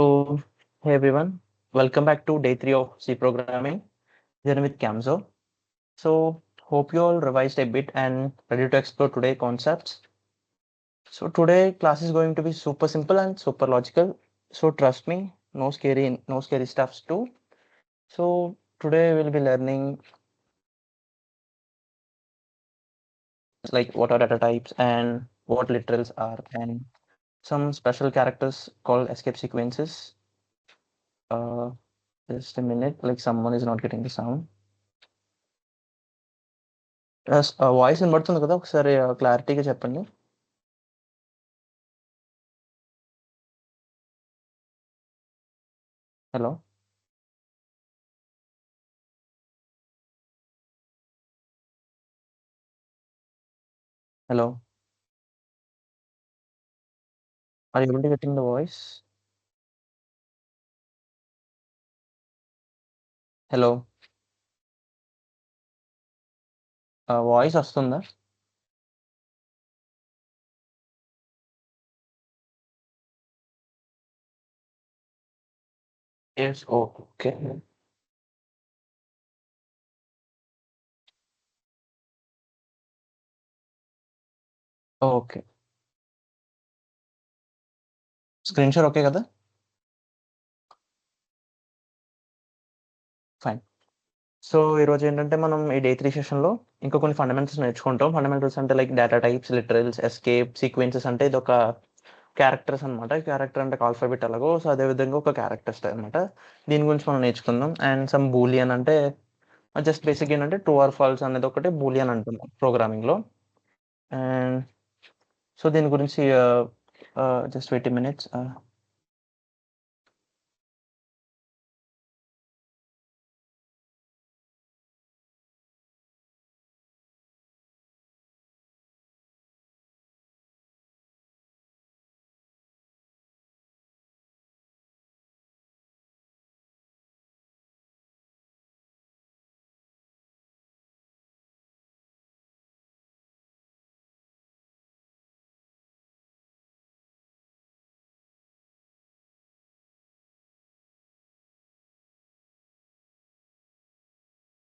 So, hey everyone, welcome back to day 3 of C programming, journey with Camzo. So, hope you all revised a bit and ready to explore today concepts. So, today class is going to be super simple and super logical. So, trust me, no scary stuffs too. So, today we'll be learning like what are data types and what literals are and some special characters called escape sequences. Uh, just a minute, like someone is not getting the sound. Voice వినబడుతుంది కదా ఒకసారి క్లారిటీగా చెప్పండి. Hello hello are you able to getting the voice? Hello voice వస్తుందా? Yes okay. Okay. Screen share okay కదా? Fine. So, ఈరోజు ఏంటంటే మనం ఈ డే 3 సెషన్‌లో ఇంకా కొన్ని ఫండమెంటల్స్ నేర్చుకుంటాం. ఫండమెంటల్స్ అంటే like data types, literals, escape, sequences అంటే ఇదొక క్యారెక్టర్స్ అనమాట. క్యారెక్టర్ అంటే ఆల్ఫాబెట్ ఎలాగో సో, అదే విధంగా ఒక క్యారెక్టర్స్ అనమాట. దీని గురించి మనం నేర్చుకుందాం. అండ్ సమ్ బూలియన్ అంటే జస్ట్ బేసిక్ ఏంటంటే ట్రూ ఆర్ ఫాల్స్ అనేది ఒకటి బూలియన్ అంటున్నాం ప్రోగ్రామింగ్‌లో. అండ్ సో, దీని గురించి just wait a minutes.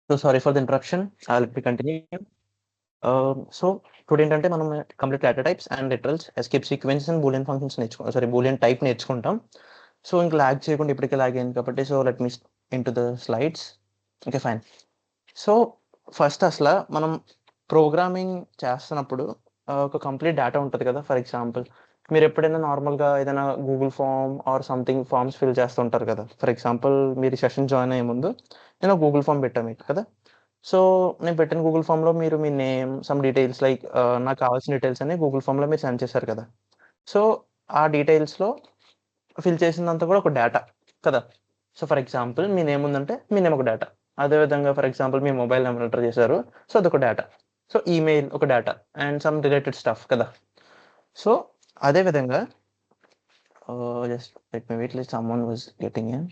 So, sorry for the interruption. Let me continue. So, today ఏంటంటే మనం complete data types and literals, escape sequences and boolean functions boolean type నేర్చుకుంటాం. So, ఇంక లాగ్ చేయకుండా ఇప్పటికే లాగ్ అయింది కాబట్టి so, let me into the slides. Okay fine. So, first అసల మనం ప్రోగ్రామింగ్ చేస్తున్నప్పుడు ఒక కంప్లీట్ డేటా ఉంటది కదా! ఫర్ ఎగ్జాంపుల్ మీరెప్పుడైనా నార్మల్‌గా ఏదైనా Google form or something forms fill చేస్తూ ఉంటారు కదా! ఫర్ ఎగ్జాంపుల్ మీరు ఈ సెషన్ జాయిన్ అయ్యే ముందు నేను ఒక గూగుల్ ఫార్మ్ పెట్టా మీకు కదా! సో, నేను పెట్టిన గూగుల్ ఫార్మ్‌లో మీరు మీ నేమ్, సమ్ డీటెయిల్స్ లైక్ నాకు కావాల్సిన డీటెయిల్స్ అన్ని గూగుల్ ఫార్మ్‌లో మీరు సెండ్ చేశారు కదా! సో, ఆ డీటెయిల్స్‌లో ఫిల్ చేసిందంతా కూడా ఒక డేటా కదా! సో, ఫర్ ఎగ్జాంపుల్ మీ నేమ్ ఉందంటే మీ నేమ్ ఒక డేటా. అదే విధంగా ఫర్ ఎగ్జాంపుల్ మీ మొబైల్ నంబర్ ఎంటర్ చేశారు. సో, అదొక డేటా. సో, ఈమెయిల్ ఒక data and some related stuff కదా! సో, అదే విధంగా just let me wait someone was getting in.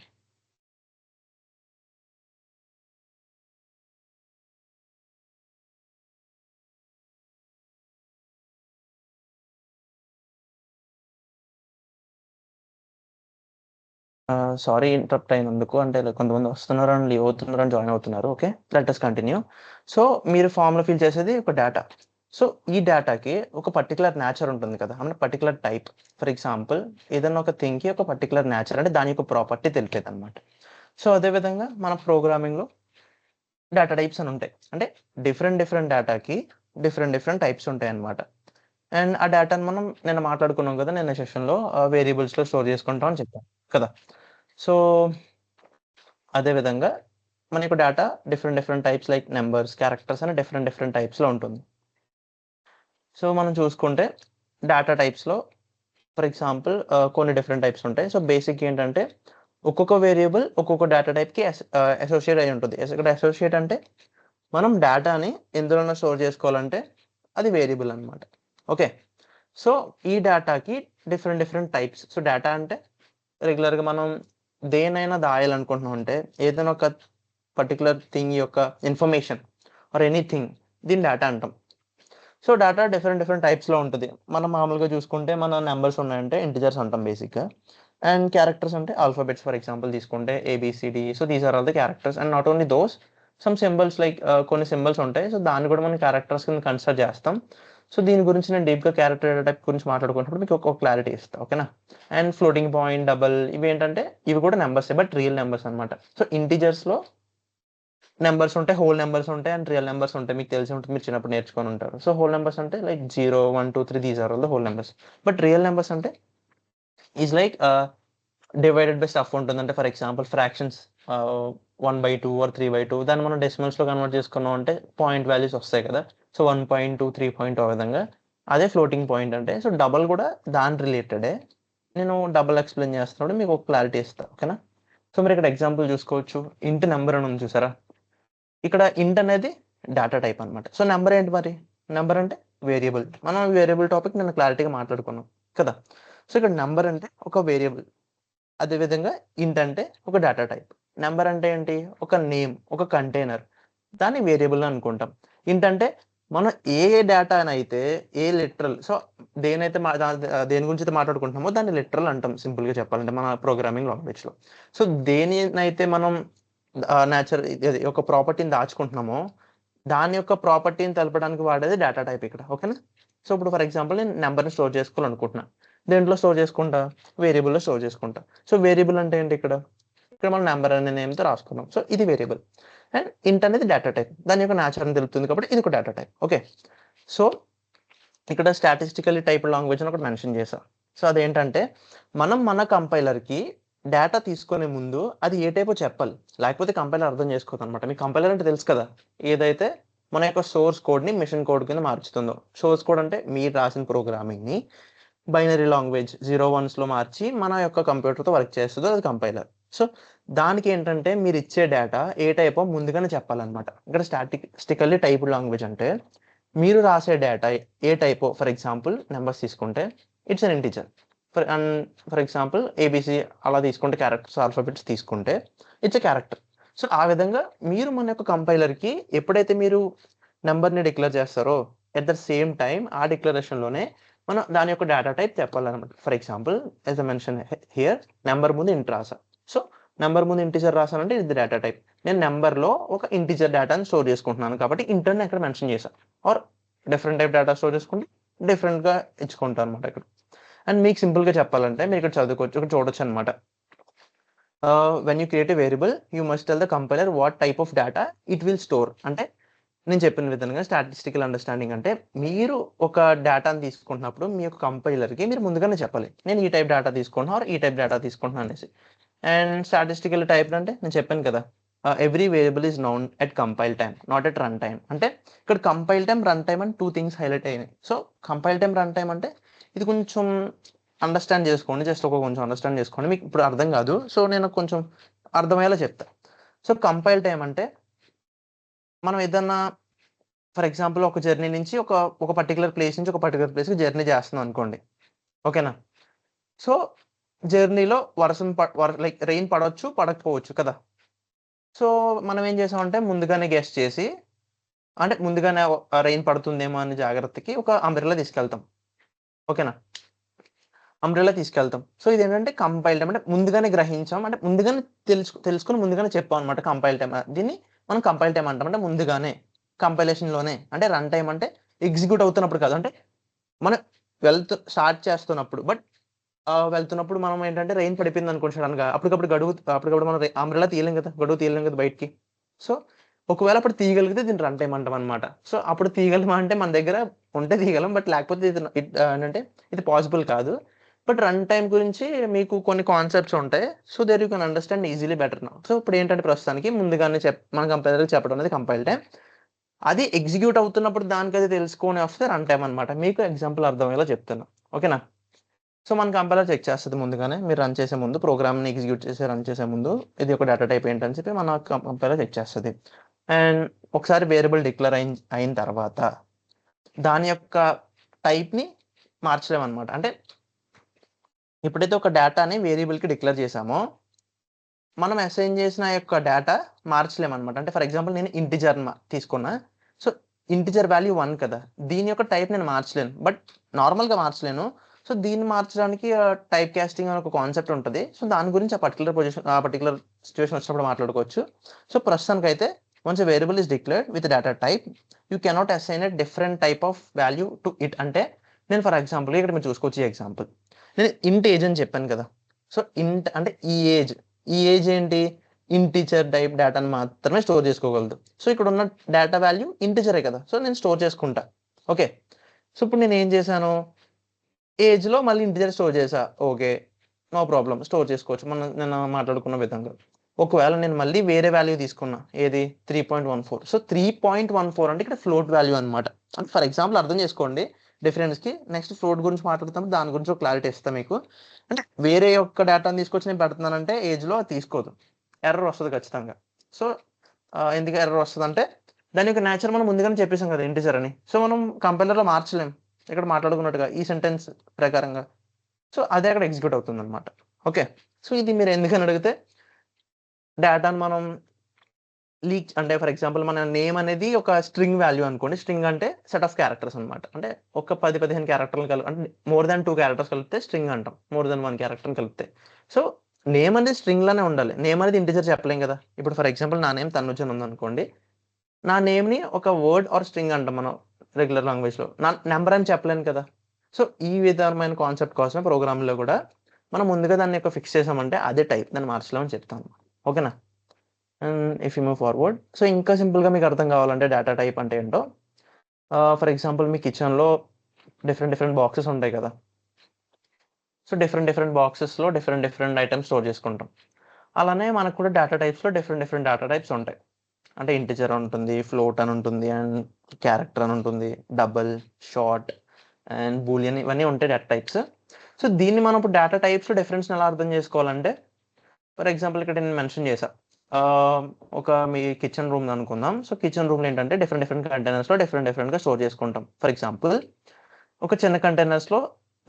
Sorry interrupt అయినందుకు. అంటే కొంతమంది వస్తున్నారు అండ్ లీవ్ అవుతున్నారు అండ్ జాయిన్ అవుతున్నారు. Okay. Let us continue. So, మీరు ఫార్మ్‌లో ఫిల్ చేసేది ఒక డేటా. సో, ఈ డేటాకి ఒక పర్టిక్యులర్ నేచర్ ఉంటుంది కదా! అంటే పర్టిక్యులర్ టైప్. ఫర్ ఎగ్జాంపుల్ ఏదన్నా ఒక థింగ్‌కి ఒక పర్టిక్యులర్ నేచర్ అంటే దాని యొక్క ప్రాపర్టీ తెలిపేదన్నమాట. సో, అదే విధంగా మన ప్రోగ్రామింగ్‌లో డేటా టైప్స్ అని ఉంటాయి. అంటే డిఫరెంట్ డేటాకి డిఫరెంట్ టైప్స్ ఉంటాయన్నమాట. అండ్ ఆ డేటాను మనం నిన్న మాట్లాడుకున్నాం కదా! నిన్న సెషన్‌లో వేరియబుల్స్‌లో స్టోర్ చేసుకుంటాం అని చెప్పాం కదా! సో, అదే విధంగా మనకు data different types like numbers, characters అని డిఫరెంట్ టైప్స్‌లో ఉంటుంది. సో, మనం చూసుకుంటే డేటా టైప్స్‌లో ఫర్ ఎగ్జాంపుల్ కొన్ని డిఫరెంట్ టైప్స్ ఉంటాయి. సో, బేసిక్ ఏంటంటే ఒక్కొక్క వేరియబుల్ ఒక్కొక్క డేటా టైప్‌కి అసోసియేట్ అయ్యి ఉంటది. ఇక్కడ అసోసియేట్ అంటే మనం డేటాని ఎందులోనైనా స్టోర్ చేసుకోవాలంటే అది వేరియబుల్ అన్నమాట. ఓకే. సో, ఈ డేటాకి డిఫరెంట్ టైప్స్. సో, డేటా అంటే రెగ్యులర్‌గా మనం దేన్నైనా దాయాలనుకుంటున్నాం అంటే ఏదైనా ఒక పర్టిక్యులర్ థింగ్ యొక్క ఇన్ఫర్మేషన్ ఆర్ ఎనీథింగ్ దీన్ని డేటా అంటాం. సో, డేటా డిఫరెంట్ టైప్స్‌లో ఉంటది. మనం మామూలుగా చూసుకుంటే మన నంబర్స్ ఉన్నాయంటే ఇంటిజర్స్ అంటాం బేసిక్‌గా. అండ్ క్యారెక్టర్స్ అంటే ఆల్ఫాబెట్స్ ఫర్ ఎగ్జాంపుల్ తీసుకుంటే A B C D. So these are all the characters and not only those some symbols like కొన్ని సింబల్స్ ఉంటాయి. సో దాన్ని కూడా మనం క్యారెక్టర్స్ కింద కన్సిడర్ చేస్తాం. సో దీని గురించి నేను డీప్గా క్యారెక్టర్ డేటా టైప్ గురించి మాట్లాడుకున్నప్పుడు మీకు ఒక క్లారిటీ ఇస్తాను, ఓకేనా. అండ్ ఫ్లోటింగ్ పాయింట్, డబల్, ఇవి ఏంటంటే ఇవి కూడా నెంబర్స్ బట్ రియల్ నెంబర్స్ అనమాట. సో ఇంటీజర్స్లో నెంబర్స్ ఉంటాయి, హోల్ నెంబర్స్ ఉంటాయి అండ్ రియల్ నెంబర్స్ ఉంటాయి. మీకు తెలిసి ఉంటుంది, మీరు చిన్నప్పుడు నేర్చుకొని ఉంటారు. సో హోల్ నెంబర్స్ అంటే like 0, 1, 2, 3 these are all the whole numbers. But real numbers అంటే is like divided by stuff ఉంటుంది. అంటే ఫర్ ఎగ్జాంపుల్ ఫ్రాక్షన్స్ 1/2 ఆర్ 3/2 దాన్ని మనం డెసిమల్స్లో కన్వర్ట్ చేసుకున్నాం అంటే పాయింట్ వాల్యూస్ వస్తాయి కదా. సో 1.2, 3 ఆ విధంగా. అదే ఫ్లోటింగ్ పాయింట్ అంటే. సో డబల్ కూడా దాని రిలేటెడే. నేను డబల్ ఎక్స్ప్లెయిన్ చేస్తున్నప్పుడు మీకు ఒక క్లారిటీ ఇస్తాను, ఓకేనా. సో మీరు ఇక్కడ ఎగ్జాంపుల్ చూసుకోవచ్చు. ఇంట్ నెంబర్ అని ఉంది చూసారా. ఇక్కడ ఇంట్ అనేది డేటా టైప్ అనమాట. సో నెంబర్ ఏంటి మరి? నెంబర్ అంటే వేరియబుల్. మనం వేరియబుల్ టాపిక్ నేను క్లారిటీగా మాట్లాడుకున్నాం కదా. సో ఇక్కడ నెంబర్ అంటే ఒక వేరియబుల్, అదేవిధంగా ఇంట్ అంటే ఒక డేటా టైప్. నెంబర్ అంటే ఏంటి? ఒక నేమ్, ఒక కంటైనర్, దాన్ని వేరియబుల్ అనుకుంటాం. ఇంట్ అంటే మనం ఏ డేటానైతే ఏ లిటరల్, సో దేనైతే దేని గురించి అయితే మాట్లాడుకుంటున్నామో దాన్ని లిటరల్ అంటాం సింపుల్గా చెప్పాలంటే మన ప్రోగ్రామింగ్ లాంగ్వేజ్లో. సో దేనినైతే మనం ఒక ప్రాపర్టీని దాచుకుంటున్నామో దాని యొక్క ప్రాపర్టీని తెలపడానికి వాడేది డేటా టైప్ ఇక్కడ, ఓకేనా. సో ఇప్పుడు ఫర్ ఎగ్జాంపుల్ నేను నెంబర్ని స్టోర్ చేసుకోవాలనుకుంటున్నా. దేంట్లో స్టోర్ చేసుకుంటా? వేరియబుల్లో స్టోర్ చేసుకుంటా. సో వేరియబుల్ అంటే ఏంటి? ఇక్కడ మనం నెంబర్ అనే నేమ్తో రాసుకున్నాం. సో ఇది వేరియబుల్. అండ్ ఇంట్ అనేది డేటా టైప్, దాని యొక్క నేచర్ అని తెలుపుతుంది కాబట్టి ఇది ఒక డేటా టైప్, ఓకే. సో ఇక్కడ స్టాటిస్టికల్లీ టైప్ లాంగ్వేజ్ అని ఒకటి మెన్షన్ చేశాం. సో అదేంటంటే మనం మన కంపైలర్కి డేటా తీసుకునే ముందు అది ఏ టైపో చెప్పాలి, లేకపోతే కంపైలర్ అర్థం చేసుకోదు అనమాట. మీకు కంపైలర్ అంటే తెలుసు కదా, ఏదైతే మన యొక్క సోర్స్ కోడ్ని మిషన్ కోడ్ కింద మార్చుతుందో. సోర్స్ కోడ్ అంటే మీరు రాసిన ప్రోగ్రామింగ్ని బైనరీ లాంగ్వేజ్ 0, 1లో మార్చి మన యొక్క కంప్యూటర్తో వర్క్ చేస్తుందో అది కంపైలర్. సో దానికి ఏంటంటే మీరు ఇచ్చే డేటా ఏ టైపో ముందుగానే చెప్పాలన్నమాట. ఇక్కడ స్టాటిస్టికల్లీ టైప్డ్ లాంగ్వేజ్ అంటే మీరు రాసే డేటా ఏ టైపో, ఫర్ ఎగ్జాంపుల్ నెంబర్స్ తీసుకుంటే it's an integer. For example A B C అలా తీసుకుంటే, క్యారెక్టర్స్ ఆల్ఫాబెట్స్ తీసుకుంటే ఇట్స్ ఎ క్యారెక్టర్. సో ఆ విధంగా మీరు మన యొక్క కంపైలర్కి ఎప్పుడైతే మీరు నెంబర్ని డిక్లేర్ చేస్తారో ఎట్ ద సేమ్ టైం ఆ డిక్లరేషన్లోనే మనం దాని యొక్క డేటా టైప్ చెప్పాలన్నమాట. For example as I mention here, number ముందు ఇంట్ రాసా. సో నెంబర్ ముందు ఇంటిజర్ రాసానంటే ఇది డేటా టైప్. నేను నెంబర్లో ఒక ఇంటిజర్ డేటాని స్టోర్ చేసుకుంటున్నాను కాబట్టి ఇంటర్ని అక్కడ మెన్షన్ చేశాను. Or different type data store చేసుకుంటే డిఫరెంట్గా ఇచ్చుకుంటాను అనమాట ఇక్కడ. అండ్ మీకు సింపుల్గా చెప్పాలంటే మీరు ఇక్కడ చదువుకోవచ్చు, ఇక్కడ చూడొచ్చు అనమాట. When you create a variable you must tell the compiler what type of data it will store. అంటే నేను చెప్పిన విధంగా స్టాటిస్టికల్ అండర్స్టాండింగ్ అంటే మీరు ఒక డేటాని తీసుకుంటున్నప్పుడు మీ యొక్క కంపైలర్కి మీరు ముందుగానే చెప్పాలి, నేను ఈ టైప్ డేటా తీసుకుంటున్నా ఆర్ ఈ టైప్ డేటా తీసుకుంటున్నాను అనేసి. అండ్ స్టాటిస్టికల్ టైప్ అంటే నేను చెప్పాను కదా, every variable is noun at compile time not at run time. అంటే ఇక్కడ కంపైల్ టైమ్, రన్ టైమ్ అని 2 థింగ్స్ హైలైట్ అయినాయి. So compile time, run time అంటే ఇది కొంచెం అండర్స్టాండ్ చేసుకోండి, జస్ట్ కొంచెం అండర్స్టాండ్ చేసుకోండి, మీకు ఇప్పుడు అర్థం కాదు. సో నేను కొంచెం అర్థమయ్యేలా చెప్తా. సో కంపైల్ టైమ్ అంటే మనం ఏదన్నా ఫర్ ఎగ్జాంపుల్ ఒక జర్నీ నుంచి ఒక పర్టికులర్ ప్లేస్ నుంచి ఒక పర్టికులర్ ప్లేస్కి జర్నీ చేస్తున్నాం అనుకోండి, ఓకేనా. సో జర్నీలో లైక్ రెయిన్ పడవచ్చు, పడకపోవచ్చు కదా. సో మనం ఏం చేసామంటే ముందుగానే గెస్ చేసి, అంటే ముందుగానే రెయిన్ పడుతుందేమో అని జాగ్రత్తకి ఒక అంబ్రెల్లా తీసుకెళ్తాం, ఓకేనా. అంబ్రెల్లా తీసుకెళ్తాం. సో ఇదేంటంటే కంపైల్ టైమ్, అంటే ముందుగానే గ్రహించాం, అంటే ముందుగానే తెలుసుకొని ముందుగానే చెప్పాం అనమాట కంపైల్ టైమ్. దీన్ని మనం కంపైల్ టైమ్ అంటాం, అంటే ముందుగానే కంపైలేషన్లోనే. అంటే రన్ టైమ్ అంటే ఎగ్జిక్యూట్ అవుతున్నప్పుడు కాదు, అంటే మనం స్టార్ట్ చేస్తున్నప్పుడు. బట్ వెళ్తున్నప్పుడు మనం ఏంటంటే రెయిన్ పడిపోయింది అనుకోండి సడన్గా, అప్పటికప్పుడు మనం అంబ్రెల్లా తీయలేం కదా, గడువు తీయలేం కదా బయటికి. సో ఒకవేళ అప్పుడు తీయగలిగితే దీన్ని రన్ టైమ్ అంటాం అనమాట. సో అప్పుడు తీయగలమా అంటే మన దగ్గర ఉంటే తీయగలం, బట్ లేకపోతే ఏంటంటే ఇది పాసిబుల్ కాదు. బట్ రన్ టైమ్ గురించి మీకు కొన్ని కాన్సెప్ట్స్ ఉంటాయి. So there you can understand easily better now. So ఇప్పుడు ఏంటంటే ప్రస్తుతానికి ముందుగానే మన కంపైలర్కి చెప్పడం అనేది కంపైల్ టైం. అది ఎగ్జిక్యూట్ అవుతున్నప్పుడు దానికది తెలుసుకొని వస్తే రన్ టైమ్ అనమాట. మీకు ఎగ్జాంపుల్ అర్థమయ్యేలా చెప్తున్నా, ఓకేనా. సో మన కంపైలర్ చెక్ చేస్తుంది ముందుగానే, మీరు రన్ చేసే ముందు, ప్రోగ్రామ్ని ఎగ్జిక్యూట్ చేసి రన్ చేసే ముందు ఇది ఒక డేటా టైప్ ఏంటని చెప్పి మన కంపైలర్ చెక్ చేస్తుంది. అండ్ ఒకసారి వేరియబుల్ డిక్లేర్ అయిన తర్వాత దాని యొక్క టైప్ని మార్చలేమన్నమాట. అంటే ఎప్పుడైతే ఒక డేటాని వేరియబుల్కి డిక్లేర్ చేసామో మనం అసైన్ చేసిన యొక్క డేటా మార్చలేమన్నమాట. అంటే ఫర్ ఎగ్జాంపుల్ నేను ఇంటిజర్ తీసుకున్నా. సో ఇంటిజర్ వాల్యూ 1 కదా, దీని యొక్క టైప్ నేను మార్చలేను, బట్ నార్మల్గా మార్చలేను. సో దీన్ని మార్చడానికి టైప్ కాస్టింగ్ అని ఒక కాన్సెప్ట్ ఉంటుంది. సో దాని గురించి ఆ పర్టికులర్ సిచ్యువేషన్ వచ్చినప్పుడు మాట్లాడుకోవచ్చు. సో ప్రస్తుతానికైతే once a variable is declared with data type you cannot assign a different type of value to it. అంటే నేను ఫర్ ఎగ్జాంపుల్ ఇక్కడ మీరు చూసుకోవచ్చు ఈ ఎగ్జాంపుల్. నేను ఇంట్ ఏజ్ అని చెప్పాను కదా. సో ఇంట్ అంటే ఈ ఏజ్ ఏంటి, ఇంటిజర్ టైప్ డేటాను మాత్రమే స్టోర్ చేసుకోగలదు. సో ఇక్కడ ఉన్న డేటా వాల్యూ ఇంటిజరే కదా, సో నేను స్టోర్ చేసుకుంటా. ఓకే, సో ఇప్పుడు నేను ఏం చేశాను, ఏజ్లో మళ్ళీ ఇంటిజర్ స్టోర్ చేసా. ఓకే, నో ప్రాబ్లం, స్టోర్ చేసుకోవచ్చు నేను మాట్లాడుకున్న విధంగా. ఒకవేళ నేను మళ్ళీ వేరే వాల్యూ తీసుకున్నా, ఏది 3.14. సో 3.14 అంటే ఇక్కడ ఫ్లోట్ వాల్యూ అనమాట. అంటే ఫర్ ఎగ్జాంపుల్ అర్థం చేసుకోండి డిఫరెన్స్కి. నెక్స్ట్ ఫ్లోట్ గురించి మాట్లాడుతాం, దాని గురించి ఒక క్లారిటీ ఇస్తాను మీకు. అంటే వేరే యొక్క డేటాను తీసుకొచ్చి నేను పెడుతున్నానంటే ఏజ్లో తీసుకోదు, ఎర్రర్ వస్తుంది ఖచ్చితంగా. సో ఎందుకు ఎర్రర్ వస్తుంది అంటే దాని యొక్క నేచర్ మనం ముందుగానే చెప్పేసాం కదా ఇంటిజర్ అని. సో మనం కంపైలర్లో మార్చలేం ఇక్కడ మాట్లాడుకున్నట్టుగా ఈ సెంటెన్స్ ప్రకారంగా. సో అదే అక్కడ ఎగ్జిక్యూట్ అవుతుంది అనమాట. ఓకే, సో ఇది మీరు ఎందుకని అడిగితే డేటాను మనం లీక్ అంటే ఫర్ ఎగ్జాంపుల్ మన నేమ్ అనేది ఒక స్ట్రింగ్ వాల్యూ అనుకోండి. స్ట్రింగ్ అంటే సెట్ ఆఫ్ క్యారెక్టర్స్ అనమాట. అంటే ఒక 10-15 క్యారెక్టర్లు అంటే మోర్ దాన్ 2 క్యారెక్టర్స్ కలిపితే స్ట్రింగ్ అంటాం, మోర్ దాన్ 1 క్యారెక్టర్ కలిపితే. సో నేమ్ అనేది స్ట్రింగ్ లానే ఉండాలి, నేమ్ అనేది ఇంటిజర్ చెప్పలేం కదా. ఇప్పుడు ఫర్ ఎగ్జాంపుల్ నా నేమ్ తనుజ్ అని ఉందనుకోండి, నా నేమ్ని ఒక వర్డ్ ఆర్ స్ట్రింగ్ అంటాం మనం రెగ్యులర్ లాంగ్వేజ్లో, నా నెంబర్ అని చెప్పలేను కదా. సో ఈ విధమైన కాన్సెప్ట్ కోసమే ప్రోగ్రామ్లో కూడా మనం ముందుగా దాన్ని యొక్క ఫిక్స్ చేసామంటే అదే టైప్, దాన్ని మార్చలేమని చెప్తాను. ఓకేనా, and if you move forward, so ఇంకా సింపుల్గా మీకు అర్థం కావాలంటే డేటా టైప్ అంటే ఏంటో, ఫర్ ఎగ్జాంపుల్ మీ కిచెన్లో డిఫరెంట్ బాక్సెస్ ఉంటాయి కదా. సో డిఫరెంట్ బాక్సెస్లో డిఫరెంట్ ఐటమ్స్ స్టోర్ చేసుకుంటాం. అలానే మనకు కూడా డేటా టైప్స్లో డిఫరెంట్ డేటా టైప్స్ ఉంటాయి. అంటే ఇంటిజర్ ఉంటుంది, ఫ్లోట్ అని ఉంటుంది, అండ్ క్యారెక్టర్ అని ఉంటుంది, డబుల్, షార్ట్ అండ్ బూలియన్, ఇవన్నీ ఉంటాయి డేటా టైప్స్. సో దీన్ని మనం ఇప్పుడు డేటా టైప్స్ డిఫరెన్స్ ఎలా అర్థం చేసుకోవాలంటే ఫర్ ఎగ్జాంపుల్ ఇక్కడ నేను మెన్షన్ చేశా, ఒక మీ కిచెన్ రూమ్ అనుకుందాం. సో కిచెన్ రూమ్లో ఏంటంటే డిఫరెంట్ కంటైనర్స్లో డిఫరెంట్గా స్టోర్ చేసుకుంటాం. ఫర్ ఎగ్జాంపుల్ ఒక చిన్న కంటైనర్స్లో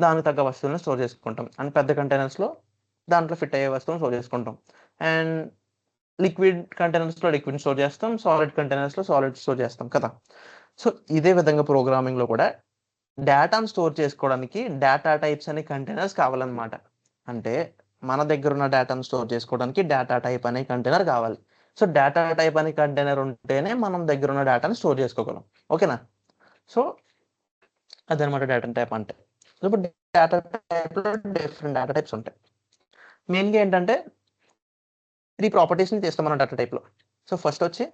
దానికి తగ్గ వస్తువులను స్టోర్ చేసుకుంటాం, అండ్ పెద్ద కంటైనర్స్లో దాంట్లో ఫిట్ అయ్యే వస్తువులను స్టోర్ చేసుకుంటాం. అండ్ లిక్విడ్ కంటైనర్స్లో లిక్విడ్ స్టోర్ చేస్తాం, సాలిడ్ కంటైనర్స్లో సాలిడ్ స్టోర్ చేస్తాం కదా. సో ఇదే విధంగా ప్రోగ్రామింగ్లో కూడా డేటాను స్టోర్ చేసుకోవడానికి డేటా టైప్స్ అనే కంటైనర్స్ కావాలన్నమాట. అంటే మన దగ్గర ఉన్న డేటాను స్టోర్ చేసుకోవడానికి డేటా టైప్ అనే కంటైనర్ కావాలి. సో డేటా టైప్ అనే కంటైనర్ ఉంటేనే మనం దగ్గర ఉన్న డేటాను స్టోర్ చేసుకోగలం. ఓకేనా, సో అదనమాట డేటా టైప్ అంటే. సో ఇప్పుడు డేటా టైప్లో డిఫరెంట్ డేటా టైప్స్ ఉంటాయి. మెయిన్గా ఏంటంటే 3 ప్రాపర్టీస్ని తీస్తాం మనం డేటా టైప్లో. సో ఫస్ట్ వచ్చి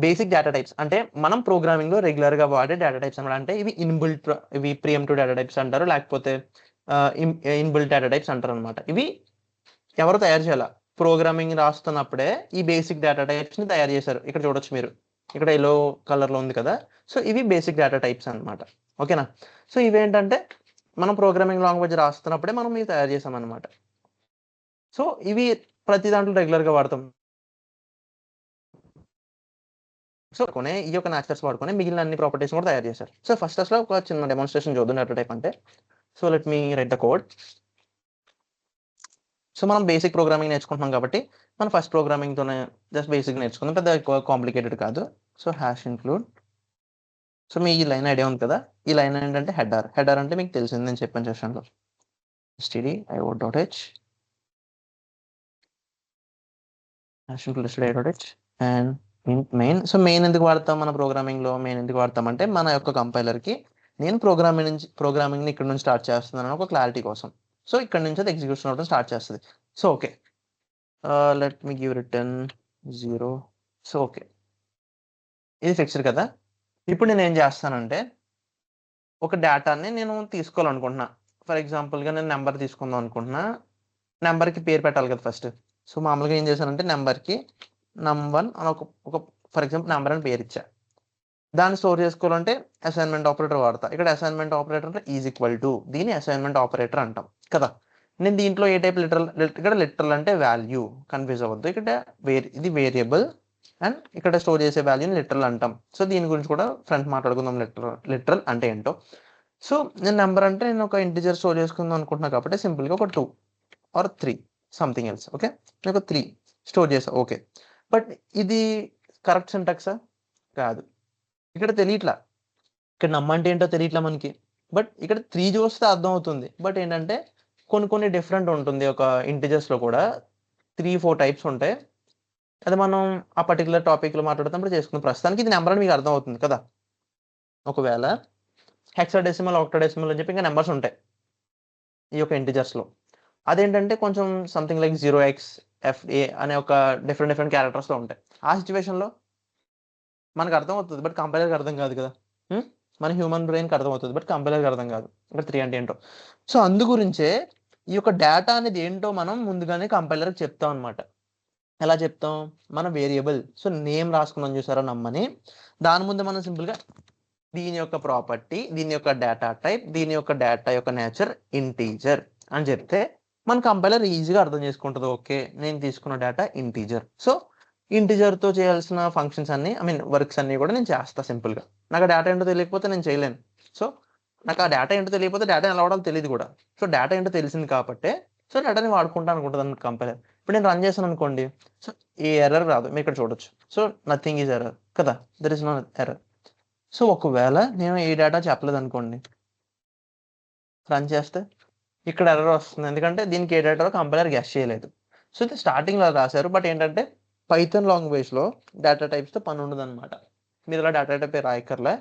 బేసిక్ డేటా టైప్స్, అంటే మనం ప్రోగ్రామింగ్లో రెగ్యులర్గా వాడే డేటా టైప్స్ అనమాట. అంటే ఇవి ప్రియంటివ్ డేటా టైప్స్ అంటారు, లేకపోతే ఇన్బిల్ట్ డేటా టైప్స్ అంటారు అనమాట. ఇవి ఎవరు తయారు చేయాల, ప్రోగ్రామింగ్ రాస్తున్నప్పుడే ఈ బేసిక్ డేటా టైప్స్ని తయారు చేశారు. ఇక్కడ చూడొచ్చు మీరు, ఇక్కడ ఎల్లో కలర్లో ఉంది కదా. సో ఇవి బేసిక్ డేటా టైప్స్ అనమాట. ఓకేనా, సో ఇవేంటంటే మనం ప్రోగ్రామింగ్ లాంగ్వేజ్ రాస్తున్నప్పుడే మనం ఇవి తయారు చేసామన్నమాట. సో ఇవి ప్రతి దాంట్లో రెగ్యులర్గా వాడతాం. సో ఈ యొక్క న్యాచురల్స్ వాడుకొని మిగిలిన అన్ని ప్రాపర్టీస్ కూడా తయారు చేశారు. సో ఫస్ట్ అసలు ఒక చిన్న డెమాన్స్ట్రేషన్ చూద్దాం డేటా టైప్ అంటే. So let me right the code. So మనం బేసిక్ ప్రోగ్రామింగ్ నేర్చుకుంటున్నాం కాబట్టి మనం ఫస్ట్ ప్రోగ్రామింగ్తోనే జస్ట్ బేసిక్ నేర్చుకుందాం, పెద్ద ఎక్కువ కాంప్లికేటెడ్ కాదు. సో హ్యాష్ ఇన్క్లూడ్, సో మీ ఈ లైన్ ఐడియా ఉంది కదా, ఈ లైన్ ఏంటంటే హెడర్ అంటే మీకు తెలిసింది, నేను చెప్పాను సెషన్లో, stdio.h hash include stdio.h and main. So main ఎందుకు వాడతాం మన ప్రోగ్రామింగ్లో, మెయిన్ ఎందుకు వాడతాం అంటే మన యొక్క కంపైలర్కి నేను ప్రోగ్రామింగ్ని ఇక్కడ నుంచి స్టార్ట్ చేస్తున్నాను ఒక క్లారిటీ కోసం. సో ఇక్కడ నుంచి అది ఎగ్జిక్యూషన్ అవడం స్టార్ట్ చేస్తుంది. So okay, let me give return 0. So okay, ఇది ఫిక్స్డ్ కదా. ఇప్పుడు నేను ఏం చేస్తానంటే ఒక డేటాని నేను తీసుకోవాలనుకుంటున్నా. ఫర్ ఎగ్జాంపుల్గా నేను నెంబర్ తీసుకుందాం అనుకుంటున్నా. నెంబర్కి పేరు పెట్టాలి కదా ఫస్ట్. సో మామూలుగా ఏం చేశానంటే నెంబర్కి num1 అని ఒక ఫర్ ఎగ్జాంపుల్ నెంబర్ అని పేరు ఇచ్చా. దాన్ని స్టోర్ చేసుకోవాలంటే అసైన్మెంట్ ఆపరేటర్ వాడతా. ఇక్కడ అసైన్మెంట్ ఆపరేటర్ అంటే ఈజ్ ఈక్వల్ టు, దీని అసైన్మెంట్ ఆపరేటర్ అంటాం కదా. నేను దీంట్లో ఏ టైప్ ఇక్కడ లిటరల్ అంటే వాల్యూ, కన్ఫ్యూజ్ అవ్వద్దు. ఇక్కడ ఇది వేరియబుల్ అండ్ ఇక్కడ స్టోర్ చేసే వాల్యూని లిటరల్ అంటాం. సో దీని గురించి కూడా ఫ్రంట్ మాట్లాడుకుందాం, లిటరల్ అంటే ఏంటో. సో నేను నెంబర్ అంటే నేను ఒక ఇంటిజర్ స్టోర్ చేసుకుందాం అనుకుంటున్నా కాబట్టి సింపుల్గా ఒక 2 ఆర్ 3 సంథింగ్ ఎల్స్. ఓకే, నేను ఒక 3 స్టోర్ చేసా. ఓకే, బట్ ఇది కరెక్ట్ సింటాక్సా కాదు, ఇక్కడ తెలియట్లా, ఇక్కడ నమ్మ అంటే ఏంటో తెలియట్లా మనకి. బట్ ఇక్కడ 3 చూస్తే అర్థమవుతుంది. బట్ ఏంటంటే కొన్ని డిఫరెంట్ ఉంటుంది. ఒక ఇంటిజర్స్‌లో కూడా 3, 4 టైప్స్ ఉంటాయి. అది మనం ఆ పర్టిక్యులర్ టాపిక్‌లో మాట్లాడుతున్నప్పుడు చేసుకుందాం. ప్రస్తుతానికి ఇది నంబర్ అని మీకు అర్థమవుతుంది కదా! ఒకవేళ హెక్సాడెసిమల్, ఆక్టాడెసిమల్ అని చెప్పి ఇంకా నంబర్స్ ఉంటాయి. ఈ యొక్క ఇంటిజర్స్‌లో. అదేంటంటే కొంచెం సంథింగ్ లైక్ 0x, FA అనే ఒక డిఫరెంట్ క్యారెక్టర్స్‌లో ఉంటాయి. ఆ సిట్యుయేషన్‌లో మనకు అర్థమవుతది. బట్ కంపైలర్‌కి అర్థం కాదు కదా! హ్మ్. మన హ్యూమన్ బ్రెయిన్‌కి అర్థమవుతది. బట్ కంపైలర్‌కి అర్థం కాదు. ఇక్కడ 3 అంటే ఏంటో. సో, అందు గురించే ఈ యొక్క డేటా అనేది ఏంటో మనం ముందుగానే కంపైలర్‌కి చెప్తాం అన్నమాట. ఎలా చెప్తాం? మన వేరియబుల్. సో, నేమ్ రాసుకున్నాం చూసారా నమ్మని. దాని ముందు మనం సింపుల్‌గా దీని యొక్క ప్రాపర్టీ, దీని యొక్క డేటా టైప్, దీని యొక్క డేటా యొక్క నేచర్ ఇంటీజర్ అని చెప్తే మన కంపైలర్ ఈజీగా అర్థం చేసుకుంటది. ఓకే. నేను తీసుకున్న డేటా ఇంటీజర్. సో, ఇంటీజర్‌తో చేయాల్సిన ఫంక్షన్స్ అన్నీ వర్క్స్ అన్నీ కూడా నేను చేస్తా సింపుల్‌గా. నాకు ఆ డేటా ఏంటో తెలియకపోతే నేను చేయలేను. సో, నాకు ఆ డేటా ఏంటో తెలియకపోతే డేటా ఎలా వాడాలో తెలీదు కూడా. సో, డేటా ఏంటో తెలిసింది కాబట్టే సో, డేటాని వాడుకుంటా అనుకుంటదన్నమాట కంపైలర్. ఇప్పుడు నేను రన్ చేశాను అనుకోండి. సో, ఏ ఎర్రర్ రాదు. మీరు ఇక్కడ చూడొచ్చు. సో, నథింగ్ ఈస్ ఎర్రర్ కదా! There is no error. So, ఒకవేళ నేను ఏ డేటా చెప్పలేదనుకోండి. రన్ చేస్తే ఇక్కడ ఎర్రర్ వస్తుంది. ఎందుకంటే దీనికి ఏ డేటాలో కంపైలర్ గెస్ చేయలేదు. సో, ఇది స్టార్టింగ్‌లో రాసారు. బట్ ఏంటంటే పైథాన్ లాంగ్వేజ్‌లో డేటా టైప్స్‌తో పని ఉండదన్నమాట. మీరు ఇలా డేటా టైప్ రాయక్కర్లే.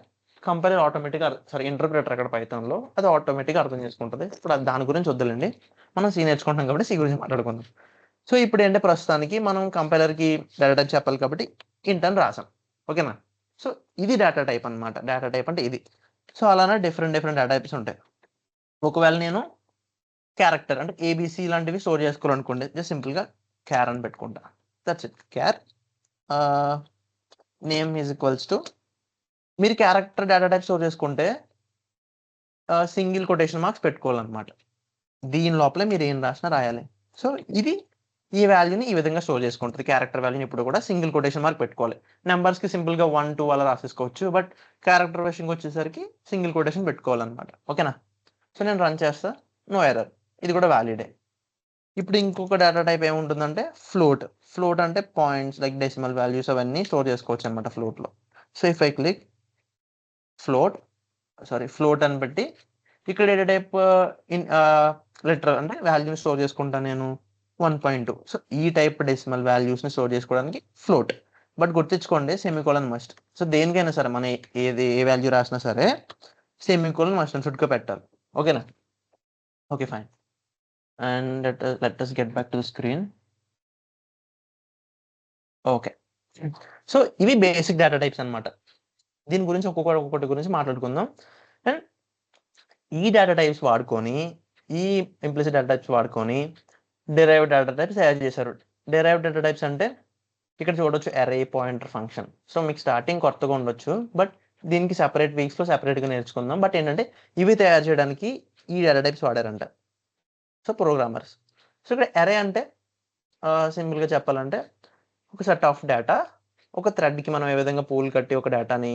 కంపైలర్ ఆటోమేటిక్‌గా ఇంటర్ప్రిటర్ అక్కడ పైథాన్‌లో అది ఆటోమేటిక్‌గా అర్థం చేసుకుంటది. ఇప్పుడు దాని గురించి వద్దులెండి. మనం సి నేర్చుకుంటున్నాం కాబట్టి సి గురించి మాట్లాడుకుందాం. సో, ఇప్పుడేంటే ప్రస్తుతానికి మనం కంపైలర్‌కి డేటా టైప్ చెప్పాలి కాబట్టి ఇంట్ అని రాసాం. ఓకేనా? సో, ఇది డేటా టైప్ అన్నమాట. డేటా టైప్ అంటే ఇది. సో, అలానే డిఫరెంట్ డేటా టైప్స్ ఉంటాయి. ఒకవేళ నేను క్యారెక్టర్ అంటే ఏబీసీ లాంటివి స్టోర్ చేసుకోవాలనుకోండి. జస్ట్ సింపుల్‌గా క్యార్ అని పెట్టుకుంటా. That's it. Char ah, name is equals to మీరు క్యారెక్టర్ డేటా టైప్ స్టోర్ చేసుకుంటే సింగిల్ కొటేషన్ మార్క్స్ పెట్టుకోవాలన్నమాట. దీని లోపలే మీరు ఏం రాసినా రాయాలి. సో, ఇది ఈ వాల్యూని ఈ విధంగా స్టోర్ చేసుకుంటది. క్యారెక్టర్ వాల్యూని ఎప్పుడు కూడా సింగిల్ కొటేషన్ మార్క్ పెట్టుకోవాలి. నంబర్స్‌కి సింపుల్‌గా 1, 2 అలా రాసేసుకోవచ్చు. బట్ క్యారెక్టర్ విషయంకొచ్చేసరికి సింగిల్ కొటేషన్ పెట్టుకోవాలన్నమాట. ఓకేనా? సో, నేను రన్ చేస్తా. No error. ఇది కూడా వాలిడే. ఇప్పుడు ఇంకొక డేటా టైప్ ఏముంటుందంటే ఫ్లోట్. ఫ్లోట్ అంటే పాయింట్స్ లైక్ డెసిమల్ వాల్యూస్ అవన్నీ స్టోర్ చేసుకోవచ్చన్నమాట ఫ్లోట్‌లో. So, if I click float float అని పెట్టి ఇక్కడ డేటా టైప్ లెటర్ అంటే వాల్యూని స్టోర్ చేసుకుంటా నేను 1.2. సో, ఈ టైప్ డెసిమల్ వాల్యూస్‌ని స్టోర్ చేసుకోవడానికి ఫ్లోట్. బట్ గుర్తుంచుకోండి సెమికోలన్ మస్ట్. సో, దేనికైనా సరే మనం ఏ వాల్యూ రాసినా సరే సెమికోలన్ మస్ట్ అండ్ షుడ్‌గా పెట్టాలి. ఓకేనా? Okay. Fine. And let us get back to the screen. Okay. So, ఇవి బేసిక్ డేటా టైప్స్ అన్నమాట. దీని గురించి ఒక్కొక్కటి గురించి మాట్లాడుకుందాం. అండ్ ఈ డేటా టైప్స్ వాడుకొని, ఈ ఇంప్లిసిట్ డేటా టైప్స్ వాడుకొని డిరైవ్డ్ డేటా టైప్స్ తయారు చేశారు. డిరైవ్డ్ డేటా టైప్స్ అంటే ఇక్కడ చూడొచ్చు అర్రే, పాయింటర్, ఫంక్షన్. సో, మీకు స్టార్టింగ్ కొత్తగా ఉండొచ్చు. బట్ దీనికి సెపరేట్ వీక్స్‌లో సెపరేట్‌గా నేర్చుకుందాం. బట్ ఏంటంటే ఇవి తయారు చేయడానికి ఈ డేటా టైప్స్ వాడారంట. So, programmers. సో, ఇక్కడ అర్రే అంటే సింపుల్‌గా చెప్పాలంటే ఒక సెట్ ఆఫ్ డేటా ఒక థ్రెడ్‌కి మనం ఏ విధంగా పూలు కట్టి ఒక డేటాని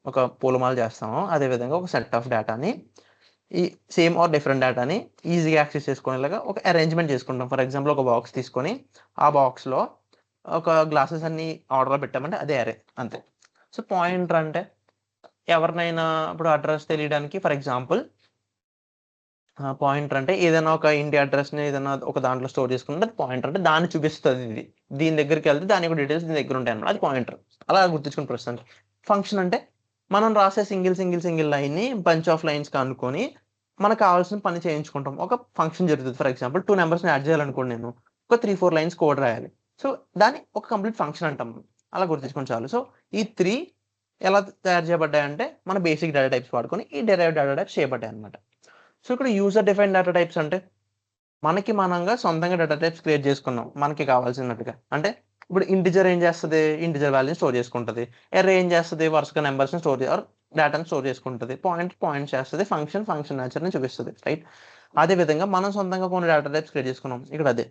ఒక పూలమాల చేస్తామో, అదే విధంగా ఒక సెట్ ఆఫ్ డేటాని ఈ సేమ్ ఆర్ డిఫరెంట్ డేటాని ఈజీగా యాక్సెస్ చేసుకునేలాగా ఒక అరేంజ్‌మెంట్ చేసుకుంటాం. ఫర్ ఎగ్జాంపుల్ ఒక బాక్స్ తీసుకొని, ఆ బాక్స్‌లో ఒక గ్లాసెస్ అన్నీ ఆర్డర్‌లో పెట్టామంటే అదే అర్రే అంతే. సో, పాయింటర్ అంటే ఎవరినైనా ఇప్పుడు అడ్రెస్ తెలియడానికి ఫర్ ఎగ్జాంపుల్ పాయింటర్ అంటే ఏదైనా ఒక ఇంటి అడ్రెస్‌ని ఏదైనా ఒక దాంట్లో స్టోర్ చేసుకుంటే అది పాయింటర్ అంటే దాన్ని చూపిస్తది ఇది. దీని దగ్గరికెళ్తే దాని యొక్క డీటెయిల్స్ దీని దగ్గర ఉంటాయన్నమాట. అది పాయింటర్. అలా గుర్తుంచుకోండి ప్రస్తుతానికి. ఫంక్షన్ అంటే మనం రాసే సింగిల్ లైన్‌ని బంచ్ ఆఫ్ లైన్స్‌గా అనుకోని మనకు కావాల్సిన పని చేయించుకుంటాం. ఒక ఫంక్షన్ జరుగుతది. ఫర్ ఎగ్జాంపుల్ 2 నంబర్స్‌ని యాడ్ చేయాలనుకోండి నేను. ఒక 3, 4 లైన్స్ కోడ్ రాయాలి. సో, దాన్ని ఒక కంప్లీట్ ఫంక్షన్ అంటాం. అలా గుర్తుంచుకోండి చాలు. సో, ఈ 3 ఎలా తయారు చేయబడ్డాయంటే మన బేసిక్ డేటా టైప్స్ వాడుకొని ఈ డిరైవ్డ్ డేటా టైప్స్ చేయబడ్డాయన్నమాట. సో, ఇక్కడ యూజర్ డిఫైన్డ్ డేటా టైప్స్ అంటే మనకి మనంగా సొంతంగా డేటా టైప్స్ క్రియేట్ చేసుకున్నాం. మనకి కావాల్సినట్టుగా. అంటే ఇప్పుడు ఇంటిజర్ ఏం చేస్తది? ఇంటిజర్ వాల్యూని స్టోర్ చేసుకుంటది. అర్రే ఏం చేస్తది? వరుసగా నంబర్స్‌ని స్టోర్ ఆర్ డేటాని స్టోర్ చేసుకుంటది. పాయింట్ చేస్తది. ఫంక్షన్ నేచర్‌ని చూపిస్తది. రైట్? అదే విధంగా మనం సొంతంగా కొన్ని డేటా టైప్స్ క్రియేట్ చేసుకున్నాం. ఇక్కడ అదే.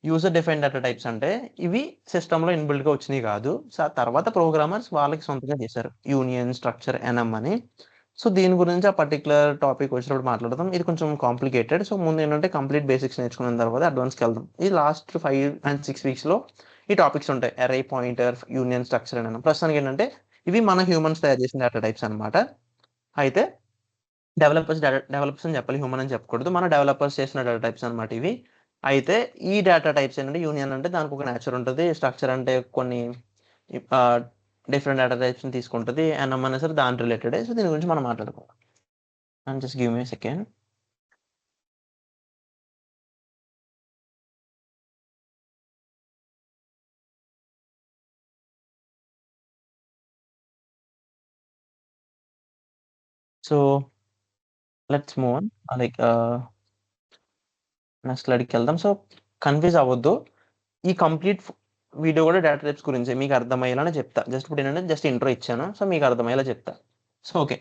యూజర్ డిఫైన్డ్ డేటా టైప్స్ అంటే ఇవి సిస్టమ్‌లో ఇన్‌బిల్ట్‌గా వచ్చినయి కాదు. తర్వాత ప్రోగ్రామర్స్ వాళ్ళకి సొంతంగా చేశారు. యూనియన్, స్ట్రక్చర్, ఎనమ్ అని. సో, దీని గురించి ఆ పర్టిక్యులర్ టాపిక్ వచ్చినప్పుడు మాట్లాడదాం. ఇది కొంచెం కాంప్లికేటెడ్. సో, ముందేంటంటే కంప్లీట్ బేసిక్స్ నేర్చుకున్న తర్వాత అడ్వాన్స్‌కెళ్దాం. ఈ లాస్ట్ 5 అండ్ 6 వీక్స్‌లో ఈ టాపిక్స్ ఉంటాయి. అర్రే, పాయింటర్, యూనియన్, స్ట్రక్చర్ అని. ప్రస్తుతానికేంటంటే ఇవి మన హ్యూమన్స్ తయారు చేసిన డేటా టైప్స్ అన్నమాట. అయితే డెవలపర్స్ అని చెప్పాలి, హ్యూమన్ అని చెప్పకూడదు. మన డెవలపర్స్ చేసిన డేటా టైప్స్ అనమాట ఇవి. అయితే ఈ డేటా టైప్స్ ఏంటంటే యూనియన్ అంటే దానికి ఒక నేచర్ ఉంటుంది, స్ట్రక్చర్ అంటే కొన్ని డిఫరెంట్ డేటా టైప్స్ని తీసుకుంటుంది, ఎన్ఎం అనే సరే దాని రిలేటెడ్. సో దీని గురించి మనం మాట్లాడుకోవాలి. And just give me second. So let's move on. Like next స్లైడ్కి వెళ్దాం. సో కన్ఫ్యూజ్ అవ్వద్దు, ఈ కంప్లీట్ వీడియో కూడా డేటా టైప్స్ గురించి మీకు అర్థమయ్యేలానే చెప్తా. జస్ట్ ఇప్పుడు ఏంటంటే జస్ట్ ఇంట్రో ఇచ్చాను, సో మీకు అర్థమయ్యేలా చెప్తా. సో ఓకే,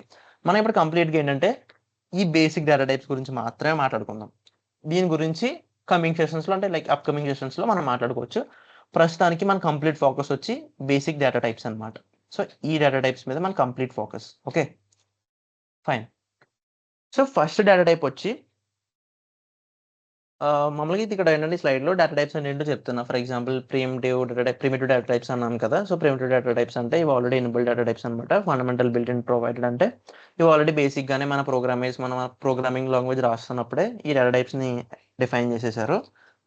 మనం ఇప్పుడు కంప్లీట్గా ఏంటంటే ఈ బేసిక్ డేటా టైప్స్ గురించి మాత్రమే మాట్లాడుకుందాం. దీని గురించి కమింగ్ సెషన్స్లో అంటే లైక్ అప్కమింగ్ సెషన్స్లో మనం మాట్లాడుకోవచ్చు. ప్రస్తుతానికి మన కంప్లీట్ ఫోకస్ వచ్చి బేసిక్ డేటా టైప్స్ అనమాట. సో ఈ డేటా టైప్స్ మీద మన complete focus. Okay fine. So first data type వచ్చి మామూలుగా ఇది ఇక్కడ ఏంటంటే స్లైడ్లో డేటా టైప్స్ అంటే ఏంటో చెప్తున్నా. For example primitive data types అన్నాం కదా. సో ప్రిమిటివ్ డేటా టైప్స్ అంటే ఇవి ఆల్రెడీ ఇన్బుల్డ్ డేటా టైప్స్ అనమాట. ఫండమెంటల్ బిల్ట్ ఇన్ ప్రొవైడెడ్ అంటే ఇవి ఆల్రెడీ బేసిక్గానే మన ప్రోగ్రామింగ్ లాంగ్వేజ్ రాస్తున్నప్పుడే ఈ డేటా టైప్స్ని డిఫైన్ చేసేసారు.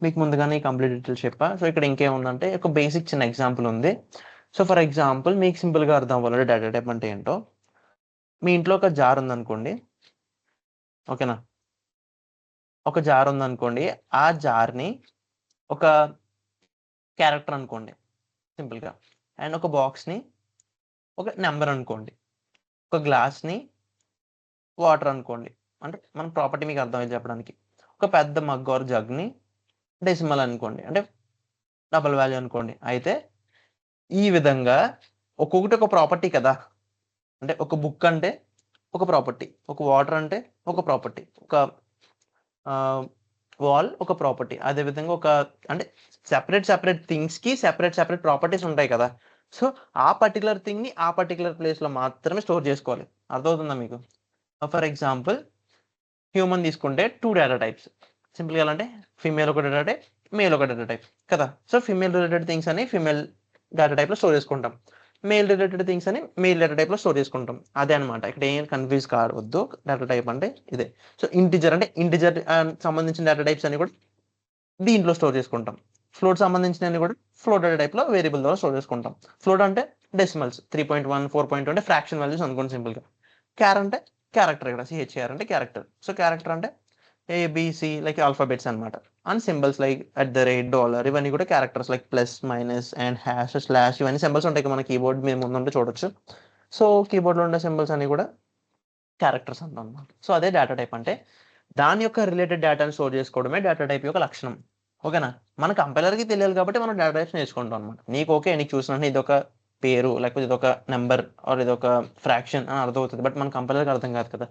మీకు ముందుగానే కంప్లీట్ డీటెయిల్స్ చెప్పా. సో ఇక్కడ ఇంకేముందంటే ఒక బేసిక్ చిన్న ఎగ్జాంపుల్ ఉంది. సో ఫర్ ఎగ్జాంపుల్ మీకు సింపుల్గా అర్థం అవ్వాలి డేటా టైప్ అంటే ఏంటో. మీ ఇంట్లో ఒక జార్ ఉందనుకోండి, ఓకేనా? ఒక జార్ ఉందనుకోండి, ఆ జార్ని ఒక క్యారెక్టర్ అనుకోండి సింపుల్గా, అండ్ ఒక బాక్స్ని ఒక నెంబర్ అనుకోండి, ఒక గ్లాస్ని వాటర్ అనుకోండి. అంటే మన ప్రాపర్టీ మీకు అర్థమైంది చెప్పడానికి. ఒక పెద్ద మగ్ ఆర్ జగ్ని డెసిమల్ అనుకోండి, అంటే డబుల్ వాల్యూ అనుకోండి. అయితే ఈ విధంగా ఒక్కొక్కటి ఒక ప్రాపర్టీ కదా. అంటే ఒక బుక్ అంటే ఒక ప్రాపర్టీ, ఒక వాటర్ అంటే ఒక ప్రాపర్టీ, ఒక వాల్ ఒక ప్రాపర్టీ. అదేవిధంగా ఒక అంటే సెపరేట్ థింగ్స్కి సెపరేట్ ప్రాపర్టీస్ ఉంటాయి కదా. సో ఆ పర్టికులర్ థింగ్ని ఆ పర్టికులర్ ప్లేస్లో మాత్రమే స్టోర్ చేసుకోవాలి. అర్థమవుతుందా మీకు? ఫర్ ఎగ్జాంపుల్ హ్యూమన్ తీసుకుంటే 2 డేటా టైప్స్. సింపుల్గా అంటే ఫీమేల్ ఒక డేటా టైప్, మేల్ ఒక డేటా టైప్ కదా. సో ఫీమేల్ రిలేటెడ్ థింగ్స్ అని ఫీమేల్ డేటా టైప్లో స్టోర్ చేసుకుంటాం, మేల్ రిలేటెడ్ థింగ్స్ అని మేల్ డేటా టైప్లో స్టోర్ చేసుకుంటాం. అదే అనమాట, ఇక్కడ ఏం కన్ఫ్యూజ్ కావద్దు. డేటా టైప్ అంటే ఇదే. సో ఇంటిజర్ అంటే ఇంటిజర్ సంబంధించిన డేటా టైప్స్ అని కూడా దీంట్లో స్టోర్ చేసుకుంటాం. ఫ్లోట్ సంబంధించినవి కూడా ఫ్లోట్ డేటా టైప్లో వేరియబుల్ ద్వారా స్టోర్ చేసుకుంటాం. ఫ్లోట్ అంటే డెసిమల్స్ 3.1 4.2 అంటే ఫ్రాక్షన్ వాల్యూస్ అనుకోండి సింపుల్గా. క్యార్ అంటే క్యారెక్టర్, ఇక్కడ సిహెచ్ఏఆర్ అంటే క్యారెక్టర్. సో క్యారెక్టర్ అంటే ఏబిసి లైక్ ఆల్ఫాబెట్స్ అనమాట. అండ్ సింబల్స్ లైక్ $, ఇవన్నీ కూడా characters like plus minus and hash slash ఇవన్నీ సింబల్స్ ఉంటాయి మన కీబోర్డ్ మీద ముందుంటే చూడొచ్చు. సో కీబోర్డ్లో ఉండే సింబల్స్ అన్ని కూడా క్యారెక్టర్స్ అంటాం అనమాట. సో అదే డేటా టైప్ అంటే. దాని యొక్క రిలేటెడ్ డేటాను స్టోర్ చేసుకోవడమే డేటా టైప్ యొక్క లక్షణం. ఓకేనా? మన కంపైలర్కి తెలియాలి కాబట్టి మనం డేటా టైప్స్ నేర్చుకుంటాం అనమాట. నీకు ఓకే, నీకు చూసినట్టు ఇదొక పేరు లేకపోతే ఇదొక నెంబర్ ఆర్ ఇదొక ఫ్రాక్షన్ అని అర్థమవుతుంది, బట్ మన కంపైలర్కి అర్థం కాదు కదా.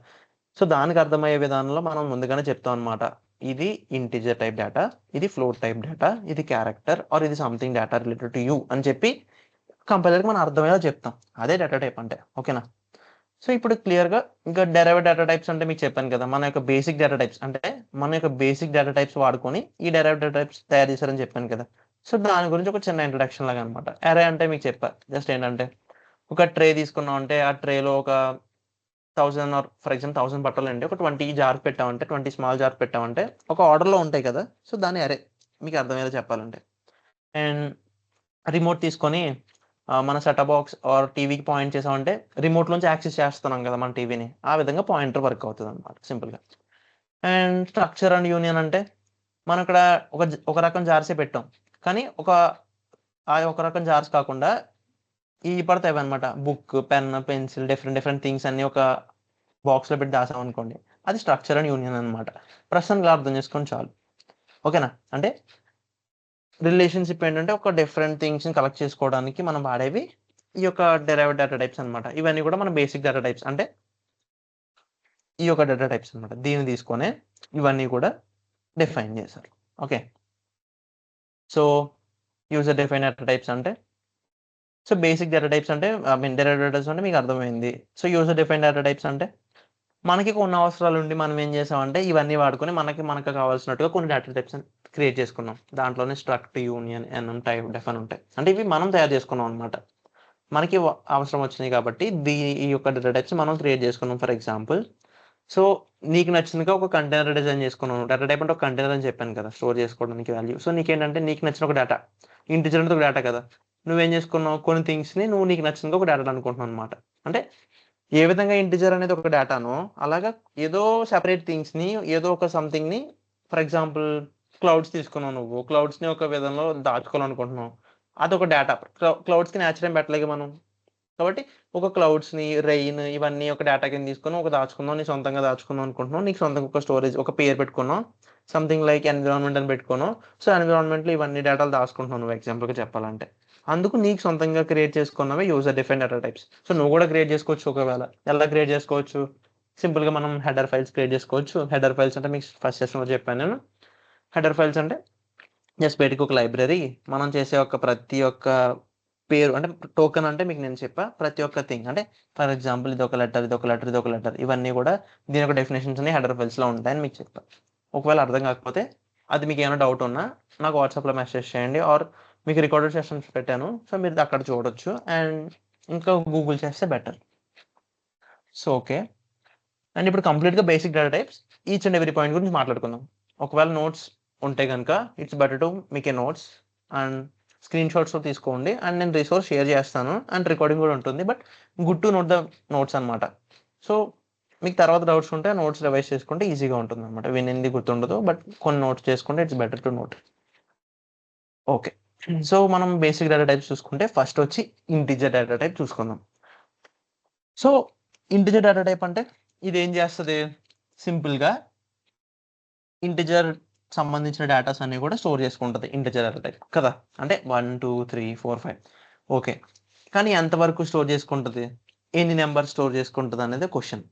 సో దానికి అర్థమయ్యే విధానంలో మనం ముందుగానే చెప్తాం అనమాట. ఇది ఇంటిజర్ టైప్ డేటా, ఇది ఫ్లోట్ టైప్ డేటా, ఇది క్యారెక్టర్ ఆర్ ఇది something data related to you అని చెప్పి కంపైలర్కి మనం అర్థమయ్యేలా చెప్తాం. అదే డేటా టైప్ అంటే. ఓకేనా? సో ఇప్పుడు క్లియర్గా ఇంకా డెరైవ్డ్ డేటా టైప్స్ అంటే మీకు చెప్పాను కదా, మన యొక్క బేసిక్ డేటా టైప్స్ అంటే మన యొక్క బేసిక్ డేటా టైప్స్ వాడుకొని ఈ డెరైవ్డ్ డేటా టైప్స్ తయారు చేశారని చెప్పాను కదా. సో దాని గురించి ఒక చిన్న ఇంట్రడక్షన్ లాగా అనమాట. అరే అంటే మీకు చెప్పా జస్ట్ ఏంటంటే ఒక ట్రే తీసుకున్నాం అంటే ఆ ట్రేలో ఒక 1000 ఆర్ ఫర్ ఎగ్జాంపుల్ 1000 బట్టలు అండి, ఒక 20 జార్స్ పెట్టామంటే 20 స్మాల్ జార్స్ పెట్టామంటే ఒక ఆర్డర్లో ఉంటాయి కదా. సో దాన్ని అరే మీకు అర్థమయ్యేలా చెప్పాలంటే. అండ్ రిమోట్ తీసుకొని మన సెటప్ బాక్స్ ఆర్ టీవీకి పాయింట్ చేసామంటే రిమోట్ నుంచి యాక్సెస్ చేస్తున్నాం కదా మన టీవీని, ఆ విధంగా పాయింటర్ వర్క్ అవుతుంది అనమాట సింపుల్గా. అండ్ స్ట్రక్చర్ అండ్ యూనియన్ అంటే మనం ఇక్కడ ఒక రకం జార్సే పెట్టాం, కానీ ఆ ఒక రకం జార్స్ కాకుండా ఈ పడతాయి అనమాట. Book, pen, pencil, different things అన్ని ఒక బాక్స్లో పెట్టి దాసాం అనుకోండి, అది స్ట్రక్చర్ అండ్ యూనియన్ అనమాట. ప్రస్తుతానికి అర్థం చేసుకొని చాలు. ఓకేనా? అంటే రిలేషన్షిప్ ఏంటంటే ఒక డిఫరెంట్ థింగ్స్ని కలెక్ట్ చేసుకోవడానికి మనం వాడేవి ఈ యొక్క డెరైవ్డ్ డేటా టైప్స్ అనమాట. ఇవన్నీ కూడా మన బేసిక్ డేటా టైప్స్ అంటే ఈ యొక్క డేటా టైప్స్ అనమాట. దీన్ని తీసుకొని ఇవన్నీ కూడా డిఫైన్ చేశారు. Okay, so user define data types అంటే సో బేసిక్ డేటా టైప్స్ అంటే డెరైవ్డ్ డేటా టైప్స్ అంటే మీకు అర్థమైంది. So user define data types అంటే మనకి కొన్ని అవసరాలు ఉండి మనం ఏం చేసామంటే ఇవన్నీ వాడుకొని మనకు కావాల్సినట్టుగా కొన్ని డేటా టైప్స్ క్రియేట్ చేసుకున్నాం. దాంట్లోనే స్ట్రక్ట్, యూనియన్, ఎన్ఎం, టైప్, డెఫ్ అని ఉంటాయి. అంటే ఇవి మనం తయారు చేసుకున్నాం అనమాట. మనకి అవసరం వచ్చినాయి కాబట్టి ఈ యొక్క డేటా టైప్స్ మనం క్రియేట్ చేసుకున్నాం. ఫర్ ఎగ్జాంపుల్ సో నీకు నచ్చినగా ఒక కంటైనర్ డిజైన్ చేసుకున్నాను. డేటా టైప్ అంటే ఒక కంటైనర్ అని చెప్పాను కదా! స్టోర్ చేసుకోవడానికి వాల్యూ. సో నీకేంటంటే నీకు నచ్చిన ఒక డేటా. ఇంటిజర్ అంటే ఒక డేటా కదా! నువ్వేం చేసుకున్నావు కొన్ని థింగ్స్‌ని నువ్వు నీకు నచ్చినగా ఒక డేటా అనుకుంటున్నావు అనమాట. అంటే ఏ విధంగా ఇంటిజర్ అనేది ఒక డేటానో అలాగా ఏదో సెపరేట్ థింగ్స్‌ని ఏదో ఒక సంథింగ్‌ని ఫర్ ఎగ్జాంపుల్ క్లౌడ్స్ తీసుకున్నావు నువ్వు. క్లౌడ్స్‌ని ఒక విధంలో దాచుకోవాలనుకుంటున్నావు. అదొక డేటా. క్లౌడ్స్‌కి నేచర్ ఏం పెట్టలేగా మనం. కాబట్టి ఒక క్లౌడ్స్‌ని, రెయిన్ ఇవన్నీ ఒక డేటా కింద తీసుకొని ఒక దాచుకుందాం. నీ సొంతంగా దాచుకుందాం అనుకుంటున్నావు. నీకు సొంతంగా ఒక స్టోరేజ్ ఒక పేరు పెట్టుకున్నావు. సంథింగ్ లైక్ ఎన్విరాన్మెంట్ అని పెట్టుకున్నావు. సో, ఎన్విరాన్మెంట్‌లో ఇవన్నీ డేటాలు దాచుకుంటున్నావు నువ్వు ఎగ్జాంపుల్‌గా చెప్పాలంటే. అందుకు నీకు సొంతంగా క్రియేట్ చేసుకున్నవే user defined data types. So, నువ్వు కూడా క్రియేట్ చేసుకోవచ్చు ఒకవేళ. ఎలా క్రియేట్ చేసుకోవచ్చు? సింపుల్‌గా మనం హెడర్ ఫైల్స్ క్రియేట్ చేసుకోవచ్చు. హెడర్ ఫైల్స్ అంటే మీకు ఫస్ట్ సెషన్‌లో చెప్పాను నేను. హెడర్ ఫైల్స్ అంటే జస్ట్ బయటికి ఒక లైబ్రరీ. మనం చేసే ప్రతి ఒక్క పేరు అంటే టోకెన్ అంటే మీకు నేను చెప్పా. ప్రతి ఒక్క థింగ్ అంటే ఫర్ ఎగ్జాంపుల్ ఇదొక లెటర్, ఇదొక లెటర్, ఇదొక లెటర్ ఇవన్నీ కూడా దీని యొక్క డెఫినిషన్స్ అన్ని హెడర్ ఫైల్స్‌లో ఉంటాయని మీకు చెప్పా. ఒకవేళ అర్థం కాకపోతే అది మీకేమైనా డౌట్ ఉన్నా నాకు వాట్సాప్‌లో మెసేజ్ చేయండి. ఆర్ మీకు రికార్డెడ్ సెషన్స్ పెట్టాను. సో, మీరు అక్కడ చూడొచ్చు. అండ్ ఇంకా గూగుల్ చేస్తే బెటర్. So, okay. అండ్ ఇప్పుడు కంప్లీట్‌గా basic data types each and every point గురించి మాట్లాడుకుందాం. ఒకవేళ నోట్స్ ఉంటే గనుక it's better to make a notes and స్క్రీన్ షాట్స్‌లో తీసుకోండి. అండ్ నేను రిసోర్స్ షేర్ చేస్తాను. అండ్ రికార్డింగ్ కూడా ఉంటుంది. But good to note the notes అన్నమాట. సో, మీకు తర్వాత డౌట్స్ ఉంటే నోట్స్ రివైజ్ చేసుకుంటే ఈజీగా ఉంటుందన్నమాట. వినింది గుర్తుండదు. బట్ కొన్ని నోట్స్ చేసుకుంటే it's better to note. Okay. So, మనం బేసిక్ డేటా టైప్స్ చూసుకుంటే ఫస్ట్ వచ్చి ఇంటిజర్ డేటా టైప్ చూసుకుందాం. సో, ఇంటిజర్ డేటా టైప్ అంటే ఇదేం చేస్తది? సింపుల్‌గా ఇంటిజర్ సంబంధించిన డేటాస్ అన్ని కూడా స్టోర్ చేసుకుంటది. ఇంటిజర్ డేటా టైప్ కదా! అంటే 1, 2, 3, 4, 5 ఓకే. కానీ ఎంతవరకు స్టోర్ చేసుకుంటది? ఎన్ని నంబర్స్ స్టోర్ చేసుకుంటదనేదే క్వెషన్.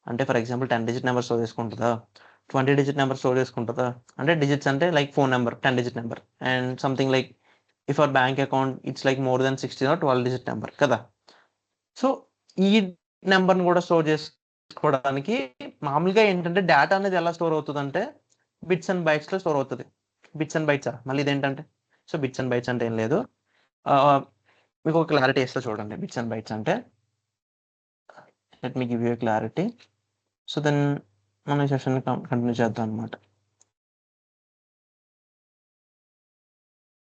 అంటే for example 10 digit number store చేసుకుంటదా? 20 డిజిట్ నంబర్ స్టోర్ చేసుకుంటదా? అంటే డిజిట్స్ అంటే like phone number 10 digit number and something like if our bank account it's like more than 16 or 12 digit number కదా! So, ఈ నంబర్‌ని కూడా స్టోర్ చేసుకోవడానికి మామూలుగా ఏంటంటే డేటా అనేది ఎలా స్టోర్ అవుతదంటే బిట్స్ అండ్ బైట్స్‌లో స్టోర్ అవుతది. బిట్స్ అండ్ బైట్సా? మళ్ళీ ఇదేంటంటే? సో, బిట్స్ అండ్ బైట్స్ అంటే ఏం లేదు. ఆహ్, మీకు ఒక క్లారిటీ ఇస్తా చూడండి. బిట్స్ అండ్ బైట్స్ అంటే let me give you a clarity. So, then మనం ఈ సెషన్‌ని కంటిన్యూ చేద్దాం అన్నమాట.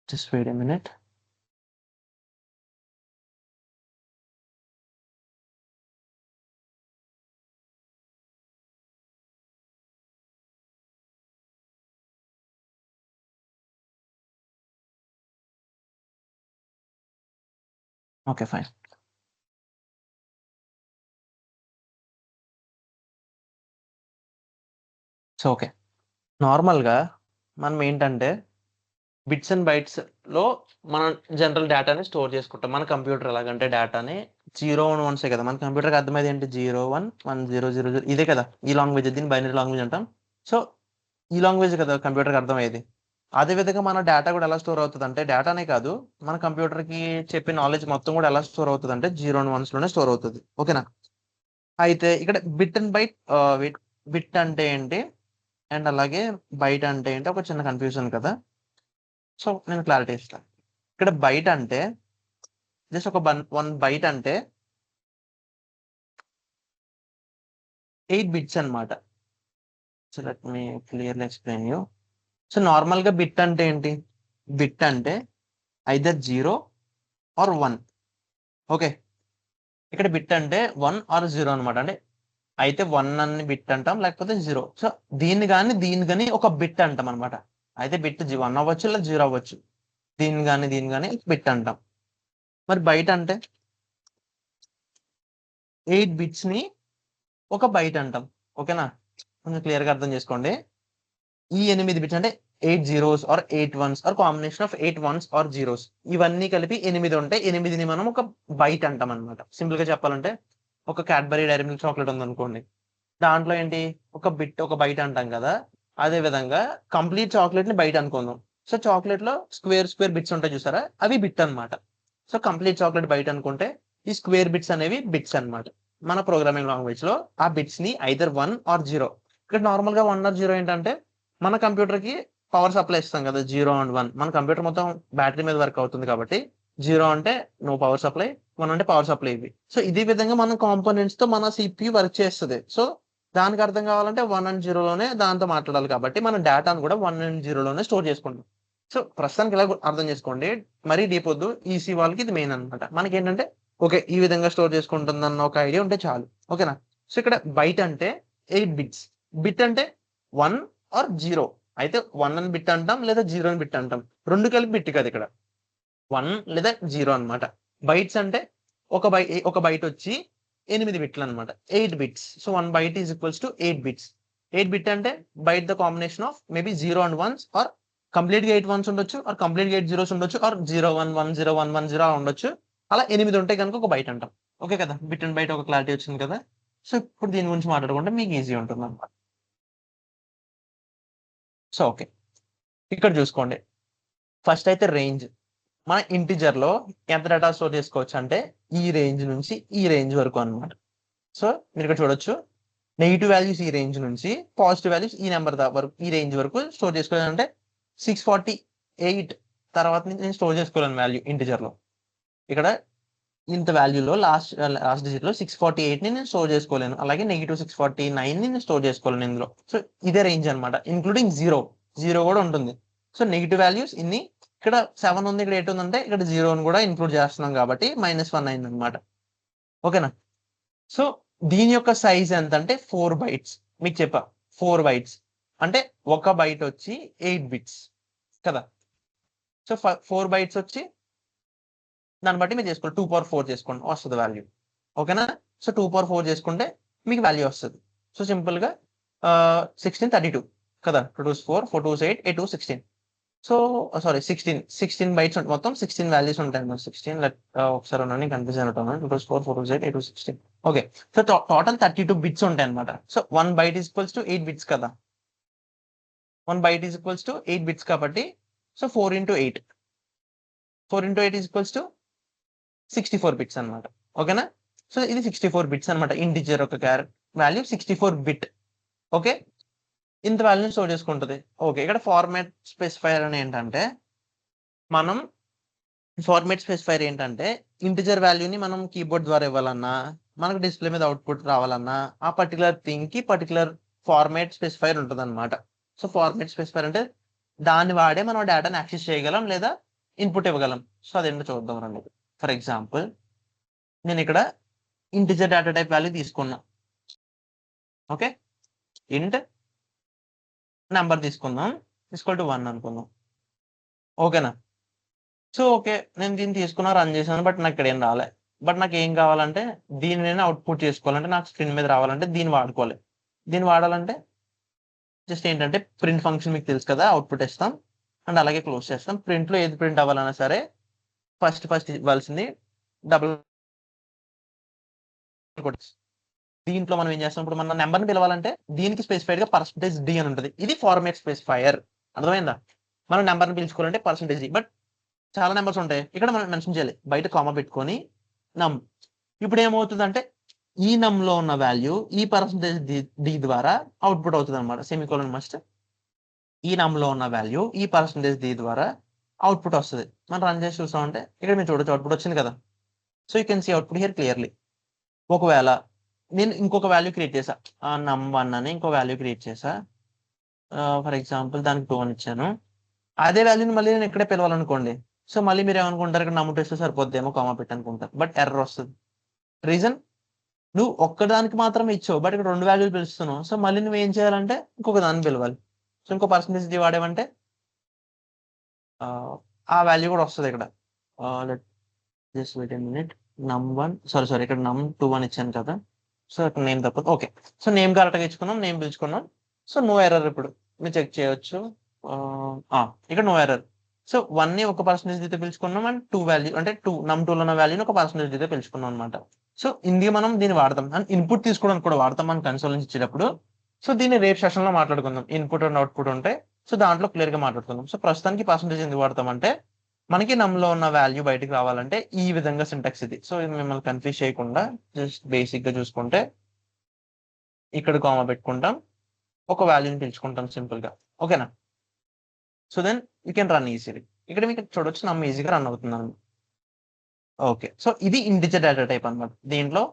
Just wait a minute. Okay. Fine. So, okay. నార్మల్‌గా మనం ఏంటంటే బిట్స్ అండ్ బైట్స్‌లో మనం జనరల్ డేటాని స్టోర్ చేసుకుంటాం. మన కంప్యూటర్ ఎలాగంటే డేటాని 0 అండ్ 1సే కదా! మన కంప్యూటర్‌కి అర్థమయ్యేది ఏంటి 0, 1, 1, 0, 0, 0 ఇదే కదా! ఈ లాంగ్వేజ్ దీన్ని బైనరీ లాంగ్వేజ్ అంటాం. సో, ఈ లాంగ్వేజ్ కదా కంప్యూటర్‌కి అర్థమయ్యేది. అదే విధంగా మన డేటా కూడా ఎలా స్టోర్ అవుతదంటే డేటానే కాదు, మన కంప్యూటర్‌కి చెప్పే నాలెడ్జ్ మొత్తం కూడా ఎలా స్టోర్ అవుతదంటే 0 అండ్ 1స్‌లోనే స్టోర్ అవుతది. ఓకేనా? అయితే ఇక్కడ బిట్ అండ్ బైట్ బిట్ అంటే ఏంటి? అండ్ అలాగే బైట్ అంటే ఏంటి? ఒక చిన్న కన్‌ఫ్యూజన్ కదా! సో, నేను క్లారిటీ ఇస్తా. ఇక్కడ బైట్ అంటే జస్ట్ ఒక 1 బైట్ అంటే 8 బిట్స్ అన్నమాట. So, let me clearly explain you. So, నార్మల్‌గా బిట్ అంటే ఏంటి? బిట్ అంటే ఐదర్ 0 ఆర్ 1 ఓకే. ఇక్కడ బిట్ అంటే 1 ఆర్ 0 అన్నమాట. అంటే అయితే 1 అని బిట్ అంటాం. లేకపోతే 0. సో, దీన్ని గాని ఒక బిట్ అంటామన్నమాట. అయితే బిట్ 1 అవ్వచ్చు లేదా 0 అవ్వచ్చు. దీన్ని గాని బిట్ అంటాం. మరి బైట్ అంటే 8 బిట్స్‌ని ఒక బైట్ అంటాం. ఓకేనా? కొంచెం క్లియర్‌గా అర్థం చేసుకోండి. ఈ 8 బిట్స్ అంటే 8 zeros or 8 ones or combination of 8 ones or zeros ఇవన్నీ కలిపి 8 ఉంటాయి. 8ని మనం ఒక బైట్ అంటామన్నమాట. సింపుల్‌గా చెప్పాలంటే ఒక క్యాడ్బరీ డైరీ మిల్క్ చాక్లేట్ ఉందనుకోండి. దాంట్లో ఏంటి ఒక బైట్ అంటాం కదా! అదే విధంగా కంప్లీట్ చాక్లేట్‌ని బైట్ అనుకుందాం. సో, చాక్లేట్‌లో స్క్వేర్ బిట్స్ ఉంటాయి చూసారా? అవి బిట్ అన్నమాట. సో, కంప్లీట్ చాక్లేట్ బైట్ అనుకుంటే ఈ స్క్వేర్ బిట్స్ అనేవి బిట్స్ అన్నమాట. మన ప్రోగ్రామింగ్ లాంగ్వేజ్‌లో ఆ బిట్స్‌ని ఐదర్ 1 ఆర్ 0 ఇక్కడ నార్మల్‌గా 1 ఆర్ 0 ఏంటంటే మన కంప్యూటర్‌కి పవర్ సప్లై ఇస్తాం కదా! 0 అండ్ 1 మన కంప్యూటర్ మొత్తం బ్యాటరీ మీద వర్క్ అవుతుంది కాబట్టి 0 అంటే నో పవర్ సప్లై, 1 అంటే పవర్ సప్లై ఇవి. సో, ఇదే విధంగా మన కాంపోనెంట్స్‌తో మన సీపీయూ వర్క్ చేస్తది. సో, దానికి అర్థం కావాలంటే 1 అండ్ 0లోనే దాంతో మాట్లాడాలి కాబట్టి మనం డేటాను కూడా 1 అండ్ 0లోనే స్టోర్ చేసుకుంటాం. సో ప్రస్తుతానికి ఇలా అర్థం చేసుకోండి, మరీ డీప్ వద్దు. ఈసీ వాళ్ళకి ఇది మెయిన్ అనమాట. మనకి ఏంటంటే ఓకే ఈ విధంగా స్టోర్ చేసుకుంటుందన్న ఒక ఐడియా ఉంటే చాలు, ఓకేనా. సో ఇక్కడ బైట్ అంటే 8 బిట్స్, బిట్ అంటే 1 ఆర్ 0. అయితే 1 అని బిట్ అంటాం లేదా 0 అని బిట్ అంటాం, రెండు కలిపి బిట్ కాదు ఇక్కడ 1 లేదా 0 అనమాట. బైట్స్ అంటే ఒక బైట్ వచ్చి 8 బిట్లు అనమాట, 8 bits. So 1 byte is equals to 8 bits. 8 bit అంటే byte the combination of maybe 0 and 1s, or complete గా 8 1s ఉండొచ్చు, ఆర్ కంప్లీట్ గా 8 0s ఉండొచ్చు, ఆర్ 0 1 1 0 1 1 0 ఉండొచ్చు. అలా 8 ఉంటే కనుక ఒక బైట్ అంటాం, ఓకే కదా. బిట్ అండ్ బైట్ ఒక క్లారిటీ వచ్చింది కదా. సో ఇప్పుడు దీని గురించి మాట్లాడుకుంటే మీకు ఈజీ ఉంటుంది అనమాట. సో ఓకే, ఇక్కడ చూసుకోండి. ఫస్ట్ అయితే రేంజ్. మన ఇంటిజర్ లో ఎంత డేటా స్టోర్ చేసుకోవచ్చు అంటే ఈ రేంజ్ నుంచి ఈ రేంజ్ వరకు అనమాట. సో మీరు ఇక్కడ చూడొచ్చు, నెగిటివ్ వాల్యూస్ ఈ రేంజ్ నుంచి పాజిటివ్ వాల్యూస్ ఈ నెంబర్ వరకు, ఈ రేంజ్ వరకు స్టోర్ చేసుకోవాలంటే 648 తర్వాత నుంచి నేను స్టోర్ చేసుకోలేను వాల్యూ ఇంటిజర్ లో. ఇక్కడ ఇంత వాల్యూలో లాస్ట్ డిజిట్ లో 648 ని నేను స్టోర్ చేసుకోలేను, అలాగే నెగిటివ్ 649 ని నేను స్టోర్ చేసుకోలేను ఇందులో. సో ఇదే రేంజ్ అనమాట, ఇంక్లూడింగ్ జీరో కూడా ఉంటుంది. సో నెగిటివ్ వాల్యూస్ ఇన్ని, ఇక్కడ 7 ఉంది, ఇక్కడ 8 ఉందంటే ఇక్కడ 0 కూడా ఇంక్లూడ్ చేస్తున్నాం కాబట్టి -1 అయింది అనమాట, ఓకేనా. సో దీని యొక్క సైజ్ ఎంత అంటే 4 బైట్స్. మీకు చెప్పా 4 బైట్స్ అంటే ఒక బైట్ వచ్చి 8 బిట్స్ కదా. సో 4 బైట్స్ వచ్చి దాన్ని బట్టి మీరు చేసుకోండి, 2/4 చేసుకోండి వస్తుంది వాల్యూ, ఓకేనా. సో 2/4 చేసుకుంటే మీకు వాల్యూ వస్తుంది. సో సింపుల్ గా 1632 కదా, 2 2 4 4 2 8 8 2 16. సో సారీ 16 బైట్స్ మొత్తం 16 వాల్యూస్ ఉంటాయి. 16 ఒకసారి ఉన్నాను కన్ఫ్యూజ్ అవుతాను. 2 2 4 4 2 8 8 2 16. ఓకే, సో టోటల్ 32 బిట్స్ ఉంటాయి అనమాట. So 1 byte is equals to 8 bits కదా, 1 byte is equals to 8 bits కాబట్టి so 4 into 8 is equals to 64 bits అనమాట, ఓకేనా. సో ఇది 64 బిట్స్ అనమాట. ఇంటిజర్ ఒక వాల్యూ 64 బిట్, ఓకే. ఇంత వాల్యూని స్టోర్ చేసుకుంటుంది, ఓకే. ఇక్కడ ఫార్మాట్ స్పెసిఫైర్ అని ఏంటంటే మనం ఇంటిజర్ వాల్యూని మనం కీబోర్డ్ ద్వారా ఇవ్వాలన్నా, మనకు డిస్ప్లే మీద అవుట్పుట్ రావాలన్నా ఆ పర్టికులర్ థింగ్ కి పర్టికులర్ ఫార్మాట్ స్పెసిఫైర్ ఉంటుంది అనమాట. సో ఫార్మాట్ స్పెసిఫైర్ అంటే దాన్ని వాడే మనం డేటాని యాక్సెస్ చేయగలం లేదా ఇన్పుట్ ఇవ్వగలం. సో అదేంటో చూద్దాం రండి. ఫర్ ఎగ్జాంపుల్ నేను ఇక్కడ ఇంటిజర్ డేటా టైప్ వాల్యూ తీసుకున్నా, ఓకే. ఇంట్ నెంబర్ తీసుకుందాం, ఈక్వల్ టు 1 అనుకుందాం, ఓకేనా. సో ఓకే, నేను దీన్ని తీసుకున్నా, రన్ చేశాను, బట్ నాకు ఇక్కడ ఏం రాలే. బట్ నాకు ఏం కావాలంటే దీన్ని నేను అవుట్పుట్ చేసుకోవాలంటే నాకు స్క్రీన్ మీద రావాలంటే దీన్ని వాడుకోవాలి. దీన్ని వాడాలంటే జస్ట్ ఏంటంటే ప్రింట్ ఫంక్షన్ మీకు తెలుసు కదా, అవుట్పుట్ ఇస్తాం అండ్ అలాగే క్లోజ్ చేస్తాం. ప్రింట్ లో ఏది ప్రింట్ అవ్వాలన్నా సరే ఫస్ట్ ఇవ్వాల్సింది డబుల్ కొట్స్. దీంట్లో మనం ఏం చేస్తాం, ఇప్పుడు మన నెంబర్ని పిలవాలంటే దీనికి స్పెసిఫైడ్ గా %d అని ఉంటుంది. ఇది ఫార్మాట్ స్పెసిఫైయర్, అర్థమైందా. మనం నెంబర్ని పిలుచుకోవాలంటే %d, బట్ చాలా నెంబర్స్ ఉంటాయి, ఇక్కడ మనం మెన్షన్ చేయాలి, బయట కామా పెట్టుకొని నమ్. ఇప్పుడు ఏమవుతుందంటే ఈ నమ్ లో ఉన్న వాల్యూ ఈ %d ద్వారా అవుట్పుట్ అవుతుంది అనమాట. సెమికోలన్ మస్ట్ ఈ నమ్ లో ఉన్న వాల్యూ ఈ %d ద్వారా అవుట్పుట్ వస్తుంది. మనం రన్ చేసి చూసామంటే ఇక్కడ మీరు చూడొచ్చు అవుట్పుట్ వచ్చింది కదా. So you can see output here clearly. ఒకవేళ నేను ఇంకొక వాల్యూ క్రియేట్ చేసా, num1 అని ఇంకో వాల్యూ క్రియేట్ చేసా, ఫర్ ఎగ్జాంపుల్ దానికి 2 అని ఇచ్చాను. అదే వాల్యూని మళ్ళీ నేను ఇక్కడే పిలవాలనుకోండి, సో మళ్ళీ మీరు ఏమనుకుంటారు, ఇక్కడ నమ్ము టెస్ట్ సరిపోద్దేమో కామా పెట్టి అనుకుంటారు, బట్ ఎర్రర్ వస్తుంది. రీజన్, నువ్వు ఒక్కదానికి మాత్రమే ఇచ్చావు, బట్ ఇక్కడ 2 వాల్యూలు పిలుస్తున్నావు. సో మళ్ళీ నువ్వు ఏం చేయాలంటే ఇంకొక దాన్ని పిలవాలి. సో ఇంకో % వాడేవంటే ఆ వాల్యూ కూడా వస్తుంది ఇక్కడ. Just wait a minute, num1 sorry ఇక్కడ num2 అని ఇచ్చాను కదా. సో ఇక్కడ నేమ్ తప్పదు, ఓకే. సో నేమ్ కరెక్ట్గా ఇచ్చుకున్నాం, నేమ్ పిలుచుకున్నాం. So no error. ఇప్పుడు మీరు చెక్ చేయొచ్చు, ఇక్కడ నో ఎర్రర్. సో 1 ని ఒక % పిలుచుకున్నాం అండ్ 2 వాల్యూ అంటే num2 లో ఉన్న వాల్యూని ఒక % పిలుచుకున్నాం అనమాట. సో ఇందుకు మనం దీన్ని వాడతాం అండ్ ఇన్పుట్ తీసుకోవడానికి కూడా వాడతాం మనం కన్సోల్ నుంచి ఇచ్చేటప్పుడు. సో దీన్ని రేపు సెషన్ లో మాట్లాడుకుందాం, ఇన్పుట్ అండ్ అవుట్పుట్ ఉంటాయి. సో దాంట్లో క్లియర్ గా మాట్లాడుకుందాం. సో ప్రస్తుతానికి % ఎందుకు వాడతామంటే మనకి నమ్లో ఉన్న వాల్యూ బయటకు రావాలంటే ఈ విధంగా సింటాక్స్ ఇది. సో ఇది మిమ్మల్ని కన్ఫ్యూజ్ చేయకుండా జస్ట్ బేసిక్ గా చూసుకుంటే ఇక్కడ కామా పెట్టుకుంటాం, ఒక వాల్యూని పిలుచుకుంటాం సింపుల్ గా, ఓకేనా. So then you can run easily. ఇక్కడ మీకు చూడొచ్చు నమ్ ఈజీగా రన్ అవుతుంది. ఓకే, సో ఇది ఇంటిజర్ డేటా టైప్ అనమాట. దీంట్లో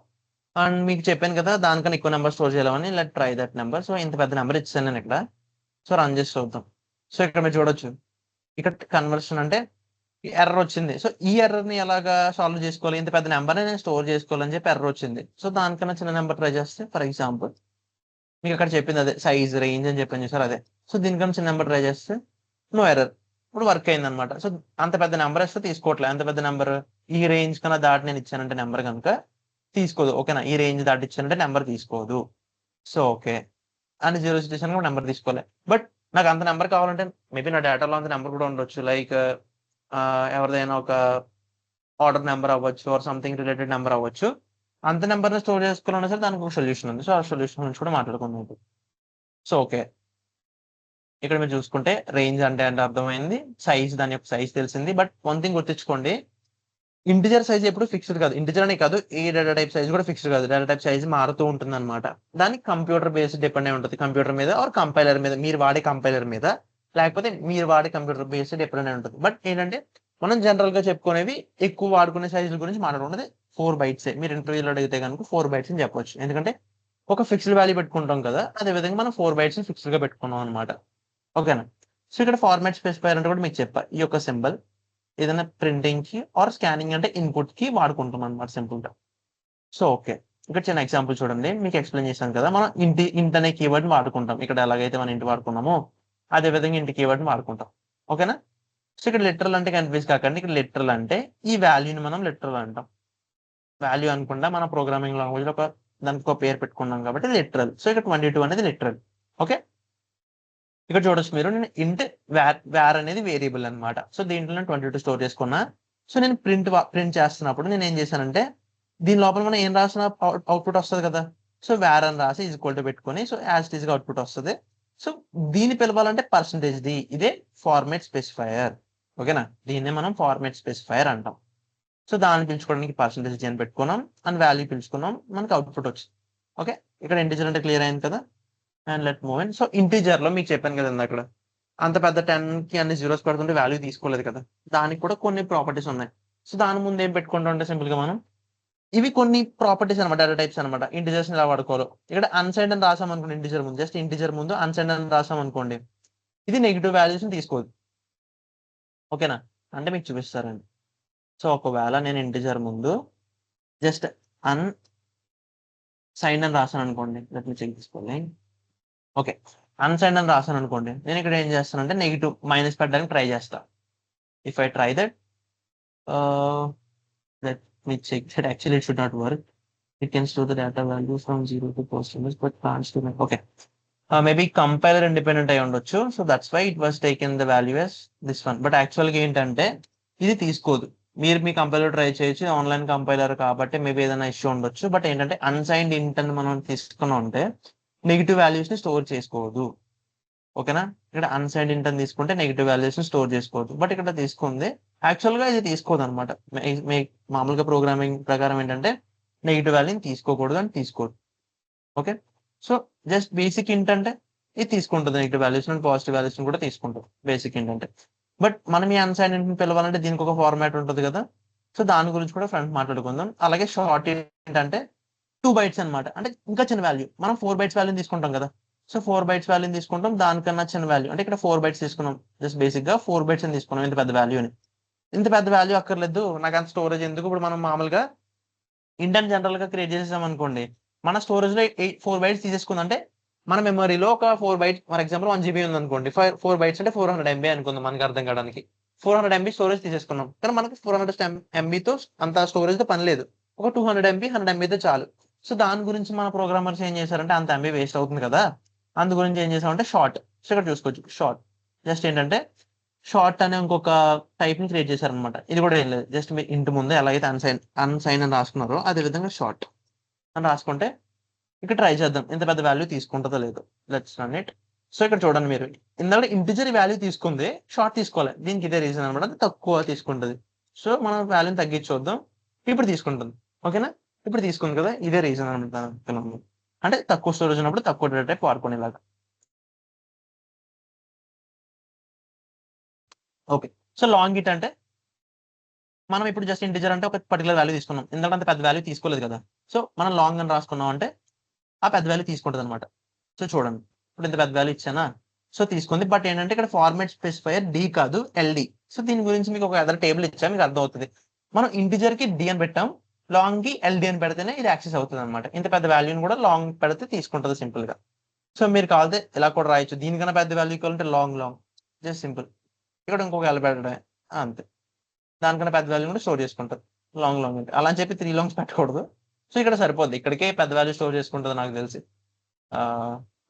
అండ్ మీకు చెప్పాను కదా దానికన్నా ఎక్కువ నెంబర్ స్టోర్ చేయాలని, let try that number. So ఇంత పెద్ద నెంబర్ ఇచ్చాను నేను ఇక్కడ. సో రన్ చేసి చూద్దాం. సో ఇక్కడ మీరు చూడొచ్చు, ఇక్కడ కన్వర్షన్ అంటే ఎర్రర్ వచ్చింది. సో ఈ ఎర్రర్ ని ఎలాగా సాల్వ్ చేసుకోవాలి, ఇంత పెద్ద నెంబర్ నేను స్టోర్ చేసుకోవాలని చెప్పి ఎర్రర్ వచ్చింది. సో దానికన్నా చిన్న నెంబర్ ట్రై చేస్తే, ఫర్ ఎగ్జాంపుల్ మీకు అక్కడ చెప్పింది అదే సైజ్ రేంజ్ అని చెప్పాను చూసారు అదే. సో దీనికన్నా చిన్న నెంబర్ ట్రై చేస్తే నో ఎర్రర్, ఇప్పుడు వర్క్ అయింది అనమాట. సో అంత పెద్ద నెంబర్ వస్తే తీసుకోవట్లేదు. అంత పెద్ద నెంబర్ ఈ రేంజ్ కన్నా దాటి నేను ఇచ్చానంటే నెంబర్ కనుక తీసుకోదు. ఓకేనా, ఈ రేంజ్ దాటి ఇచ్చానంటే నెంబర్ తీసుకోదు. So okay, and zero situation కూడా నెంబర్ తీసుకోవాలి. బట్ నాకు అంత నెంబర్ కావాలంటే మేబీ నా డేటాలో అంత నెంబర్ కూడా ఉండొచ్చు. లైక్ ఎవరిదైనా ఒక ఆర్డర్ నెంబర్ అవ్వచ్చు, ఆర్ సంథింగ్ రిలేటెడ్ నెంబర్ అవ్వచ్చు. అంత నెంబర్ని స్టోర్ చేసుకోవాలన్నా సరే దానికి ఒక సొల్యూషన్ ఉంది. సో ఆ సొల్యూషన్ నుంచి కూడా మాట్లాడుకుందాం. సో ఓకే, ఇక్కడ మీరు చూసుకుంటే రేంజ్ అంటే అర్థమైంది, సైజ్ దాని యొక్క సైజ్ తెలిసింది. బట్ వన్ థింగ్ గుర్తుంచుకోండి, ఇంటిజర్ సైజ్ ఎప్పుడు ఫిక్స్డ్ కాదు. ఇంటిజర్ అనే కాదు, ఏ డేటా టైప్ సైజ్ కూడా ఫిక్స్డ్ కాదు. డేటా టైప్ సైజ్ మారుతూ ఉంటుంది అనమాట. దానికి కంప్యూటర్ బేస్డ్ డిపెండ్ అయి ఉంటుంది, కంప్యూటర్ మీద ఆర్ కంపైలర్ మీద, మీరు వాడే కంపైలర్ మీద, లేకపోతే మీరు వాడే కంప్యూటర్ బేస్డ్ డిపెండ్ అయి ఉంటుంది. బట్ ఏంటంటే మనం జనరల్ గా చెప్పుకునేవి ఎక్కువ వాడుకునే సైజుల గురించి మాట్లాడుకున్నది 4 bytes. మీరు ఇంటర్వ్యూలో అడిగితే కనుక 4 bytes అని చెప్పొచ్చు. ఎందుకంటే ఒక ఫిక్స్డ్ వాల్యూ పెట్టుకుంటాం కదా, అదే విధంగా మనం 4 bytes ఫిక్స్డ్ గా పెట్టుకున్నాం అనమాట. ఓకేనా. సో ఇక్కడ ఫార్మాట్ స్పెసిఫైర్ అంటే కూడా మీకు చెప్పా, ఈ యొక్క సింబల్ ఏదైనా ప్రింటింగ్ కి ఆర్ స్కానింగ్ అంటే ఇన్పుట్ కి వాడుకుంటాం అనమాట సింపుల్ గా. సో ఓకే, ఇక్కడ చిన్న ఎగ్జాంపుల్ చూడండి, మీకు ఎక్స్ప్లెయిన్ చేశాను కదా, మనం ఇంట్ అనే కీవర్డ్ వాడుకుంటాం. ఇక్కడ ఎలాగైతే మనం ఇంటి వాడుకున్నామో అదే విధంగా ఇంటి కీవర్డ్ వాడుకుంటాం. ఓకేనా. సో ఇక్కడ లిటరల్ అంటే కన్ఫ్యూజ్ కాకండి, ఇక్కడ లిటరల్ అంటే ఈ వాల్యూని మనం లిటరల్ అంటాం. వాల్యూ అనుకుంటా మన ప్రోగ్రామింగ్ లాంగ్వేజ్ లో దానికి ఒక పేరు పెట్టుకున్నాం కాబట్టి లిటరల్. సో ఇక్కడ 22 అనేది లిటరల్. ఓకే, ఇక్కడ చూడొచ్చు మీరు, నేను ఇంట్ వేర్ అనేది వేరియబుల్ అనమాట. సో దీంట్లో నేను 22 స్టోర్ చేసుకున్నా. సో నేను ప్రింట్ చేస్తున్నప్పుడు నేను ఏం చేశానంటే, దీని లోపల మనం ఏం రాసిన అవుట్పుట్ వస్తుంది కదా. సో వేర్ అని రాసి ఈజ్ ఈక్వల్ టు పెట్టుకొని, సో యాజ్ ఇట్ ఈస్ గా అవుట్పుట్ వస్తుంది. సో దీన్ని పిలవాలంటే పర్సంటేజ్ ది, ఇదే ఫార్మాట్ స్పెసిఫైయర్. ఓకేనా, దీన్నే మనం ఫార్మాట్ స్పెసిఫైయర్ అంటాం. సో దాన్ని పిలుచుకోవడానికి పర్సంటేజ్ అని పెట్టుకున్నాం, అండ్ వాల్యూ పిలుచుకున్నాం, మనకి అవుట్పుట్ వచ్చింది. ఓకే, ఇక్కడ ఇంటిజర్ అంటే క్లియర్ అయింది కదా. And let move in. So integer లో మీకు చెప్పాను కదా అక్కడ, అంత పెద్ద 10 కి అన్ని జీరోస్ పెడుతుంటే వాల్యూ తీసుకోలేదు కదా, దానికి కూడా కొన్ని ప్రాపర్టీస్ ఉన్నాయి. సో దాని ముందు ఏం పెట్టుకుంటాం సింపుల్ గా మనం, ఇవి కొన్ని ప్రాపర్టీస్ అనమాట, డేటా టైప్స్ అనమాట. ఇంటిజర్స్ ఎలా వాడుకోవాలో ఇక్కడ అన్సైన్డ్ అని రాసాం అనుకోండి, ఇంటిజర్ ముందు జస్ట్ ఇంటిజర్ ముందు అన్సైన్డ్ అని రాసాం అనుకోండి, ఇది నెగిటివ్ వాల్యూస్ తీసుకోదు. ఓకేనా, అంటే మీకు చూపిస్తారండి. సో ఒకవేళ నేను ఇంటిజర్ ముందు జస్ట్ అన్సైన్డ్ అని రాసాను అనుకోండి, లెట్ మీ చెక్ తీసుకోవాలి. ఓకే, అన్సైన్డ్ అని రాసాను అనుకోండి, నేను ఇక్కడ ఏం చేస్తానంటే నెగిటివ్ మైనస్ పెట్టడానికి ట్రై చేస్తా. If I try that, let me check that, actually it should not work. It can store the data value from 0 to posthumous, but can't store it. Okay. Maybe compiler independent అయి ఉండొచ్చు. So that's why it was taken the value as this one. But actually ఏంటంటే ఇది తీసుకోదు. మీరు మీ compiler try చేయొచ్చు, online compiler కాబట్టి maybe ఏదైనా issue ఉండొచ్చు. బట్ ఏంటంటే అన్సైన్డ్ ఇంట్ అని మనం తీసుకున్నాం అంటే నెగిటివ్ వాల్యూస్ ని స్టోర్ చేసుకోదు. ఓకేనా, ఇక్కడ అన్సైన్డ్ ఇంట్ అని తీసుకుంటే నెగిటివ్ వాల్యూస్ ని స్టోర్ చేసుకోవద్దు. బట్ ఇక్కడ తీసుకుంది యాక్చువల్ గా ఇది తీసుకోదు అనమాట. మామూలుగా ప్రోగ్రామింగ్ ప్రకారం ఏంటంటే నెగిటివ్ వాల్యూని తీసుకోకూడదు అని తీసుకోదు. ఓకే, సో జస్ట్ బేసిక్ ఇంట్ అంటే ఇది తీసుకుంటుంది, negative values and positive values కూడా తీసుకుంటుంది బేసిక్ ఇంట్ అంటే. బట్ మనం ఈ అన్సైన్ ఇంట్ పిలవాలంటే దీనికి ఒక ఫార్మాట్ ఉంటుంది కదా. సో దాని గురించి కూడా ఫ్రెండ్స్ మాట్లాడుకుందాం. అలాగే షార్ట్ ఇంట్ అంటే 2 bytes అనమాట, అంటే ఇంకా చిన్న వాల్యూ. మనం 4 bytes వాల్యూని తీసుకుంటాం కదా. సో 4 bytes వాల్యూని తీసుకుంటాం, దానికన్నా చిన్న వాల్యూ అంటే ఇక్కడ 4 bytes తీసుకున్నాం. జస్ట్ బేసిక్ గా 4 bytes అని తీసుకున్నాం, ఇంత పెద్ద వాల్యూని. ఇంత పెద్ద వాల్యూ అక్కర్లేదు, నాకు అంత స్టోరేజ్ ఎందుకు. ఇప్పుడు మనం మామూలుగా ఇంటర్న్ జనరల్ గా క్రియేట్ చేసేసాం అనుకోండి, మన స్టోరేజ్ లో 4 bytes తీసేసుకుందంటే మన మెమరీలో ఒక 4 bytes, ఫర్ ఎగ్జాంపుల్ 1 GB ఉంది అనుకోండి, 4 bytes అంటే 400 MB అనుకుందాం మనకి అర్థం కావడానికి. 400 MB స్టోరేజ్ తీసేసుకున్నాం, కానీ మనకి 400 MB తో అంత స్టోరేజ్ తో పని లేదు. ఒక 200 MB 100 MB తో చాలు. సో దాని గురించి మన ప్రోగ్రామర్స్ ఏం చేశారంటే అంత MB వేస్ట్ అవుతుంది కదా, అందు గురించి ఏం చేసామంటే షార్ట్. సో ఇక్కడ చూసుకోవచ్చు షార్ట్, జస్ట్ ఏంటంటే షార్ట్ అనే ఇంకొక టైప్ ని క్రియేట్ చేశారనమాట. ఇది కూడా ఏం లేదు, జస్ట్ మీ ఇంటి ముందు ఎలాగైతే అన్సైన్ అని రాసుకున్నారో అదే విధంగా షార్ట్ అని రాసుకుంటే ఇక్కడ ట్రై చేద్దాం ఎంత పెద్ద వాల్యూ తీసుకుంటుందో లేదు. Let's run it. సో ఇక్కడ చూడండి మీరు, ఇందాక ఇంటిజర్ వాల్యూ తీసుకుంది, షార్ట్ తీసుకోవాలి. దీనికి ఇదే రీజన్ అనమాట, తక్కువ తీసుకుంటుంది. సో మనం వాల్యూని తగ్గించొద్దాం, ఇప్పుడు తీసుకుంటుంది. ఓకేనా, ఇప్పుడు తీసుకుంది కదా, ఇదే రీజన్ అనమాట. అంటే తక్కువ స్టోరేజ్ ఉన్నప్పుడు తక్కువ డేటా టైప్ వాడుకునేలాగా. ఓకే, సో లాంగ్ ఇట్ అంటే మనం ఇప్పుడు జస్ట్ ఇంటిజర్ అంటే ఒక పర్టికులర్ వాల్యూ తీసుకున్నాం, ఎందుకంటే అంత పెద్ద వాల్యూ తీసుకోలేదు కదా. సో మనం లాంగ్ అని రాసుకున్నాం అంటే ఆ పెద్ద వాల్యూ తీసుకుంటుంది అనమాట. సో చూడండి, ఇప్పుడు ఇంత పెద్ద వాల్యూ ఇచ్చానా, సో తీసుకుంది. బట్ ఏంటంటే ఇక్కడ ఫార్మాట్ స్పెసిఫైయర్ డి కాదు ఎల్డి. సో దీని గురించి మీకు ఒక ఎదర్ టేబుల్ ఇచ్చా మీకు అర్థం అవుతుంది. మనం ఇంటిజర్ కి డి అని పెట్టాం, లాంగ్ కి ఎల్డి అని పెడితేనే ఇది యాక్సెస్ అవుతుంది అనమాట. ఇంత పెద్ద వాల్యూని కూడా లాంగ్ పెడితే తీసుకుంటుంది సింపుల్ గా. సో మీరు కావాలంటే ఇలా కూడా రాయొచ్చు, దీనికన్నా పెద్ద వాల్యూ కావాలంటే లాంగ్ లాంగ్, జస్ట్ సింపుల్. ఇక్కడ ఇంకొక ఎల్ పెట్టడమే అంతే. దానికన్నా పెద్ద వాల్యూ కూడా స్టోర్ చేసుకుంటుంది లాంగ్ లాంగ్ అంటే. అలా అని చెప్పి 3 లాంగ్స్ పెట్టకూడదు. సో ఇక్కడ సరిపోద్ది, ఇక్కడికే పెద్ద వాల్యూ స్టోర్ చేసుకుంటుంది నాకు తెలిసి.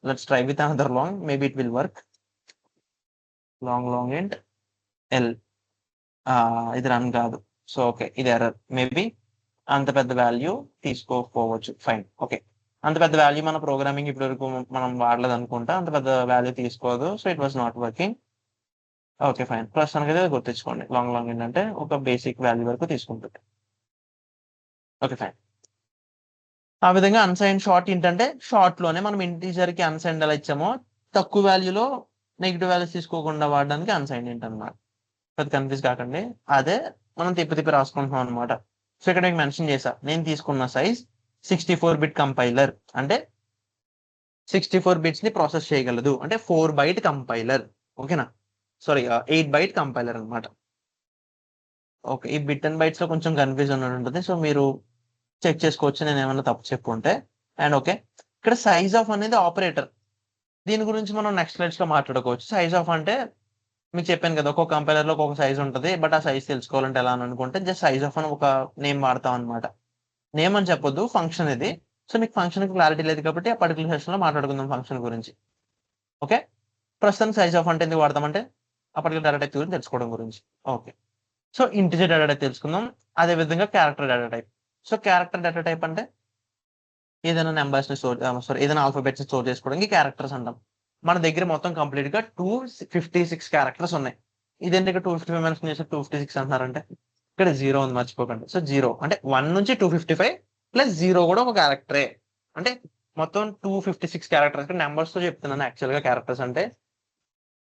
Let's try with another long, maybe it will work. Long long and L, ఇది రన్ కాదు. సో ఓకే, ఇది ఎర్రర్. మేబీ అంత పెద్ద వాల్యూ తీసుకోకపోవచ్చు. Fine, okay. అంత పెద్ద వాల్యూ మన ప్రోగ్రామింగ్ ఇప్పటి వరకు మనం వాడలేదు అనుకుంటా, అంత పెద్ద వాల్యూ తీసుకోదు. So it was not working. Okay fine, ప్రస్తుతానికి అయితే గుర్తించుకోండి, లాంగ్ లాంగ్ ఏంటంటే ఒక బేసిక్ వాల్యూ వరకు తీసుకుంటుంది. Okay fine. ఆ విధంగా అన్సైన్ షార్ట్ ఏంటంటే షార్ట్ లోనే మనం ఇంటీజర్ కి అన్సైన్ ఎలా ఇచ్చామో తక్కువ వాల్యూలో నెగిటివ్ వాల్యూస్ తీసుకోకుండా వాడడానికి అన్సైన్ ఏంటన్నమాట. అది కన్ఫ్యూజ్ కాకండి, అదే మనం తిప్పి తిప్పి రాసుకుంటున్నాం అనమాట. సో ఇక్కడ మీకు మెన్షన్ చేసా, నేను తీసుకున్న సైజ్ 64 బిట్ కంపైలర్ అంటే 64 బిట్స్ ని ప్రాసెస్ చేయగలదు అంటే 4 బైట్ కంపైలర్. ఓకేనా, సారీ 8 బైట్ కంపైలర్ అనమాట. ఓకే, ఈ బిట్ అండ్ బైట్స్ లో కొంచెం కన్ఫ్యూజన్ ఉంటుంది, సో మీరు చెక్ చేసుకోవచ్చు నేను ఏమన్నా తప్పు చెప్పుంటే. అండ్ ఓకే, ఇక్కడ సైజ్ ఆఫ్ అనేది ఆపరేటర్, దీని గురించి మనం నెక్స్ట్ స్లైడ్స్ లో మాట్లాడుకోవచ్చు. సైజ్ ఆఫ్ అంటే మీకు చెప్పాను కదా, ఒక్కొక్క కంపైలర్ లో ఒక్కొక్క సైజ్ ఉంటుంది. బట్ ఆ సైజ్ తెలుసుకోవాలంటే ఎలా అని అనుకుంటే జస్ట్ సైజ్ ఆఫ్ అని ఒక నేమ్ వాడతాం అనమాట. నేమ్ అని చెప్పొద్దు, ఫంక్షన్ ఇది. సో మీకు ఫంక్షన్ క్లారిటీ లేదు కాబట్టి ఆ పర్టికులర్ సెషన్ లో మాట్లాడుకుందాం ఫంక్షన్ గురించి. ఓకే, ప్రస్తుతం సైజ్ ఆఫ్ అంటే ఎందుకు వాడతామంటే ఆ పర్టికులర్ డేటా టైప్ గురించి తెలుసుకోవడం గురించి. Okay, so integer data type తెలుసుకుందాం. అదే విధంగా character data type. So character data type అంటే ఏదైనా నెంబర్స్ ని స్టోర్ ఏదైనా ఆల్ఫాబెట్స్ స్టోర్ చేసుకోవడానికి క్యారెక్టర్స్ అంటాం. మన దగ్గర మొత్తం కంప్లీట్ గా 256 క్యారెక్టర్స్ ఉన్నాయి. ఇదేంటి ఇక్కడ 255 మెన్షన్ చేసి 256 అంటున్నారంటే ఇక్కడ 0 ఉంది, మర్చిపోకండి. సో 0 అంటే 1 నుంచి 255 ప్లస్ 0 కూడా ఒక క్యారెక్టరే. అంటే మొత్తం 256 క్యారెక్టర్స్. నెంబర్స్ తో చెప్తున్నాను యాక్చువల్ గా క్యారెక్టర్స్ అంటే.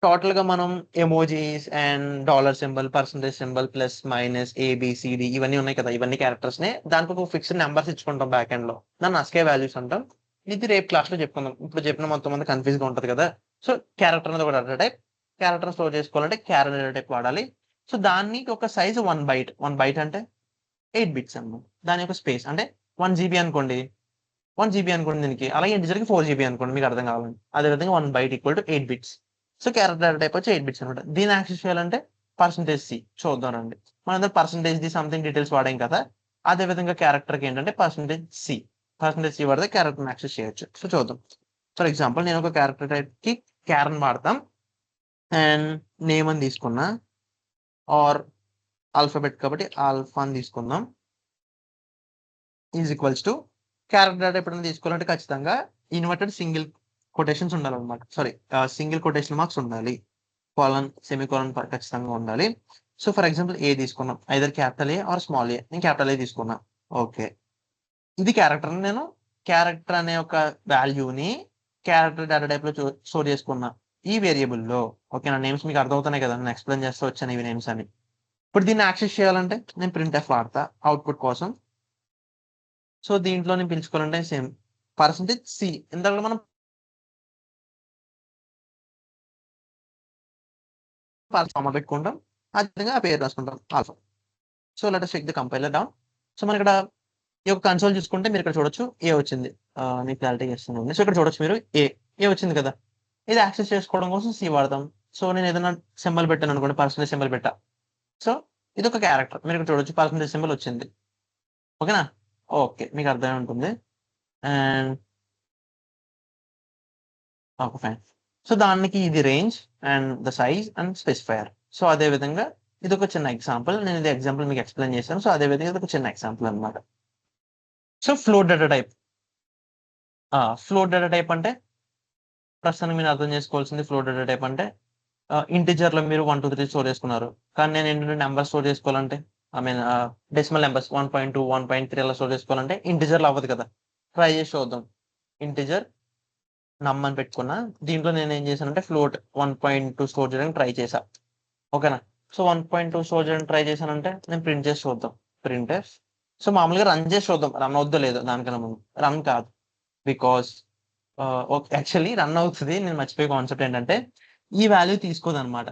టోటల్ గా మనం emojis and dollar symbol, percentage symbol, plus minus, A B C D ఇవన్నీ ఉన్నాయి కదా, ఇవన్నీ క్యారెక్టర్స్ నే దానికి ఒక ఫిక్స్డ్ నెంబర్స్ ఇచ్చుకుంటాం బ్యాక్ ఎండ్ లో. దాన్ని అస్కే వాల్యూస్ అంటాం. ఇది రేపు క్లాస్ లో చెప్పుకుందాం. ఇప్పుడు చెప్పిన మొత్తం మంది కన్ఫ్యూజ్ గా ఉంటది కదా. సో క్యారెక్టర్ అనేది ఒక డేటా టైప్. క్యారెక్టర్ స్టోర్ చేసుకోవాలంటే క్యారెక్టర్ డేటా టైప్ వాడాలి. సో దానికి ఒక సైజ్ 1 బైట్. 1 బైట్ అంటే 8 బిట్స్ అన్నమాట. దాని యొక్క స్పేస్ అంటే 1 జీబీ అనుకోండి, 1 జీబీ అనుకోండి దీనికి. అలాగే ఇంటిజర్ కి 4 జీబీ అనుకోండి, మీకు అర్థం కావాలండి. అదే విధంగా 1 byte equal to 8 bits. So character data type వచ్చి 8 బిట్స్ అనమాట. దీన్ని యాక్సెస్ చేయాలంటే పర్సంటేజ్ సి చూద్దాం రండి. మన పర్సంటేజ్ ది సంథింగ్ డీటెయిల్స్ వాడాం కదా, అదే విధంగా క్యారెక్టర్ కి ఏంటంటే పర్సంటేజ్ సి. పర్సంటేజ్ సి వాడితే క్యారెక్టర్ యాక్సెస్ చేయొచ్చు. సో చూద్దాం. ఫర్ ఎగ్జాంపుల్ నేను ఒక క్యారెక్టర్ టైప్ కి క్యారన్ వాడతాం అండ్ నేమ్ అని తీసుకున్నా, ఆర్ ఆల్ఫాబెట్ కాబట్టి ఆల్ఫా అని తీసుకుందాం. Is equals to character data ఎప్పుడైనా తీసుకోవాలంటే ఖచ్చితంగా ఇన్వర్టెడ్ సింగిల్ కొటేషన్స్ ఉండాలన్నమాట. సారీ, సింగిల్ కొటేషన్ మార్క్స్ ఉండాలి. కోలన్, సెమీకోలన్ ఖచ్చితంగా ఉండాలి. సో ఫర్ ఎగ్జాంపుల్ ఏ తీసుకున్నాం, either capital A or small A. నేను క్యాపిటల్ ఏ తీసుకున్నా. ఓకే, ఇది క్యారెక్టర్. నేను క్యారెక్టర్ అనే ఒక వాల్యూని క్యారెక్టర్ డేటా టైప్ లో స్టోర్ చేసుకున్నా ఈ వేరియబుల్ లో. ఓకే, నా నేమ్స్ మీకు అర్థమవుతున్నాయి కదా, నేను ఎక్స్ప్లెయిన్ చేస్తూ వచ్చాను ఇవి నేమ్స్ అని. ఇప్పుడు దీన్ని యాక్సెస్ చేయాలంటే నేను ప్రింట్ ఎఫ్ వాడతా అవుట్పుట్ కోసం. సో దీంట్లో నేను పిలుచుకోవాలంటే సేమ్ పర్సంటేజ్ సి. ఇంతలో మనం ఫార్మా పెట్టుకుంటాం, అదే విధంగా ఆ పేరు రాసుకుంటాం alpha. So let us check the compiler down. So మనం ఇక్కడ ఈ యొక్క కన్సోల్ చూసుకుంటే మీరు ఇక్కడ చూడొచ్చు ఏ వచ్చింది. మీకు క్లారిటీ చేస్తున్నాను. సో ఇక్కడ చూడొచ్చు మీరు ఏ ఏ వచ్చింది కదా. ఇది యాక్సెస్ చేసుకోవడం కోసం సి వాడతాం. సో నేను ఏదైనా సింబల్ పెట్టాను అనుకోండి, పర్సంటేజ్ సింబల్ పెట్టా. సో ఇది ఒక క్యారెక్టర్, మీరు ఇక్కడ చూడొచ్చు పర్సంటేజ్ సింబల్ వచ్చింది. ఓకేనా, ఓకే మీకు అర్థమై ఉంటుంది. And okay fine. సో దానికి ఇది range and the size and specifier. So అదే విధంగా ఇది ఒక చిన్న ఎగ్జాంపుల్, నేను ఇది ఎగ్జాంపుల్ మీకు ఎక్స్ప్లెయిన్ చేశాను. సో అదే విధంగా ఇది ఒక చిన్న ఎగ్జాంపుల్ అనమాట. So float data type. Float data type అంటే ప్రస్తుతానికి మీరు అర్థం చేసుకోవాల్సింది. ఫ్లోట్ డేటా టైప్ అంటే ఇంటిజర్ లో మీరు 1 2 3 స్టోర్ చేసుకున్నారు, కానీ నేను ఏంటంటే నెంబర్ స్టోర్ చేసుకోవాలంటే ఐ మీన్ డెసిమల్ నెంబర్స్ 1.2 1.3 అలా స్టోర్ చేసుకోవాలంటే ఇంటిజర్ లో అవ్వదు కదా. ట్రై చేసి చూద్దాం. ఇంటిజర్ నమ్ అని పెట్టుకున్నా, దీంట్లో నేను ఏం చేశానంటే ఫ్లోట్ 1.2 స్టోర్ చేయడానికి ట్రై చేశా. ఓకేనా, సో 1.2 స్టోర్ చేయడానికి ట్రై చేశానంటే నేను ప్రింట్ చేసి చూద్దాం. ప్రింట్ ఎఫ్ సో మామూలుగా రన్ చేసి చూద్దాం, రన్ అవుద్దో లేదో దానికన్నా ముందు. రన్ కాదు, బికాస్ యాక్చువల్లీ రన్ అవుతుంది. నేను మర్చిపోయే కాన్సెప్ట్ ఏంటంటే ఈ వాల్యూ తీసుకోదు అనమాట.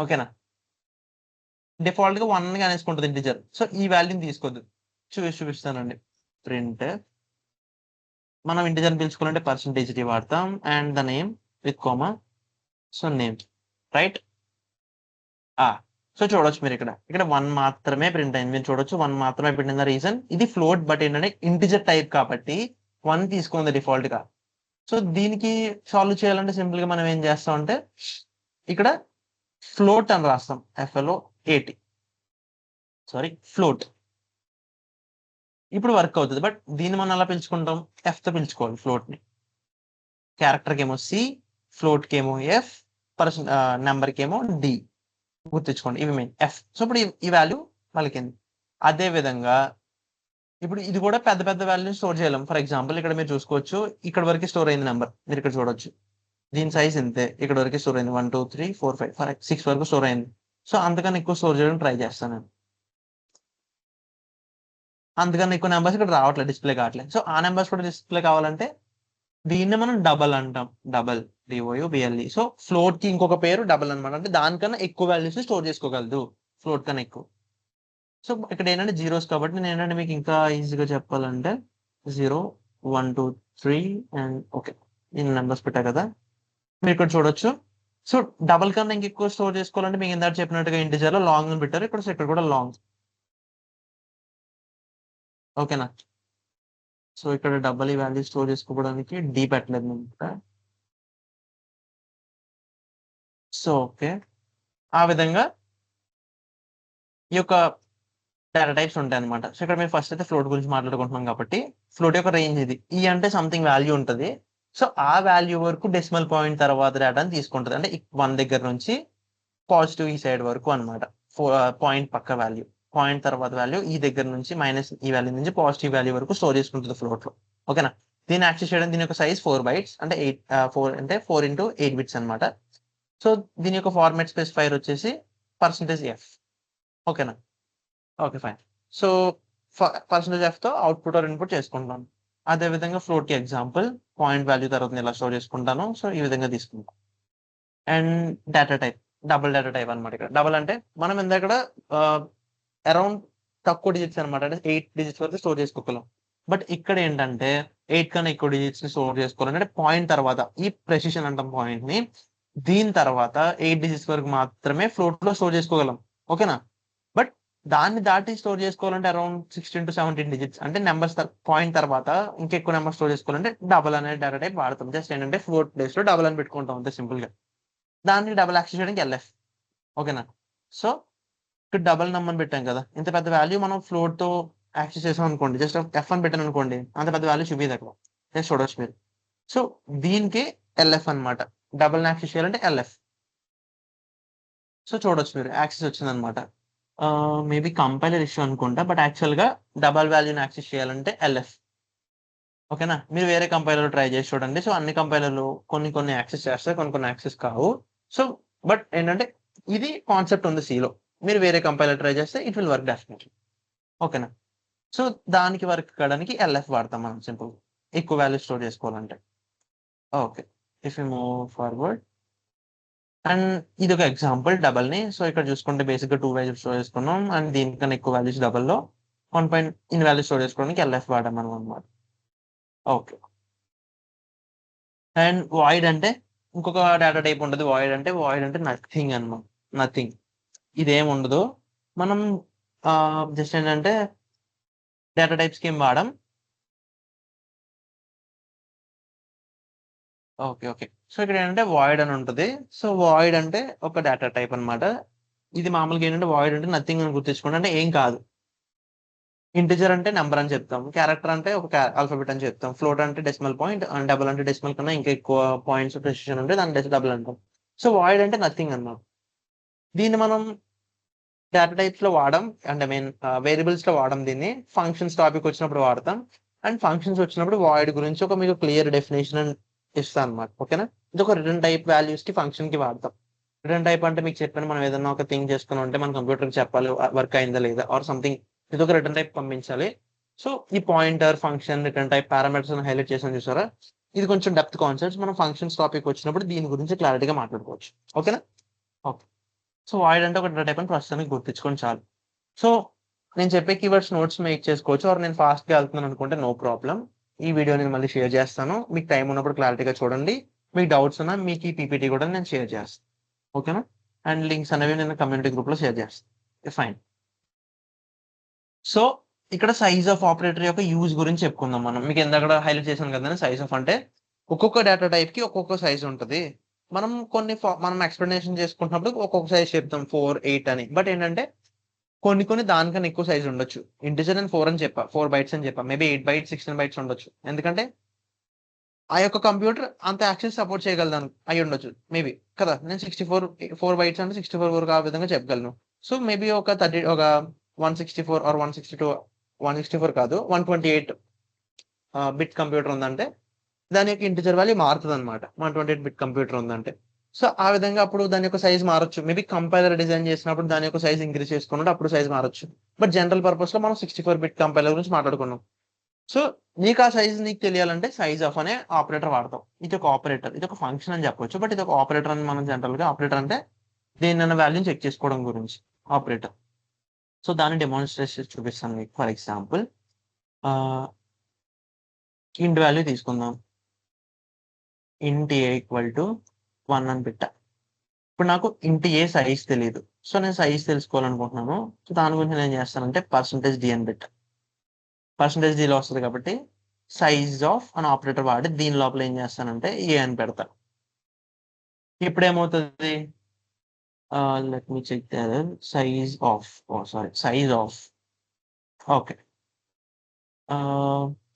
ఓకేనా, డిఫాల్ట్ గా 1 గా అనేసుకుంటుంది ఇంటిజర్. సో ఈ వాల్యూని తీసుకోద్దు. చూపిస్తానండి. ప్రింట్ మనం ఇంటిజర్ పిలుచుకోవాలంటే %d వాడతాం and the name with comma. So name right. So చూడొచ్చు మీరు ఇక్కడ 1 మాత్రమే ప్రింట్ అయింది. మీరు చూడొచ్చు 1 మాత్రమే ప్రింట్ అయింది. రీజన్ ఇది ఫ్లోట్, బట్ ఏంటంటే ఇంటిజర్ టైప్ కాబట్టి 1 తీసుకుంది డిఫాల్ట్ గా. సో దీనికి సాల్వ్ చేయాలంటే సింపుల్ గా మనం ఏం చేస్తాం అంటే ఇక్కడ ఫ్లోట్ అని రాస్తాం. FLOAT, sorry float. ఇప్పుడు వర్క్ అవుతుంది, బట్ దీన్ని మనం ఎలా పిలుచుకుంటాం? F తో పిలుచుకోవాలి ఫ్లోట్ ని. క్యారెక్టర్ కేమో C, ఫ్లోట్ కేమో F, పర్సన్ నెంబర్ కేమో D. గుర్తించుకోండి, ఇవి మెయిన్ F. సో ఇప్పుడు ఈ వాల్యూ పలికింది. అదే విధంగా ఇప్పుడు ఇది కూడా పెద్ద పెద్ద వాల్యూ స్టోర్ చేయలేం. ఫర్ ఎగ్జాంపుల్ ఇక్కడ మీరు చూసుకోవచ్చు, ఇక్కడ వరకు స్టోర్ అయింది నెంబర్, మీరు ఇక్కడ చూడొచ్చు. దీని సైజ్ ఇంతే, ఇక్కడ వరకు స్టోర్ అయింది 1 2 3 4 5 6 వరకు స్టోర్ అయింది. సో అంతకన్నా ఎక్కువ స్టోర్ చేయడం ట్రై చేస్తాను నేను. అందుకని ఎక్కువ నెంబర్స్ ఇక్కడ రావట్లేదు, డిస్ప్లే కావట్లేదు. సో ఆ నెంబర్స్ కూడా డిస్ప్లే కావాలంటే దీన్ని మనం డబల్ అంటాం. Double, DOUBLE. సో ఫ్లోట్ కి ఇంకొక పేరు డబల్ అనమాట. అంటే దానికన్నా ఎక్కువ వాల్యూస్ ని స్టోర్ చేసుకోగలదు, ఫ్లోట్ కన్నా ఎక్కువ. సో ఇక్కడ ఏంటంటే జీరోస్ కాబట్టి నేను ఏంటంటే మీకు ఇంకా ఈజీగా చెప్పాలంటే 0 1 2 3 అండ్ ఓకే, నేను నెంబర్స్ పెట్టా కదా, మీరు ఇక్కడ చూడొచ్చు. సో డబల్ కన్నా ఇంకెక్కువ స్టోర్ చేసుకోవాలంటే మీకు ఇందాక చెప్పినట్టుగా ఇంటిజర్ లో లాంగ్ అని పెట్టారు. ఇక్కడ కూడా లాంగ్. ఓకేనా, సో ఇక్కడ డబల్ ఈ వాల్యూ స్టోర్ చేసుకోవడానికి D పెట్టలేదు నేను ఇక్కడ. సో ఓకే, ఆ విధంగా ఈ యొక్క డేటా టైప్స్ ఉంటాయి అనమాట. సో ఇక్కడ మేము ఫస్ట్ అయితే ఫ్లోట్ గురించి మాట్లాడుకుంటున్నాం కాబట్టి ఫ్లోట్ యొక్క రేంజ్ ఇది. ఈ అంటే సంథింగ్ వాల్యూ ఉంటుంది. సో ఆ వాల్యూ వరకు డెసిమల్ పాయింట్ తర్వాత డేటాని తీసుకుంటుంది. అంటే 1 దగ్గర నుంచి పాజిటివ్ ఈ సైడ్ వరకు అనమాట. పాయింట్ పక్క వాల్యూ, పాయింట్ తర్వాత వాల్యూ ఈ దగ్గర నుంచి మైనస్ ఈ వాల్యూ నుంచి పాజిటివ్ వాల్యూ వరకు స్టోర్ చేసుకుంటుంది ఫ్లోట్ లో. ఓకేనా, దీన్ని యాక్సెస్ చేయడం, దీని యొక్క సైజ్ 4 bytes, అంటే 4 into 8 bits అనమాట. సో దీని యొక్క ఫార్మాట్ స్పెసిఫైర్ వచ్చేసి %f. ఓకేనా, ఓకే ఫైన్. సో %f తో అవుట్పుట్ ఆర్ ఇన్పుట్ చేసుకుంటాను. అదే విధంగా ఫ్లోట్ కి ఎగ్జాంపుల్ పాయింట్ వాల్యూ తర్వాత ఎలా స్టోర్ చేసుకుంటాను. సో ఈ విధంగా తీసుకుంటాం. And data type, double data type అనమాట. ఇక్కడ డబుల్ అంటే మనం ఇందాక అరౌండ్ తక్కువ డిజిట్స్ అనమాట, అంటే 8 digits వరకు స్టోర్ చేసుకోగలం. బట్ ఇక్కడ ఏంటంటే 8 కన్నా ఎక్కువ డిజిట్స్ ని స్టోర్ చేసుకోవాలంటే పాయింట్ తర్వాత, ఈ ప్రెసిషన్ అంటాం పాయింట్ ని, దీని తర్వాత 8 digits వరకు మాత్రమే ఫ్లోట్ లో స్టోర్ చేసుకోగలం. ఓకేనా, బట్ దాన్ని దాటి స్టోర్ చేసుకోవాలంటే అరౌండ్ 16 to 17 digits, అంటే నెంబర్స్ పాయింట్ తర్వాత ఇంకెక్కువ నెంబర్ స్టోర్ చేసుకోవాలంటే డబల్ అనే డేటా టైప్ వాడతాం. జస్ట్ ఏంటంటే ఫ్లోట్ ప్లేస్ లో డబల్ అని పెట్టుకుంటాం అంతే సింపుల్ గా. దాన్ని డబల్ యాక్సెస్ చేయడానికి LF. ఓకేనా, సో ఇక్కడ డబల్ నెంబర్ పెట్టాం కదా, ఇంత పెద్ద వాల్యూ మనం ఫ్లోట్ తో యాక్సెస్ చేసాం అనుకోండి, జస్ట్ F అని పెట్టాను అనుకోండి, అంత పెద్ద వాల్యూ చూపించదు అక్కడ, జస్ట్ చూడొచ్చు మీరు. సో దీనికి LF అనమాట, డబల్ యాక్సెస్ చేయాలంటే LF. సో చూడొచ్చు మీరు యాక్సెస్ వచ్చింది అనమాట. మేబీ కంపైలర్ ఇష్యూ అనుకుంటా, బట్ యాక్చువల్ గా డబల్ వాల్యూని యాక్సెస్ చేయాలంటే LF. ఓకేనా, మీరు వేరే కంపైలర్ ట్రై చేసి చూడండి. సో అన్ని కంపైలర్లు కొన్ని యాక్సెస్ చేస్తాయి, కొన్ని యాక్సెస్ కావు. సో బట్ ఏంటంటే ఇది కాన్సెప్ట్ ఉంది C లో. మీరు వేరే కంపైలర్ ట్రై చేస్తే ఇట్ విల్ వర్క్ డెఫినెట్లీ. ఓకేనా, సో దానికి వర్క్ కావడానికి LF వాడతాం మనం సింపుల్, ఎక్కువ వాల్యూ స్టోర్ చేసుకోవాలంటే. Okay, if you move forward, and ఇది ఒక ఎగ్జాంపుల్ డబల్ ని. సో ఇక్కడ చూసుకుంటే బేసిక్ గా 2 వాల్యూస్ స్టోర్ చేసుకున్నాం, అండ్ దీనికన్నా ఎక్కువ వాల్యూస్ డబల్ లో 1 ఇన్ వాల్యూ స్టోర్ చేసుకోవడానికి LF వాడాం మనం అనమాట. ఓకే, అండ్ వాయిడ్ అంటే ఇంకొక డేటా టైప్ ఉంటుంది. వాయిడ్ అంటే నథింగ్ అనమాట, నథింగ్. ఇదేం ఉండదు. మనం జస్ట్ ఏంటంటే డేటా టైప్స్ కి ఏం వాడడం. ఓకే, సో ఇక్కడ ఏంటంటే వాయిడ్ అని ఉంటుంది. సో వాయిడ్ అంటే ఒక డేటా టైప్ అనమాట. ఇది మామూలుగా ఏంటంటే వాయిడ్ అంటే నథింగ్ అని గుర్తించుకోండి, అంటే ఏం కాదు. ఇంటిజర్ అంటే నెంబర్ అని చెప్తాం, క్యారెక్టర్ అంటే ఒక ఆల్ఫాబెట్ అని చెప్తాం, ఫ్లోట్ అంటే డెసిమల్ పాయింట్, అండ్ డబుల్ అంటే డెసిమల్ కన్నా ఇంకా ఎక్కువ పాయింట్స్ ప్రెసిషన్ ఉంటే దాన్ని డబుల్ అంటాం. సో వాయిడ్ అంటే నథింగ్ అన్నమాట. దీన్ని మనం డేటా టైప్స్ లో వాడడం, అండ్ వేరియబుల్స్ లో వాడడం. దీన్ని ఫంక్షన్స్ టాపిక్ వచ్చినప్పుడు వాడతాం, అండ్ ఫంక్షన్స్ వచ్చినప్పుడు వాయిడ్ గురించి ఒక మీకు క్లియర్ డెఫినేషన్ ఇస్తాం అనమాట. ఓకేనా, ఇది ఒక రిటర్న్ టైప్ వాల్యూస్ కి ఫంక్షన్ కి వాడతాం. రిటర్న్ టైప్ అంటే మీకు చెప్పాను, మనం ఏదైనా ఒక థింగ్ చేసుకుని ఉంటే మన కంప్యూటర్ కి చెప్పాలి వర్క్ అయిందా లేదా, ఆర్ సంథింగ్ ఇది ఒక రిటర్న్ టైప్ పంపించాలి. సో ఈ pointer function return type parameters అని హైలైట్ చేసాను చూసారా, ఇది కొంచెం డెప్త్ కాన్సెప్ట్స్. మనం ఫంక్షన్స్ టాపిక్ వచ్చినప్పుడు దీని గురించి క్లారిటీగా మాట్లాడుకోవచ్చు. ఓకేనా? ఓకే. సో వాయిడ్ అంటే ఒక డేటా టైప్ అని ప్రస్తుతానికి గుర్తించుకొని చాలు. సో నేను చెప్పే కీవర్డ్స్ నోట్స్ మేక్ చేసుకోవచ్చు, ఆర్ నేను ఫాస్ట్గా వెళ్తున్నాను అనుకుంటే నో ప్రాబ్లం. ఈ వీడియో నేను మళ్ళీ షేర్ చేస్తాను, మీకు టైం ఉన్నప్పుడు క్లారిటీగా చూడండి. మీకు డౌట్స్ ఉన్నా మీకు ఈ పీపీటీ కూడా నేను షేర్ చేస్తాను. ఓకేనా? అండ్ లింక్స్ అనేవి నేను కమ్యూనిటీ గ్రూప్లో షేర్ చేస్తాను. ఫైన్. సో ఇక్కడ సైజ్ ఆఫ్ ఆపరేటర్ యొక్క యూజ్ గురించి చెప్పుకుందాం మనం. మీకు ఎందాక హైలైట్ చేశాను కదా, సైజ్ ఆఫ్ అంటే ఒక్కొక్క డేటా టైప్ కి ఒక్కొక్క సైజ్ ఉంటుంది. మనం మనం ఎక్స్ప్లెనేషన్ చేసుకుంటున్నప్పుడు ఒక్కొక్క సైజ్ చెప్తాం 4, 8 అని. బట్ ఏంటంటే కొన్ని దానికన్నా ఎక్కువ సైజ్ ఉండొచ్చు. ఇంటిజర్ నేను 4 అని చెప్పా, 4 బైట్స్ అని చెప్పా, మేబీ 8 బైట్స్ 16 బైట్స్ ఉండొచ్చు. ఎందుకంటే ఆ యొక్క కంప్యూటర్ అంత యాక్సెస్ సపోర్ట్ చేయగలదాను అయి ఉండొచ్చు మేబీ కదా. నేను 4 బైట్స్ అంటే 64 వరకు ఆ విధంగా చెప్పగలను. సో మేబీ ఒక 164 ఆర్ 162, 164 కాదు 128 బిట్ కంప్యూటర్ ఉందంటే దాని యొక్క ఇంటిజర్ వాల్యూ మారుతుంది అనమాట. 128 బిట్ కంప్యూటర్ ఉందంటే సో ఆ విధంగా అప్పుడు దాని యొక్క సైజ్ మారొచ్చు. మేబీ కంపైలర్ డిజైన్ చేసినప్పుడు దాని యొక్క సైజ్ ఇంక్రీజ్ చేసుకున్నప్పుడు అప్పుడు సైజ్ మారొచ్చు. బట్ జనరల్ పర్పస్ లో మనం 64 బిట్ కంపైలర్ గురించి మాట్లాడుకున్నాం. సో నీకు ఆ సైజ్ నీకు తెలియాలంటే సైజ్ ఆఫ్ అనే ఆపరేటర్ వాడతాం. ఇది ఒక ఆపరేటర్, ఇది ఒక ఫంక్షన్ అని చెప్పొచ్చు. బట్ ఇది ఒక ఆపరేటర్ అని మనం జనరల్ గా, ఆపరేటర్ అంటే దేని వాల్యూ చెక్ చేసుకోవడం గురించి ఆపరేటర్. సో దాన్ని డెమాన్స్ట్రేషన్ చూపిస్తాను మీకు. ఫర్ ఎగ్జాంపుల్ ఇంట్ వాల్యూ తీసుకుందాం. ఇంట్ ఏ ఈక్వల్ టు 1 అని పెట్టా. ఇప్పుడు నాకు ఇంట్ ఏ సైజ్ తెలియదు. సో నేను సైజ్ తెలుసుకోవాలనుకుంటున్నాను. సో దాని గురించి నేను చేస్తానంటే %d అని పెట్టా. %d లో వస్తుంది కాబట్టి సైజ్ ఆఫ్ అని ఆపరేటర్ వాడి దీని లోపల ఏం చేస్తానంటే ఏ అని పెడతా. ఇప్పుడు ఏమవుతుంది, let me check the size of, size of, okay,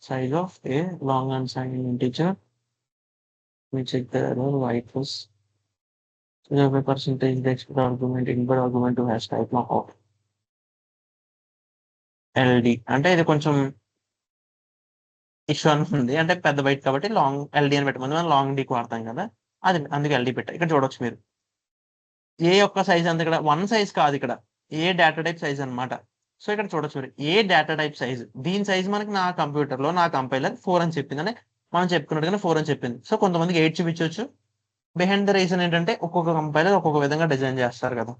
size of a long unsigned integer. Let me check the error. White was so a percentage the expected argument input argument to hash type of LD. అంటే ఇది కొంచెం issue ఉంది, అంటే పెద్ద byte కాబట్టి long LD అని పెట్టమంది. మనం long డీకి వాడతాం కదా, అది అందుకే LD పెట్టా. ఇక్కడ చూడొచ్చు మీరు ఏ యొక్క సైజ్ అంత, ఇక్కడ 1 సైజ్ కాదు, ఇక్కడ ఏ డేటా టైప్ సైజ్ అనమాట. సో ఇక్కడ చూడొచ్చు ఏ డేటా టైప్ సైజ్, దీని సైజ్ మనకి నా కంప్యూటర్ లో నా కంపైలర్ 4 అని చెప్పింది, అంటే మనం చెప్పుకున్నట్టుగానే 4 అని చెప్పింది. సో కొంతమందికి 8 చూపించవచ్చు. బిహైండ్ ద రీజన్ ఏంటంటే ఒక్కొక్క కంపైలర్ ఒక్కొక్క విధంగా డిజైన్ చేస్తారు కదా.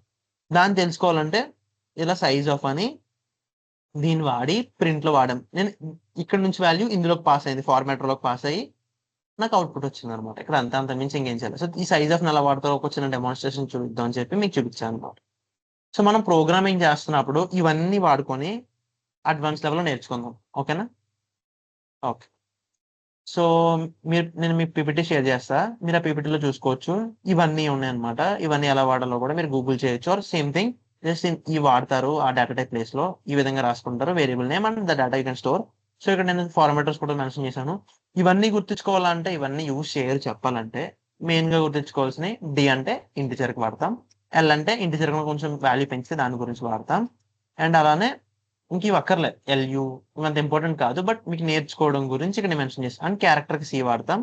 దాన్ని తెలుసుకోవాలంటే ఇలా సైజ్ ఆఫ్ అని దీన్ని వాడి ప్రింట్ లో వాడాం. నేను ఇక్కడ నుంచి వాల్యూ ఇందులోకి పాస్ అయింది, ఫార్మాటర్లోకి పాస్ అయ్యి నాకు అవుట్పుట్ వచ్చింది అనమాట. ఇక్కడ అంత మించి ఇంకేం చేయాలి. సో ఈ సైజ్ ఆఫ్ ఎలా వాడతారో ఒక చిన్న డెమాన్స్ట్రేషన్ చూపిద్దాం అని చెప్పి మీకు చూపించాను అనమాట. సో మనం ప్రోగ్రామింగ్ చేస్తున్నప్పుడు ఇవన్నీ వాడుకొని అడ్వాన్స్ లెవెల్లో నేర్చుకుందాం. ఓకేనా? ఓకే. సో నేను మీ పీపీటీ షేర్ చేస్తా, మీరు ఆ పీపీటీలో చూసుకోవచ్చు. ఇవన్నీ ఉన్నాయన్నమాట. ఇవన్నీ ఎలా వాడాలో కూడా మీరు గూగుల్ చేయొచ్చు. ఆర్ సేమ్ థింగ్ జస్ట్ ఈ వాడతారు ఆ డేటా టైప్ ప్లేస్ లో ఈ విధంగా రాసుకుంటారు variable name and the data you can store. So ఇక్కడ నేను ఫార్మాటర్స్ కూడా మెన్షన్ చేశాను. ఇవన్నీ గుర్తుంచుకోవాలంటే, ఇవన్నీ యూజ్ చేయరు చెప్పాలంటే, మెయిన్ గా గుర్తుంచుకోవాల్సినవి డి అంటే ఇంటిజర్ కి వాడతాం, ఎల్ అంటే ఇంటిజర్ కొంచెం వాల్యూ పెంచితే దాని గురించి వాడతాం. అండ్ అలానే ఇంక ఇవి అక్కర్లే, ఎల్యూ అంత ఇంపార్టెంట్ కాదు, బట్ మీకు నేర్చుకోవడం గురించి ఇక్కడ మెన్షన్ చేస్తాం. అండ్ క్యారెక్టర్ కి సి వాడతాం,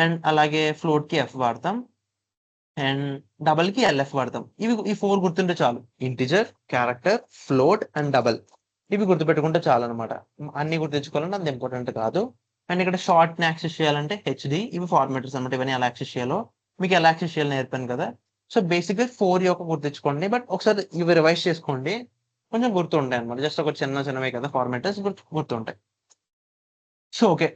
అండ్ అలాగే ఫ్లోట్ కి ఎఫ్ వాడతాం, అండ్ డబల్ కి ఎల్ఎఫ్ వాడతాం. ఈ 4 గుర్తుంటే చాలు. Integer, character, float and double. ఇవి గుర్తుపెట్టుకుంటే చాలు అనమాట. అన్ని గుర్తుంచుకోవాలంటే అంత ఇంపార్టెంట్ కాదు. అండ్ ఇక్కడ షార్ట్ ని యాక్సెస్ చేయాలంటే హెచ్డి. ఇవి ఫార్మాటర్స్ అనమాట. ఇవన్నీ ఎలా యాక్సెస్ చేయాలో మీకు ఎలా యాక్సెస్ చేయాలో నేర్పాను కదా. సో బేసిక్ గా 4 యొక్క గుర్తుంచుకోండి, బట్ ఒకసారి ఇవి రివైజ్ చేసుకోండి, కొంచెం గుర్తుంటాయి అనమాట. జస్ట్ ఒక చిన్నవే కదా ఫార్మాటర్స్, గుర్తుంటాయి. So okay,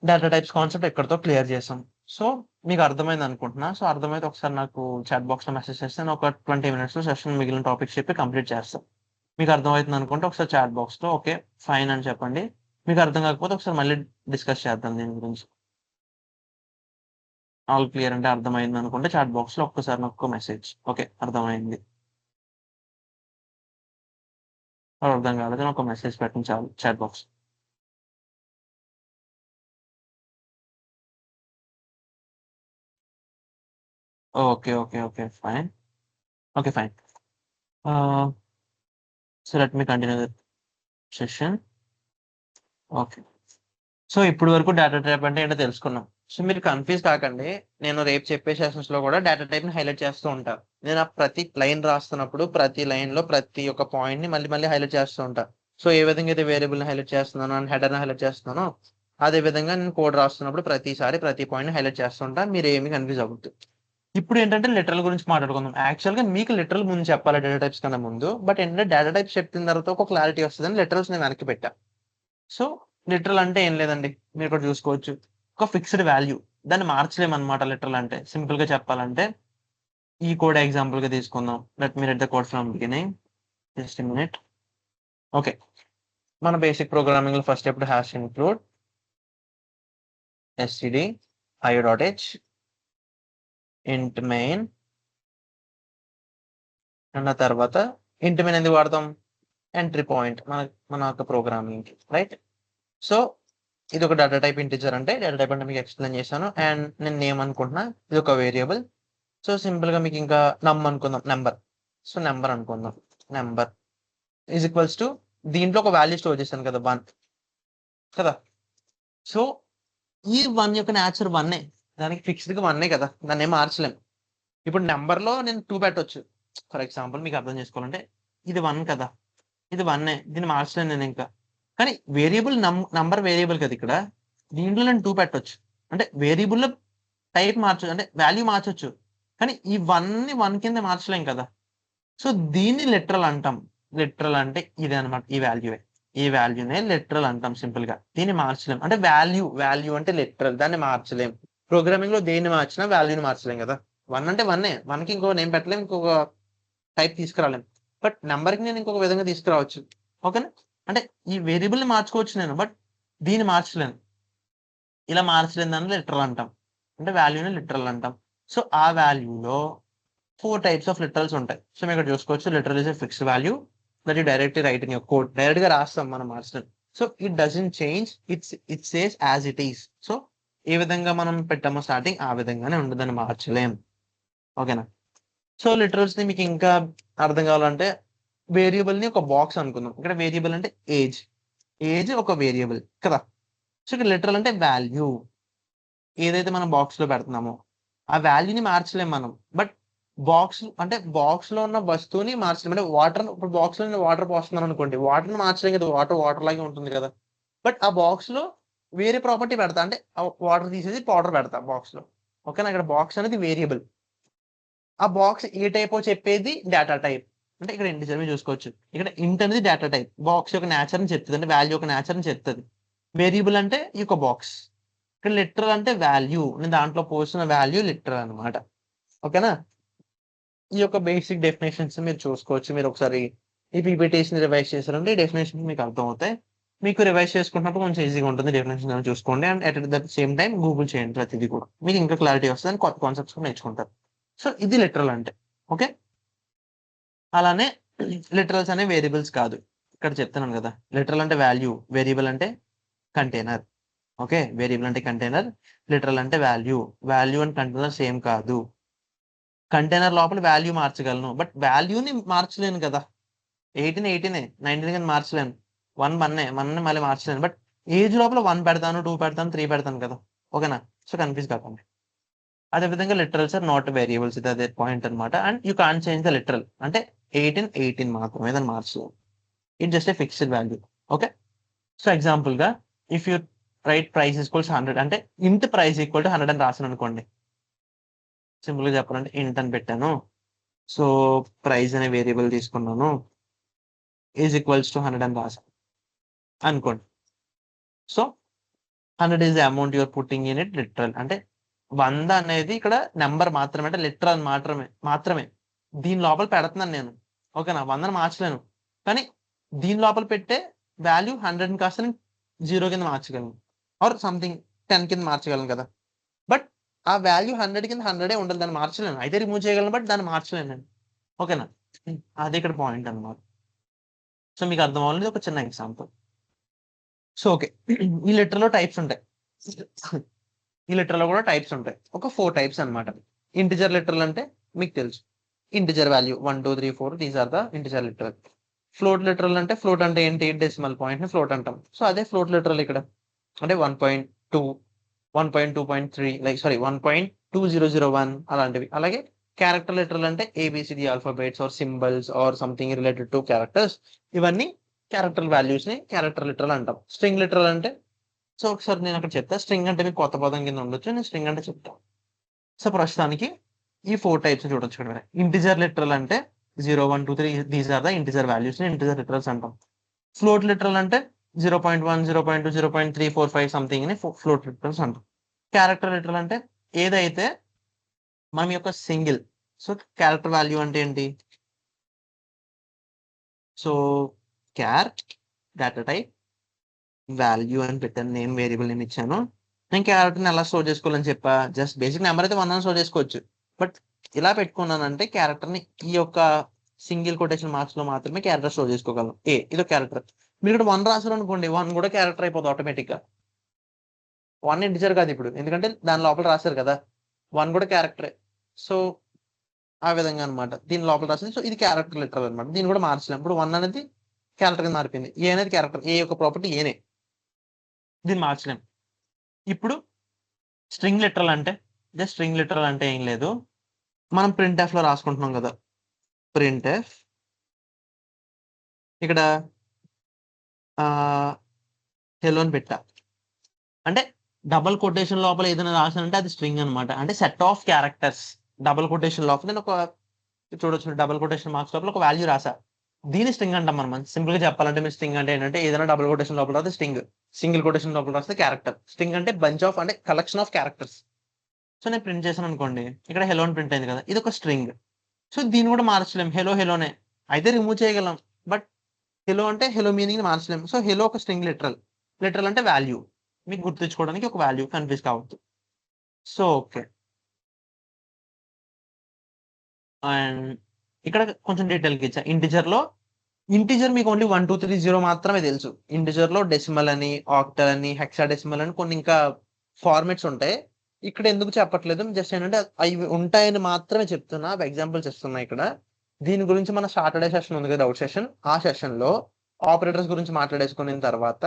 data types concept ఎక్కడితో క్లియర్ చేసాం. సో మీకు అర్థమైంది అనుకుంటున్నా. సో అర్థమైతే ఒకసారి నాకు చాట్ బాక్స్ లో మెసేజ్ చేస్తే నేను ఒక 20 minutes లో సెషన్ మిగిలిన టాపిక్స్ చెప్పి కంప్లీట్ చేస్తాం. మీకు అర్థమవుతుంది అనుకుంటే ఒకసారి చాట్ బాక్స్ లో ఓకే ఫైన్ అని చెప్పండి. మీకు అర్థం కాకపోతే ఒకసారి మళ్ళీ డిస్కస్ చేద్దాం దీని గురించి. ఆల్ క్లియర్ అంటే అర్థమైంది అనుకుంటే చాట్ బాక్స్ లో ఒక్కసారి నాకు మెసేజ్ ఓకే అర్థమైంది, అర్థం కాలేదు ఒక మెసేజ్ పెట్టండి చాలు chat box. Okay okay okay fine. Okay fine. So let me continue the session. Okay. So ఇప్పుడు వరకు డేటా టైప్ అంటే ఏంటో తెలుసుకున్నాం. సో మీరు కన్ఫ్యూజ్ కాకండి, నేను రేపు చెప్పే సెషన్స్ లో కూడా డేటా టైప్ ని హైలైట్ చేస్తూ ఉంటా. నేను ఆ ప్రతి లైన్ రాస్తున్నప్పుడు ప్రతి లైన్ లో ప్రతి ఒక్క పాయింట్ ని మళ్ళీ హైలైట్ చేస్తూ ఉంటా. సో ఏ విధంగా అయితే వేరియబుల్ని హైలైట్ చేస్తున్నానో అండ్ హెడర్ని హైలైట్ చేస్తున్నానో అదే విధంగా నేను కోడ్ రాస్తున్నప్పుడు ప్రతిసారి ప్రతి పాయింట్ హైలైట్ చేస్తుంటా, మీరు ఏమి కన్ఫ్యూజ్ అవ్వద్దు. ఇప్పుడు ఏంటంటే లిటరల్ గురించి మాట్లాడుకుందాం. యాక్చువల్గా మీకు లిటరల్ ముందు చెప్పాలి డేటా టైప్స్ కన్నా ముందు, బట్ ఏంటంటే డేటా టైప్స్ చెప్పిన తర్వాత ఒక క్లారిటీ వస్తుందని లిటరల్స్ నేను వెనక్కి పెట్టా. సో లిటరల్ అంటే ఏం లేదండి, మీరు ఇక్కడ చూసుకోవచ్చు, ఒక ఫిక్స్డ్ వాల్యూ, దాన్ని మార్చలేమన్నమాట. లిటరల్ అంటే సింపుల్ గా చెప్పాలంటే ఈ కోడ్ ఎగ్జాంపుల్ గా తీసుకుందాం. Let me right the code from beginning, just minute. Okay, మన బేసిక్ ప్రోగ్రామింగ్ లో ఫస్ట్ ఎప్పుడు hash include std io.h int main, అన్న తర్వాత ఇంట్ మెయిన్ ఎందుకు వాడతాం, ఎంట్రీ పాయింట్ మన యొక్క ప్రోగ్రామింగ్, రైట్. సో ఇది ఒక డేటా టైప్ ఇంటిజర్, అంటే డేటా టైప్ అంటే మీకు ఎక్స్ప్లెయిన్ చేశాను. అండ్ నేను నేమ్ అనుకుంటున్నా, ఇది ఒక వేరియబుల్. సో సింపుల్ గా మీకు ఇంకా అనుకుందాం, నెంబర్. సో నెంబర్ అనుకుందాం, నెంబర్ ఈజ్ ఈక్వల్స్ టు, దీంట్లో ఒక వాల్యూ స్టోర్ చేశాను కదా, 1 కదా. సో ఈ 1 యొక్క నేచర్ 1, దానికి ఫిక్స్డ్ గా 1 కదా, దాన్ని ఏం మార్చలేం. ఇప్పుడు నెంబర్ లో నేను 2 పెట్టవచ్చు. ఫర్ ఎగ్జాంపుల్ మీకు అర్థం చేసుకోవాలంటే ఇది 1 కదా, ఇది 1, దీన్ని మార్చలేను నేను ఇంకా. కానీ వేరియబుల్ నంబర్ వేరియబుల్ కదా, ఇక్కడ దీంట్లో నేను 2 పెట్టవచ్చు. అంటే వేరియబుల్ లో టైప్ మార్చొచ్చు, అంటే వాల్యూ మార్చొచ్చు. కానీ ఈ 1 కింద మార్చలేం కదా. సో దీన్ని లిటరల్ అంటాం. లిటరల్ అంటే ఇదే అనమాట, ఈ వాల్యూనే. ఈ వాల్యూనే లిటరల్ అంటాం సింపుల్ గా. దీన్ని మార్చలేం, అంటే వాల్యూ అంటే లిటరల్, దాన్ని మార్చలేం. ప్రోగ్రామింగ్ లో దేన్ని మార్చినా వాల్యూని మార్చలేం కదా. 1 అంటే 1 కి ఇంకో నేమ్ పెట్టలేం, ఇంకొక టైప్ తీసుకురాలేం. బట్ నెంబర్కి నేను ఇంకొక విధంగా తీసుకురావచ్చు, ఓకేనా. అంటే ఈ వేరియబుల్ ని మార్చుకోవచ్చు నేను, బట్ దీన్ని మార్చలేను. ఇలా మార్చలేని దాన్ని లిటరల్ అంటాం, అంటే వాల్యూని లిటరల్ అంటాం. సో ఆ వాల్యూలో 4 టైప్స్ ఆఫ్ లిటరల్స్ ఉంటాయి. సో మీరు ఇక్కడ చూసుకోవచ్చు, literal is fixed value that you directly write in your code. Direct గా రాస్తాం మనం మార్చడం. So it doesn't change, it says as it is. So ఏ విధంగా మనం పెట్టామో స్టార్టింగ్, ఆ విధంగానే ఉండదని మార్చలేం, ఓకేనా. సో లిటరల్స్ ని మీకు ఇంకా అర్థం కావాలంటే వేరియబుల్ ని ఒక బాక్స్ అనుకుందాం. ఇక్కడ వేరియబుల్ అంటే ఏజ్ ఒక వేరియబుల్ కదా. సో ఇక్కడ లిటరల్ అంటే వాల్యూ, ఏదైతే మనం బాక్స్ లో పెడుతున్నామో ఆ వాల్యూని మార్చలేం మనం. బట్ బాక్స్ లో ఉన్న వస్తువుని మార్చలేం. అంటే వాటర్, ఇప్పుడు బాక్స్ లో నేను వాటర్ పోస్తున్నాను అనుకోండి, వాటర్ ని మార్చలేం కదా, వాటర్ లాగే ఉంటుంది కదా. బట్ ఆ బాక్స్ లో వేరే ప్రాపర్టీ పెడతా, అంటే వాటర్ తీసేసి పౌడర్ పెడతా బాక్స్ లో, ఓకేనా. ఇక్కడ బాక్స్ అనేది వేరియబుల్. ఆ బాక్స్ ఏ టైప్ చెప్పేది డేటా టైప్. అంటే ఇక్కడ ఇంటిజర్ మీరు చూసుకోవచ్చు, ఇక్కడ ఇంట్ అనేది డేటా టైప్, బాక్స్ యొక్క నేచర్ అని చెప్తుంది, అంటే వాల్యూ యొక్క నేచర్ అని చెప్తుంది. వేరియబుల్ అంటే ఈ యొక్క బాక్స్. ఇక్కడ లిటరల్ అంటే వాల్యూ, నేను దాంట్లో పోసిన వాల్యూ లిటరల్ అనమాట, ఓకేనా. ఈ యొక్క బేసిక్ డెఫినేషన్స్ మీరు చూసుకోవచ్చు. మీరు ఒకసారి ఈ పీపీటీస్ రివైజ్ చేశారంటే ఈ డెఫినేషన్ మీకు అర్థం అవుతాయి. మీకు రివైజ్ చేసుకున్నప్పుడు కొంచెం ఈజీగా ఉంటుంది, డెఫినేషన్ చూసుకోండి. And at the same time Google చేయండి ప్రతిదీ కూడా, మీకు ఇంకా క్లారిటీ వస్తుంది, కొత్త కాన్సెప్ట్స్ నేర్చుకుంటారు. సో ఇది లిటరల్ అంటే, ఓకే. అలానే లిటరల్స్ అనే వేరియబుల్స్ కాదు, ఇక్కడ చెప్తున్నాను కదా. లిటరల్ అంటే వాల్యూ, వేరియబుల్ అంటే కంటైనర్, ఓకే. వేరియబుల్ అంటే కంటైనర్, లిటరల్ అంటే value. Value and container same కాదు. కంటైనర్ లోపల వాల్యూ మార్చగలను, బట్ వాల్యూని మార్చలేను కదా. 18 19 కింద మార్చలేను. 1 మళ్ళీ మార్చలేను. బట్ ఏజ్ లోపల 1 పెడతాను, 2 పెడతాను, 3 పెడతాను కదా, ఓకేనా. సో కన్ఫ్యూజ్ కాకండి. అదే విధంగా లిటరల్స్ ఆర్ నాట్ వేరియబుల్స్, ఇది అదే పాయింట్ అనమాట. And you can't change the literal, అంటే 18 మాత్రమే, దాన్ని మార్చలేము. It just a fixed value, okay. So example గా if you write price equals 100, అంటే ఇంట్ ప్రైస్ ఈక్వల్ టు 100 అని రాసాను అనుకోండి. సింపుల్ గా చెప్పాలంటే ఇంట్ అని పెట్టాను. సో ప్రైస్ అనే వేరియబుల్ తీసుకున్నాను, ఈజ్ ఈక్వల్స్ టు 100 అని రాసాను అనుకోండి. So 100 is the amount your putting in it literal, అంటే 100 అనేది ఇక్కడ నెంబర్ మాత్రమే, అంటే లిటరల్ మాత్రమే దీని లోపల పెడుతున్నాను నేను, ఓకేనా. 100 మార్చలేను, కానీ దీని లోపల పెట్టే వాల్యూ 100 కాస్త నేను 0 కింద మార్చగలను, ఆర్ సంథింగ్ 10 కింద మార్చగలను కదా. బట్ ఆ వాల్యూ 100 కింద 100 ఉండాలి, దాన్ని మార్చలేను. అయితే రిమూవ్ చేయగలను, బట్ దాన్ని మార్చలేను నేను, ఓకేనా. అది ఇక్కడ పాయింట్ అనమాట. సో మీకు అర్థం అవ్వాలి ఒక చిన్న ఎగ్జాంపుల్. సో ఓకే, ఈ లెటర్ లో టైప్స్ ఉంటాయి. ఈ లెటర్ లో కూడా టైప్స్ ఉంటాయి, ఒక 4 టైప్స్ అనమాట. ఇంటిజర్ లెటర్లు అంటే మీకు తెలుసు, integer value 1 2 3 4, these are the integer literal. Float literal అంటే, ఫ్లోట్ అంటే ఏంటి, డెసిమల్ పాయింట్ ని ఫ్లోట్ అంటాం. సో అదే ఫ్లోట్ లెటరల్ ఇక్కడ, అంటే 1.2 1.2.3 లైక్ సారీ 1.2001 అలాంటివి. అలాగే క్యారెక్టర్ లెటరల్ అంటే A B C D alphabets or symbols or something related to characters, ఇవన్నీ క్యారెక్టర్ వాల్యూస్ ని క్యారెక్టర్ లిటరల్ అంటాం. స్ట్రింగ్ లిటరల్ అంటే సో ఒకసారి నేను అక్కడ చెప్తా. స్ట్రింగ్ అంటే మీకు కొత్త పదం కింద ఉండొచ్చు, నేను స్ట్రింగ్ అంటే చెప్తా. సో ప్రస్తుతానికి ఈ 4 టైప్స్ చూడొచ్చు ఇక్కడ. ఇంటిజర్ లిటరల్ అంటే 0, 1, 2, 3 these are the integer values ని ఇంటిజర్ లిటరల్స్ అంటాం. ఫ్లోట్ లిటరల్ అంటే 0.1, 0.2, 0.3, 4, 5 సంథింగ్ ని ఫ్లోట్ లిటరల్స్ అంటాం. క్యారెక్టర్ లిటరల్ అంటే ఏదైతే మనం యొక్క సింగిల్. సో క్యారెక్టర్ వాల్యూ అంటే ఏంటి? సో క్యార్ డేటా టైప్ వాల్యూ అని పెట్టాను, నేను వేరియబుల్ నేమ్ ఇచ్చాను. నేను క్యారెక్టర్ని ఎలా స్టోర్ చేసుకోవాలని చెప్పా. జస్ట్ బేసిక్ నెంబర్ అయితే 1 అని స్టోర్ చేసుకోవచ్చు, బట్ ఇలా పెట్టుకున్నానంటే క్యారెక్టర్ని ఈ యొక్క సింగిల్ కొటేషన్ మార్క్స్ లో మాత్రమే క్యారెక్టర్ స్టోర్ చేసుకోగలం. ఇది క్యారెక్టర్. మీరు ఇక్కడ 1 రాశారు అనుకోండి, 1 కూడా క్యారెక్టర్ అయిపోతుంది ఆటోమేటిక్ గా. 1 ఇంటిజర్ కాదు ఇప్పుడు, ఎందుకంటే దాని లోపల రాశారు కదా, 1 కూడా క్యారెక్టరే. సో ఆ విధంగా అనమాట దీని లోపల రాసింది. సో ఇది క్యారెక్టర్ లిటరల్ అనమాట. దీన్ని కూడా మార్చలేం. ఇప్పుడు 1 అనేది క్యారెక్టర్ కింద మారిపోయింది. ఏ అనేది క్యారెక్టర్, ఏ యొక్క ప్రాపర్టీ ఏనే, దీన్ని మార్చలేం. ఇప్పుడు స్ట్రింగ్ లిటరల్ అంటే జస్ట్ స్ట్రింగ్ లిటరల్ అంటే ఏం లేదు, మనం ప్రింట్ లో రాసుకుంటున్నాం కదా, ప్రింట్ ఇక్కడ హెలో అని పెట్టా అంటే డబుల్ కొటేషన్ లోపల ఏదైనా రాసానంటే అది స్ట్రింగ్ అనమాట. అంటే set of characters double quotation లోపల నేను ఒక చూడొచ్చు, డబుల్ కొటేషన్ మార్క్స్ లోపల ఒక వాల్యూ రాసా, దీని స్ట్రింగ్ అంటాం మనం. సింపుల్ గా చెప్పాలంటే మీరు స్ట్రింగ్ అంటే ఏంటంటే ఏదైనా డబుల్ కొటేషన్ లోపల రాస్తే స్ట్రింగ్, సింగిల్ కొటేషన్ లోపల రాస్తే క్యారెక్టర్. స్ట్రింగ్ అంటే బంచ్ ఆఫ్, అంటే కలెక్షన్ ఆఫ్ క్యారెక్టర్స్. సో నేను ప్రింట్ చేశాను అనుకోండి, ఇక్కడ హెలో అని ప్రింట్ అయింది కదా, ఇది ఒక స్ట్రింగ్. సో దీన్ని కూడా మార్చలేం, హెలోనే అయితే రిమూవ్ చేయగలం, బట్ హెలో అంటే హెలో మీనింగ్ మార్చలేం. సో హెలో ఒక స్ట్రింగ్ లిటరల్. లిటరల్ అంటే వాల్యూ, మీకు గుర్తుంచుకోవడానికి ఒక వాల్యూ కన్ఫ్యూజ్ కావద్దు. సో ఓకే, అండ్ ఇక్కడ కొంచెం డీటెయిల్గా ఇచ్చా. ఇంటిజర్ మీకు ఓన్లీ 1, 2, 3, 0 మాత్రమే తెలుసు. ఇంటిజర్ లో డెసిమల్ అని, ఆక్టల్ అని, హెక్సాడెసిమల్ అని కొన్ని ఇంకా ఫార్మాట్స్ ఉంటాయి. ఇక్కడ ఎందుకు చెప్పట్లేదు, జస్ట్ ఏంటంటే అవి ఉంటాయని మాత్రమే చెప్తున్నా, ఎగ్జాంపుల్ చెప్తున్నా ఇక్కడ. దీని గురించి మన సాటర్డే సెషన్ ఉంది కదా, డౌట్ సెషన్, ఆ సెషన్ లో ఆపరేటర్స్ గురించి మాట్లాడేసుకున్న తర్వాత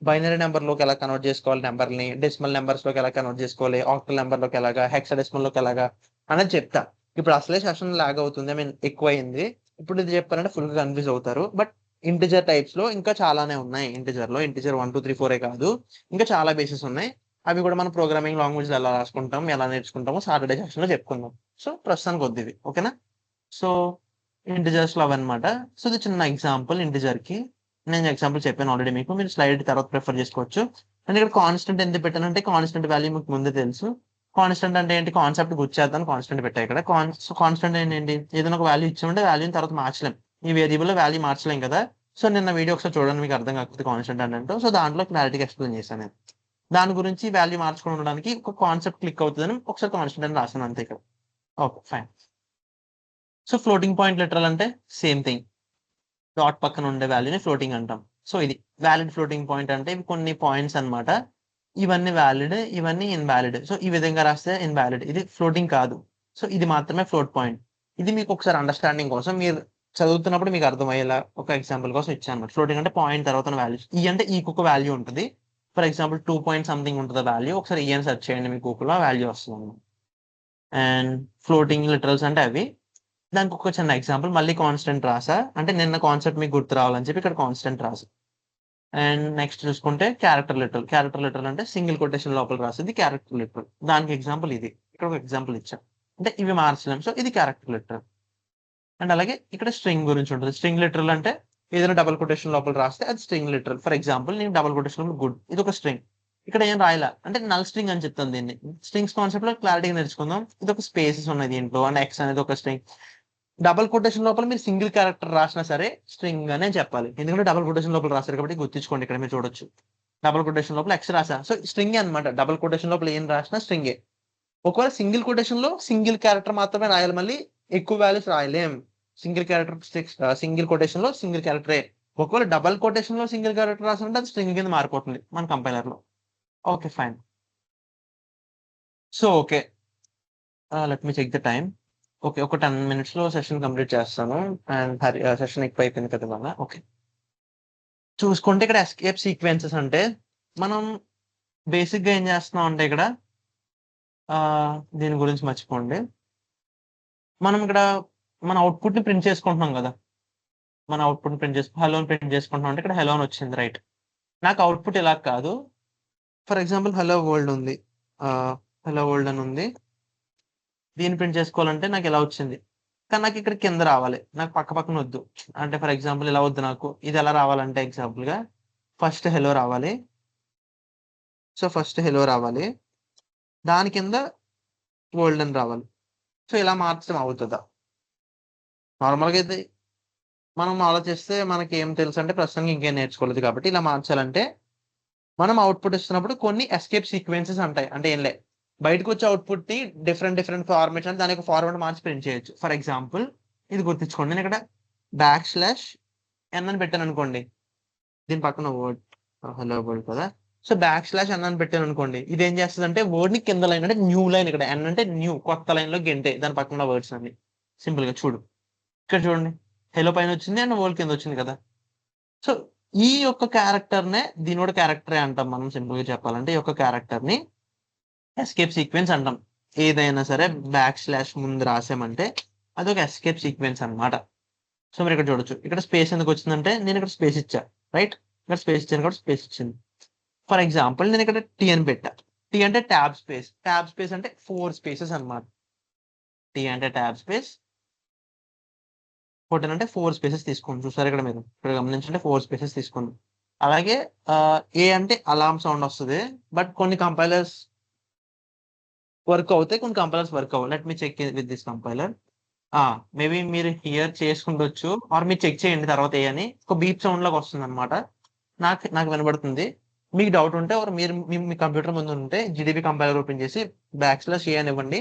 బైనరీ నెంబర్ లోకి ఎలా కన్వర్ట్ చేసుకోవాలి నెంబర్ ని, డెసిమల్ నెంబర్స్ లోకి ఎలా కన్వర్ట్ చేసుకోవాలి, ఆక్టల్ నెంబర్ లోకి ఎలాగా, హెక్సాడెసిమల్ లోకి ఎలాగా అనేది చెప్తా. ఇప్పుడు అసలే సెషన్ లాగ్ అవుతుంది, ఐ మీన్ ఎక్కువ అయింది. ఇప్పుడు ఇది చెప్పారంటే ఫుల్ గా కన్ఫ్యూజ్ అవుతారు. బట్ ఇంటిజర్ టైప్స్ లో ఇంకా చాలానే ఉన్నాయి. ఇంటిజర్ 1, 2, 3, 4 కాదు, ఇంకా చాలా బేసిస్ ఉన్నాయి. అవి కూడా మనం ప్రోగ్రామింగ్ లాంగ్వేజ్ ఎలా రాసుకుంటాం, ఎలా నేర్చుకుంటామో సాటర్డే సెషన్ లో చెప్పుకుందాం. సో ప్రస్తుతానికి వద్దు ఇది, ఓకేనా? సో ఇంటిజర్స్ లో అవన్నమాట. సో ఇది చిన్న ఎగ్జాంపుల్ ఇంటిజర్ కి. నేను ఎగ్జాంపుల్ చెప్పాను ఆల్రెడీ మీకు, మీరు స్లైడ్ తర్వాత ప్రిఫర్ చేసుకోవచ్చు. అండ్ ఇక్కడ కాన్స్టెంట్ ఎందుకు పెట్టానంటే కాన్స్టెంట్ వాల్యూ మీకు ముందే తెలుసు. కాన్స్టెంట్ అంటే ఏంటి, కాన్సెప్ట్ గుర్చేద్దాం, కాన్స్టెంట్ పెట్టా ఇక్కడ. కాన్స్టెంట్ ఏంటి, ఏదైనా ఒక వాల్యూ ఇచ్చామంటే వాల్యూని తర్వాత మార్చలేం, ఈ వేరియబుల్ లో వాల్యూ మార్చలేం కదా. సో నిన్న వీడియో ఒకసారి చూడండి, మీకు అర్థం కాకపోతే కాన్స్టెంట్ అంటే. సో దాంట్లో క్లారిటీగా ఎక్స్ప్లెయిన్ చేశాను నేను. దాని గురించి వాల్యూ మార్చుకొని ఉండడానికి ఒక కాన్సెప్ట్ క్లిక్ అవుతుందని ఒకసారి కాన్స్టెంట్ అని రాశాను అంతే ఇక్కడ. Okay fine. So floating point literal అంటే సేమ్ థింగ్, డాట్ పక్కన ఉండే వాల్యూని ఫ్లోటింగ్ అంటాం. సో ఇది వ్యాలిడ్ ఫ్లోటింగ్ పాయింట్ అంటే ఇవి కొన్ని పాయింట్స్ అన్నమాట. ఇవన్నీ వ్యాలిడ్, ఇవన్నీ ఇన్వాలిడ్. సో ఈ విధంగా రాస్తే ఇన్వాలిడ్, ఇది ఫ్లోటింగ్ కాదు. సో ఇది మాత్రమే ఫ్లోట్ పాయింట్. ఇది మీకు ఒకసారి అండర్స్టాండింగ్ కోసం, మీరు చదువుతున్నప్పుడు మీకు అర్థమయ్యేలా ఒక ఎగ్జాంపుల్ కోసం ఇచ్చాను అనమాట. ఫ్లోటింగ్ అంటే పాయింట్ తర్వాత వాల్యూస్. ఈ అంటే ఈకు వాల్యూ ఉంటుంది. ఫర్ ఎగ్జాంపుల్ 2 పాయింట్ సంథింగ్ ఉంటుంది వాల్యూ. ఒకసారి ఈ అని సెర్చ్ చేయండి, మీకు కూకులో వాల్యూ వస్తుంది. అండ్ ఫ్లోటింగ్ లిటరల్స్ అంటే అవి. దానికి ఒక చిన్న ఎగ్జాంపుల్, మళ్ళీ కాన్స్టెంట్ రాసా, అంటే నిన్న కాన్సెప్ట్ మీకు గుర్తు రావాలని చెప్పి ఇక్కడ కాన్స్టెంట్ రాసా. అండ్ నెక్స్ట్ చూసుకుంటే క్యారెక్టర్ లిటరల్ అంటే సింగిల్ కొటేషన్ లోపల రాసేది క్యారెక్టర్ లిటరల్. దానికి ఎగ్జాంపుల్ ఇది, ఇక్కడ ఒక ఎగ్జాంపుల్ ఇచ్చా. అంటే ఇవి మార్చలేం, సో ఇది క్యారెక్టర్ లిటరల్. అండ్ అలాగే ఇక్కడ స్ట్రింగ్ గురించి ఉంటుంది. స్ట్రింగ్ లిటరల్ అంటే ఏదైనా డబుల్ కొటేషన్ లోపల రాస్తే అది స్ట్రింగ్ లిటరల్. ఫర్ ఎగ్జాంపుల్ నేను డబుల్ కొటేషన్ గుడ్, ఇది ఒక స్ట్రింగ్. ఇక్కడ ఏం రాయలా, అంటే నల్ స్ట్రింగ్ అని చెప్తాను దీన్ని. స్ట్రింగ్స్ కాన్సెప్ట్ లో క్లారిటీగా నేర్చుకుందాం. ఇది ఒక స్పేసెస్ ఉన్నాయి దీంట్లో, అండ్ ఎక్స్ అనేది ఒక స్ట్రింగ్. డబుల్ కొటేషన్ లోపల మీరు సింగిల్ క్యారెక్టర్ రాసినా సరే స్ట్రింగ్ అనే చెప్పాలి, ఎందుకంటే డబుల్ కొటేషన్ లోపల రాశారు కాబట్టి గుర్తుంచుకోండి. ఇక్కడ మీరు చూడొచ్చు, డబుల్ కొటేషన్ లోపల ఎక్స్ రాసా, సో స్ట్రింగ్ అనమాట. డబుల్ కొటేషన్ లోపల ఏం రాసినా స్ట్రింగే. ఒకవేళ సింగిల్ కొటేషన్ లో సింగిల్ క్యారెక్టర్ మాత్రమే రాయాలి, మళ్ళీ ఎక్కువ వాల్యూస్ రాయలేం. సింగిల్ కొటేషన్ లో సింగిల్ క్యారెక్టరే. ఒకవేళ డబల్ కొటేషన్ లో సింగిల్ క్యారెక్టర్ రాసింటే అది స్ట్రింగ్ కింద మారిపోతుంది మన కంపైలర్ లో. Okay fine. So okay, let me check the time. Okay, ఒక 10 minutes లో సెషన్ కంప్లీట్ చేస్తాను. అండ్ సెషన్ ఎక్కువ అయిపోయింది కదా మన. ఓకే, చూసుకుంటే ఇక్కడ ఎస్కేప్ సీక్వెన్సెస్ అంటే మనం బేసిక్ గా ఏం చేస్తున్నాం అంటే ఇక్కడ దీని గురించి మర్చిపోండి. మనం ఇక్కడ మన అవుట్పుట్ ని ప్రింట్ చేసుకుంటున్నాం కదా. మన అవుట్పుట్ ప్రింట్ చేసుకో హలో అని ప్రింట్ చేసుకుంటున్నాం అంటే ఇక్కడ హలో అని వచ్చింది, రైట్. నాకు అవుట్పుట్ ఇలా కాదు. ఫర్ ఎగ్జాంపుల్ హలో వరల్డ్ ఉంది, హలో వరల్డ్ అని ఉంది. దీన్ని ప్రింట్ చేసుకోవాలంటే నాకు ఇలా వచ్చింది, కానీ నాకు ఇక్కడ కింద రావాలి, నాకు పక్క పక్కన వద్దు. అంటే ఫర్ ఎగ్జాంపుల్ ఇలా వద్దు, నాకు ఇది ఎలా రావాలంటే ఎగ్జాంపుల్ గా ఫస్ట్ హెలో రావాలి. సో ఫస్ట్ హెలో రావాలి, దాని కింద వరల్డ్ అని రావాలి. సో ఇలా మార్చడం అవుతుందా? నార్మల్గా అయితే మనం ఆలోచిస్తే మనకి ఏం తెలుసు అంటే ప్రస్తుతానికి ఇంకేం నేర్చుకోలేదు కాబట్టి ఇలా మార్చాలంటే మనం అవుట్పుట్ ఇస్తున్నప్పుడు కొన్ని ఎస్కేప్ సీక్వెన్సెస్ ఉంటాయి. అంటే ఏం లే, బయటకు వచ్చే అవుట్పుట్ ని డిఫరెంట్ డిఫరెంట్ ఫార్మేట్స్ అంటే దానికి ఫార్వర్డ్ మార్చి ప్రింట్ చేయొచ్చు. ఫర్ ఎగ్జాంపుల్ ఇది గుర్తించుకోండి, నేను ఇక్కడ \n అని పెట్టాను అనుకోండి, దీని పక్కన వర్డ్ హలో వర్డ్ కదా. సో \n అని పెట్టాను అనుకోండి, ఇది ఏం చేస్తుంది అంటే వర్డ్ ని కింద లైన్ అంటే న్యూ లైన్, ఇక్కడ n అంటే న్యూ కొత్త లైన్ లో గెంటే దాని పక్కన వర్డ్స్ అన్ని సింపుల్ గా చూడు. ఇక్కడ చూడండి, హెలో పైన వచ్చింది అండ్ వరల్డ్ కింద వచ్చింది కదా. సో ఈ యొక్క క్యారెక్టర్ నే దీని కూడా క్యారెక్టరే అంటాం మనం, సింపుల్ గా చెప్పాలంటే ఈ యొక్క క్యారెక్టర్ ని ఎస్కేప్ సీక్వెన్స్ అంటాం. ఏదైనా సరే ముందు రాసామంటే అది ఒక ఎస్కేప్ సీక్వెన్స్ అన్నమాట. సో మీరు ఇక్కడ చూడొచ్చు, ఇక్కడ స్పేస్ ఎందుకు వచ్చిందంటే నేను ఇక్కడ స్పేస్ ఇచ్చా, రైట్. ఇక్కడ స్పేస్ ఇచ్చాను కాబట్టి స్పేస్ ఇచ్చింది. ఫర్ ఎగ్జాంపుల్ నేను ఇక్కడ టీ అని పెట్టా. టీ అంటే ట్యాబ్ స్పేస్ అంటే 4 స్పేసెస్ అన్నమాట. టీ అంటే ట్యాబ్ స్పేస్, 14 అంటే 4 స్పేసెస్ తీసుకోండి. చూసారు ఇక్కడ మీరు ఇక్కడ గమనించండి, 4 స్పేసెస్ తీసుకోండి. అలాగే ఏ అంటే అలారం సౌండ్ వస్తుంది, బట్ కొన్ని కంపైలర్స్ వర్క్ అవుతాయి, కొన్ని కంపైలర్స్ వర్క్ అవ్వవు. Let me check with this compiler. Maybe మీరు హియర్ చేసుకుండొచ్చు, ఆర్ మీరు చెక్ చేయండి తర్వాత ఏ అని ఒక బీప్ సౌండ్ లాగా వస్తుంది అనమాట. నాకు వినబడుతుంది. మీకు డౌట్ ఉంటే మీరు మీ కంప్యూటర్ ముందు ఉంటే జిడిబి కంపైలర్ ఓపెన్ చేసి \a అని ఇవ్వండి,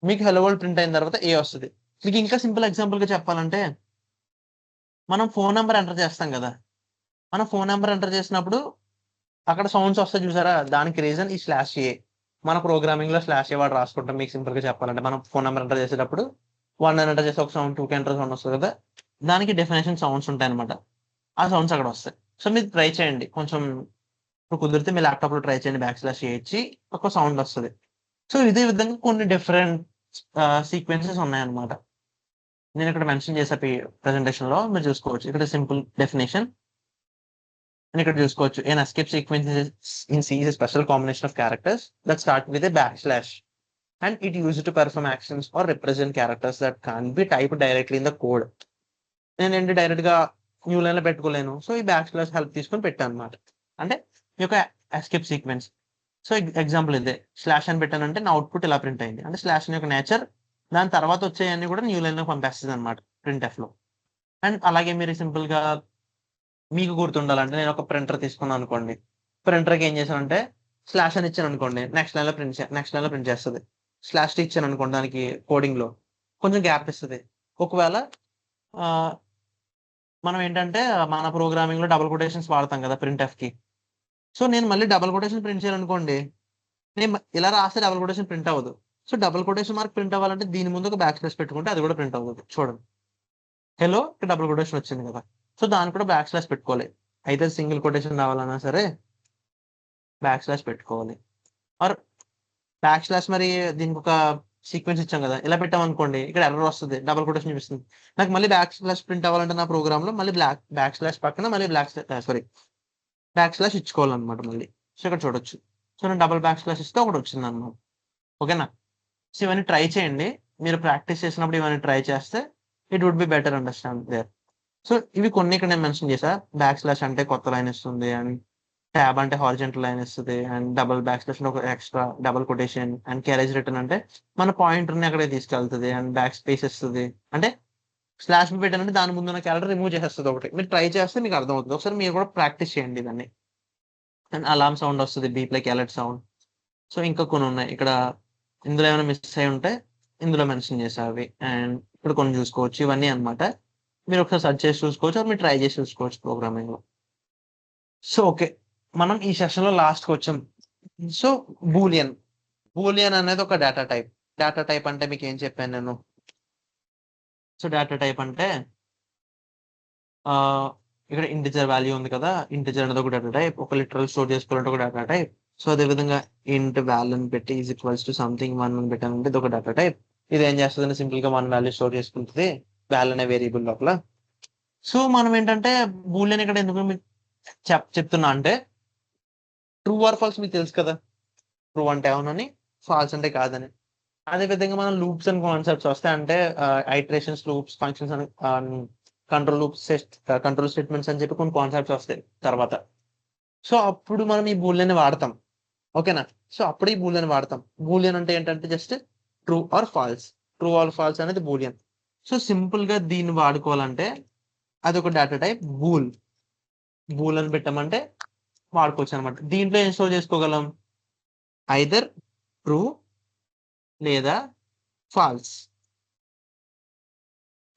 మీకు హెలో వరల్డ్ ప్రింట్ అయిన తర్వాత ఏ వస్తుంది. మీకు ఇంకా సింపుల్ ఎగ్జాంపుల్ గా చెప్పాలంటే మనం ఫోన్ నెంబర్ ఎంటర్ చేస్తాం కదా. మనం ఫోన్ నెంబర్ ఎంటర్ చేసినప్పుడు అక్కడ సౌండ్స్ వస్తాయి చూసారా, దానికి రీజన్ ఈ /a. మన ప్రోగ్రామింగ్ లో /a వాడు రాసుకుంటాం. మీకు సింపుల్ గా చెప్పాలంటే మనం ఫోన్ నెంబర్ ఎంటర్ చేసేటప్పుడు 1 అని ఎంటర్ చేసి ఒక సౌండ్, 2 ఎంటర్ సౌండ్ వస్తుంది కదా, దానికి డెఫినేషన్ సౌండ్స్ ఉంటాయి అనమాట. ఆ సౌండ్స్ అక్కడ వస్తాయి. సో మీరు ట్రై చేయండి కొంచెం, ఇప్పుడు కుదిరితే మీ ల్యాప్టాప్ లో ట్రై చేయండి, \a ఇచ్చి ఒక సౌండ్ వస్తుంది. సో ఇదే విధంగా కొన్ని డిఫరెంట్ సీక్వెన్సెస్ ఉన్నాయన్నమాట. నేను ఇక్కడ మెన్షన్ చేసే ప్రెజెంటేషన్ లో మీరు చూసుకోవచ్చు. ఇక్కడ సింపుల్ డెఫినేషన్ అని ఇక్కడ చూసుకోవచ్చు. an escape sequence in C is a special combination of characters that start with a \, and it used to perform actions or represent characters that can't be typed directly in the code. నేను ఏంటి direct గా new line లో పెట్టుకోలేను, so ఈ \, help తీసుకొని పెట్టాను అనమాట. అంటే ఈ యొక్క ఎస్కేప్ సీక్వెన్స్. సో ఎగ్జాంపుల్ ఇదే, / అని పెట్టానంటే నా అవుట్పుట్ ఇలా ప్రింట్ అయింది. అంటే / యొక్క నేచర్ దాని తర్వాత వచ్చేయన్నీ కూడా న్యూ లైన్ లో పంపేస్తుంది అనమాట printf లో. అండ్ అలాగే మీరు సింపుల్ గా మీకు గుర్తుండాలంటే నేను ఒక ప్రింటర్ తీసుకున్నాను అనుకోండి, ప్రింటర్కి ఏం చేశానంటే / అని ఇచ్చాను అనుకోండి, నెక్స్ట్ లైన్ లో ప్రింట్ చేస్తుంది. /t ఇచ్చాను అనుకోండి, దానికి కోడింగ్ లో కొంచెం గ్యాప్ ఇస్తుంది. ఒకవేళ మనం ఏంటంటే మన ప్రోగ్రామింగ్ లో డబుల్ కొటేషన్స్ వాడతాం కదా printf కి. సో నేను మళ్ళీ డబుల్ కొటేషన్ ప్రింట్ చేయాలనుకోండి, నేను ఇలా రాస్తే డబుల్ కొటేషన్ ప్రింట్ అవ్వదు. So double quotation mark print అవ్వాలంటే దీని ముందు ఒక \, పెట్టుకుంటే అది కూడా ప్రింట్ అవ్వదు. చూడండి, హెలో డబుల్ కొటేషన్ వచ్చింది కదా, సో దానికి కూడా \, పెట్టుకోవాలి. అయితే సింగిల్ కొటేషన్ రావాలన్నా సరే \, పెట్టుకోవాలి. ఆర్ \, మరి దీనికి ఒక సీక్వెన్స్ ఇచ్చాం కదా, ఇలా పెట్టాం అనుకోండి ఇక్కడ ఎర్రర్ వస్తుంది, డబుల్ కొటేషన్ చూపిస్తుంది. నాకు మళ్ళీ \, ప్రింట్ అవ్వాలంటే నా ప్రోగ్రామ్ లో మళ్ళీ \, పక్కన మళ్ళీ \, ఇచ్చుకోవాలన్నమాట మళ్ళీ. సో ఇక్కడ చూడొచ్చు, సో నేను డబుల్ \, ఇస్తే ఒకటి వచ్చింది అన్నమాట. ఓకేనా? సో ఇవన్నీ ట్రై చేయండి, మీరు ప్రాక్టీస్ చేసినప్పుడు ఇవన్నీ ట్రై చేస్తే it would be better understand there. So ఇవి కొన్ని ఇక్కడ నేను మెన్షన్ చేశా. \, అంటే కొత్త లైన్ ఇస్తుంది, అండ్ ట్యాబ్ అంటే హారిజెంటల్ లైన్ ఇస్తుంది, అండ్ డబుల్ \, అంటే ఒక extra double quotation, and carriage return అంటే మన పాయింటర్ ని అక్కడే తీసుకెళ్తుంది, అండ్ \, ఇస్తుంది. అంటే /b పెట్టానంటే దాని ముందు ఉన్న క్యారెక్టర్ రిమూవ్ చేసేస్తుంది ఒకటి. మీరు ట్రై చేస్తే మీకు అర్థమవుతుంది. ఒకసారి మీరు కూడా ప్రాక్టీస్ చేయండి దాన్ని. అండ్ అలారం సౌండ్ వస్తుంది, beep like alert sound. So ఇంకా కొన్ని ఉన్నాయి ఇక్కడ, ఇందులో ఏమైనా మిస్ అయి ఉంటే ఇందులో మెన్షన్ చేసా అవి, అండ్ ఇక్కడ కొన్ని చూసుకోవచ్చు. ఇవన్నీ అన్నమాట. మీరు ఒకసారి సెర్చ్ చేసి చూసుకోవచ్చు, మీరు ట్రై చేసి చూసుకోవచ్చు ప్రోగ్రామింగ్ లో. సో ఓకే, మనం ఈ సెషన్ లో లాస్ట్ కి వచ్చాం. సో బూలియన్ అనేది ఒక డేటా టైప్. డేటా టైప్ అంటే మీకు ఏం చెప్పాను నేను. సో డేటా టైప్ అంటే ఇక్కడ ఇంటిజర్ వాల్యూ ఉంది కదా, ఇంటిజర్ అనేది ఒక డేటా టైప్. ఒక లిటరల్ స్టోర్ చేసుకోవాలంటే ఒక డేటా టైప్. సో అదే విధంగా ఇంట్ వాల్యూ అని పెట్టి =సంథింగ్ 1 అని పెట్టానంటే ఇది ఒక డేటా టైప్. ఇది ఏం చేస్తుంది, సింపుల్ గా 1 వాల్యూ స్టోర్ చేసుకుంటుంది వాల్యూ అనే వేరియబుల్ లోపల. సో మనం ఏంటంటే బూలియన్ ఇక్కడ ఎందుకు మీకు చెప్తున్నా అంటే ట్రూ ఆర్ ఫాల్స్ మీకు తెలుసు కదా, ట్రూ అంటే అవునని, ఫాల్స్ అంటే కాదని. అదే విధంగా మనం లూప్స్ అండ్ కాన్సెప్ట్స్ వస్తాయి అంటే ఐటరేషన్స్ లూప్స్ ఫంక్షన్స్ అని కంట్రోల్ లూప్స్ కంట్రోల్ స్టేట్మెంట్స్ అని చెప్పి కొన్ని కాన్సెప్ట్స్ వస్తాయి తర్వాత. సో అప్పుడు మనం ఈ బూలియన్ వాడతాం, ఓకేనా. సో అప్పుడు ఈ బూలియన్ వాడతాం. బూలియన్ అంటే ఏంటంటే just true or false. True or false అనేది బూలియన్. సో సింపుల్ గా దీన్ని వాడుకోవాలంటే అది ఒక డేటా టైప్ బూల్. బూల్ అని పెట్టామంటే వాడుకోవచ్చు అనమాట. దీంట్లో ఏం స్టోర్ చేసుకోగలం, ఐదర్ ట్రూ లేదా ఫాల్స్.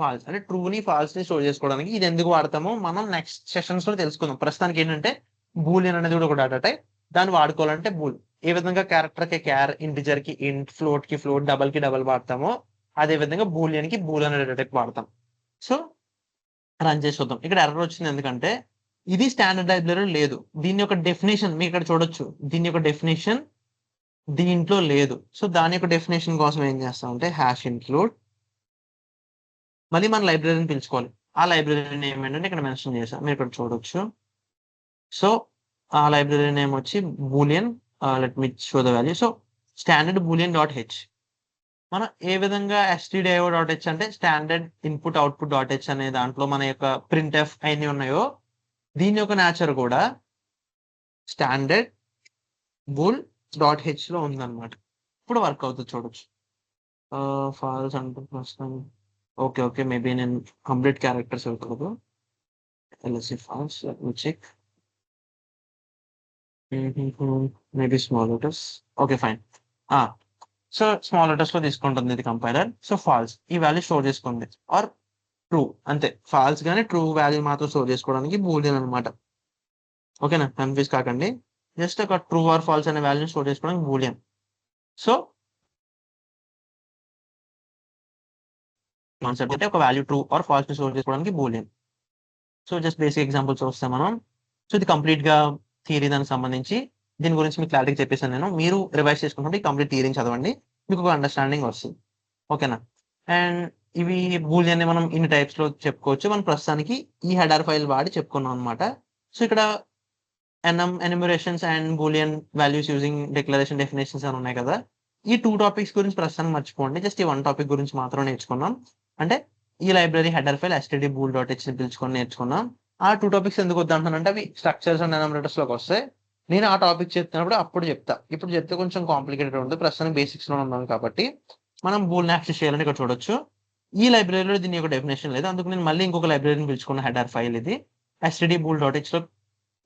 ఫాల్స్ అంటే ట్రూని ఫాల్స్ ని స్టోర్ చేసుకోవడానికి. ఇది ఎందుకు వాడతామో మనం నెక్స్ట్ సెషన్స్ లో తెలుసుకుందాం. ప్రస్తుతానికి ఏంటంటే బూలియన్ అనేది కూడా ఒక డేటా టైప్. దాన్ని వాడుకోవాలంటే బూల్. ఏ విధంగా క్యారెక్టర్ కి క్యార్, ఇంటిజర్ కి ఇంట్, ఫ్లోట్ కి ఫ్లోట్, డబల్ కి డబల్ వాడతామో అదే విధంగా బూలియన్ కి బూల్ అనే డేటా టైప్ వాడతాం. సో రన్ చేసి చూద్దాం. ఇక్కడ ఎర్రర్ వచ్చింది ఎందుకంటే ఇది స్టాండర్డ్ లైబ్రరీ లేదు. దీని యొక్క డెఫినేషన్ మీకు ఇక్కడ చూడొచ్చు. దీని యొక్క డెఫినేషన్ దీంట్లో లేదు. సో దాని యొక్క డెఫినేషన్ కోసం ఏం చేస్తాం అంటే హ్యాష్ ఇన్క్లూడ్, మళ్ళీ మన లైబ్రరీని పిలుచుకోవాలి. ఆ లైబ్రరీ నేమ్ ఏంటంటే ఇక్కడ మెన్షన్ చేశాం, మీరు ఇక్కడ చూడొచ్చు. సో ఆ లైబ్రరీ నేమ్ వచ్చి Boolean, let me show the value. So standard Boolean dot H. మనం ఏ విధంగా stdio డాట్ హెచ్ అంటే standard input output dot H అనే దాంట్లో మన యొక్క ప్రింట్ ఎఫ్ అన్ని ఉన్నాయో దీని యొక్క నేచర్ కూడా స్టాండర్డ్ బూల్ డాట్ హెచ్ లో ఉందన్నమాట. ఇప్పుడు వర్క్ అవుతుంది చూడొచ్చు. ఫాల్స్ అంటే ప్రస్తుతం ఓకే ఓకే మేబీ నేను కంప్లీట్ క్యారెక్టర్స్ ఇవ్వకూడదు. LSC false, let me check. Maybe small letters. Okay fine. So small letters లో తీసుకుంటుంది ఇది కంపైలర్. సో ఫాల్స్ ఈ వాల్యూ స్టోర్ చేసుకుంది, ఆర్ ట్రూ అంతే. ఫాల్స్ గానీ ట్రూ వాల్యూ మాత్రం స్టోర్ చేసుకోవడానికి బూలియన్ అనమాట. ఓకేనా, కన్ఫ్యూజ్ కాకండి. జస్ట్ ఒక ట్రూ ఆర్ ఫాల్స్ అనే వాల్యూ స్టోర్ చేసుకోవడానికి బూలియన్. సో కాన్సెప్ట్ అంటే ఒక వాల్యూ ట్రూ ఆర్ ఫాల్స్ ని స్టోర్ చేసుకోవడానికి boolean. So just basic examples వస్తాం మనం. సో ఇది కంప్లీట్ గా థియరీ దానికి సంబంధించి. దీని గురించి మీకు క్లారిటీ చెప్పేసాను నేను. మీరు రివైజ్ చేసుకుంటే కంప్లీట్ థియరీని చదవండి, మీకు ఒక అండర్స్టాండింగ్ వస్తుంది. ఓకేనా. అండ్ ఇవి బూలియన్ మనం ఇన్ని టైప్స్ లో చెప్పుకోవచ్చు. మనం ప్రస్తుతానికి ఈ హెడర్ ఫైల్ వాడి చెప్పుకున్నాం అనమాట. సో ఇక్కడ enumerations and boolean values using declaration definitions అని ఉన్నాయి కదా. ఈ 2 టాపిక్స్ గురించి ప్రస్తుతానికి మర్చిపోండి. జస్ట్ ఈ 1 టాపిక్ గురించి మాత్రం నేర్చుకున్నాం. అంటే ఈ library header file std bool dot H ని పిలుచుకొని నేర్చుకున్నాం. ఆ 2 టాపిక్స్ ఎందుకు వద్దంటానంటే అవి స్ట్రక్చర్స్ అండ్ ఎన్యూమరేటర్స్ లోకి వస్తాయి. నేను ఆ టాపిక్ చెప్తున్నప్పుడు అప్పుడు చెప్తా. ఇప్పుడు చెప్తే కొంచెం కాంప్లికేటెడ్ ఉంటుంది. ప్రస్తుతానికి బేసిక్స్ లో ఉన్నాం కాబట్టి మనం బూల్ యాక్సెస్ చేయాలని ఇక్కడ చూడొచ్చు. ఈ లైబ్రరీలో దీని యొక్క డెఫినేషన్ లేదు, అందుకు నేను మళ్ళీ ఇంకొక లైబ్రరీని పిలుచుకున్న హెడర్ ఫైల్ ఇది. std bool డాట్ హెచ్ లో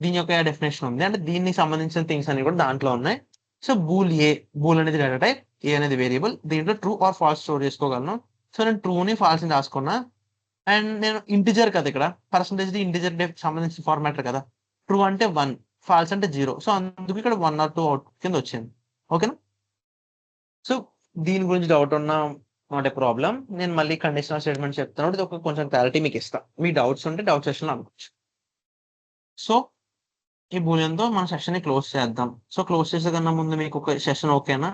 దీని యొక్క డెఫినేషన్ ఉంది. అంటే దీనికి సంబంధించిన థింగ్స్ అన్ని కూడా దాంట్లో ఉన్నాయి. సో బూల్ ఏ, బూల్ అనేది డేటా టైప్, ఏ అనేది వేరియబుల్. దీంట్లో ట్రూ ఆర్ ఫాల్స్ స్టోర్ చేసుకోగలను. సో నేను ట్రూని ఫాల్స్ ని రాసుకున్నా. అండ్ నేను ఇంటిజర్ కదా, ఇక్కడ పర్సంటేజ్ ఇంటిజర్ సంబంధించిన ఫార్మాటర్ కదా. ట్రూ అంటే 1, ఫాల్స్ అంటే 0. సో అందుకు ఇక్కడ 1 or 2 అవుట్ కింద వచ్చింది. ఓకేనా. సో దీని గురించి డౌట్ ఉన్నా నాట్ ఏ ప్రాబ్లం. నేను మళ్ళీ కండిషనల్ స్టేట్మెంట్ చెప్తాను. ఇది ఒక కొంచెం క్లారిటీ మీకు ఇస్తా. మీ డౌట్స్ ఉంటే డౌట్ సెషన్ లో అనుకోవచ్చు. సో ఈ బూలియన్‌తో మన సెషన్‌ని క్లోజ్ చేద్దాం. సో, క్లోజ్ చేసే కన్నా ముందు మీకు ఒక సెషన్ ఓకేనా?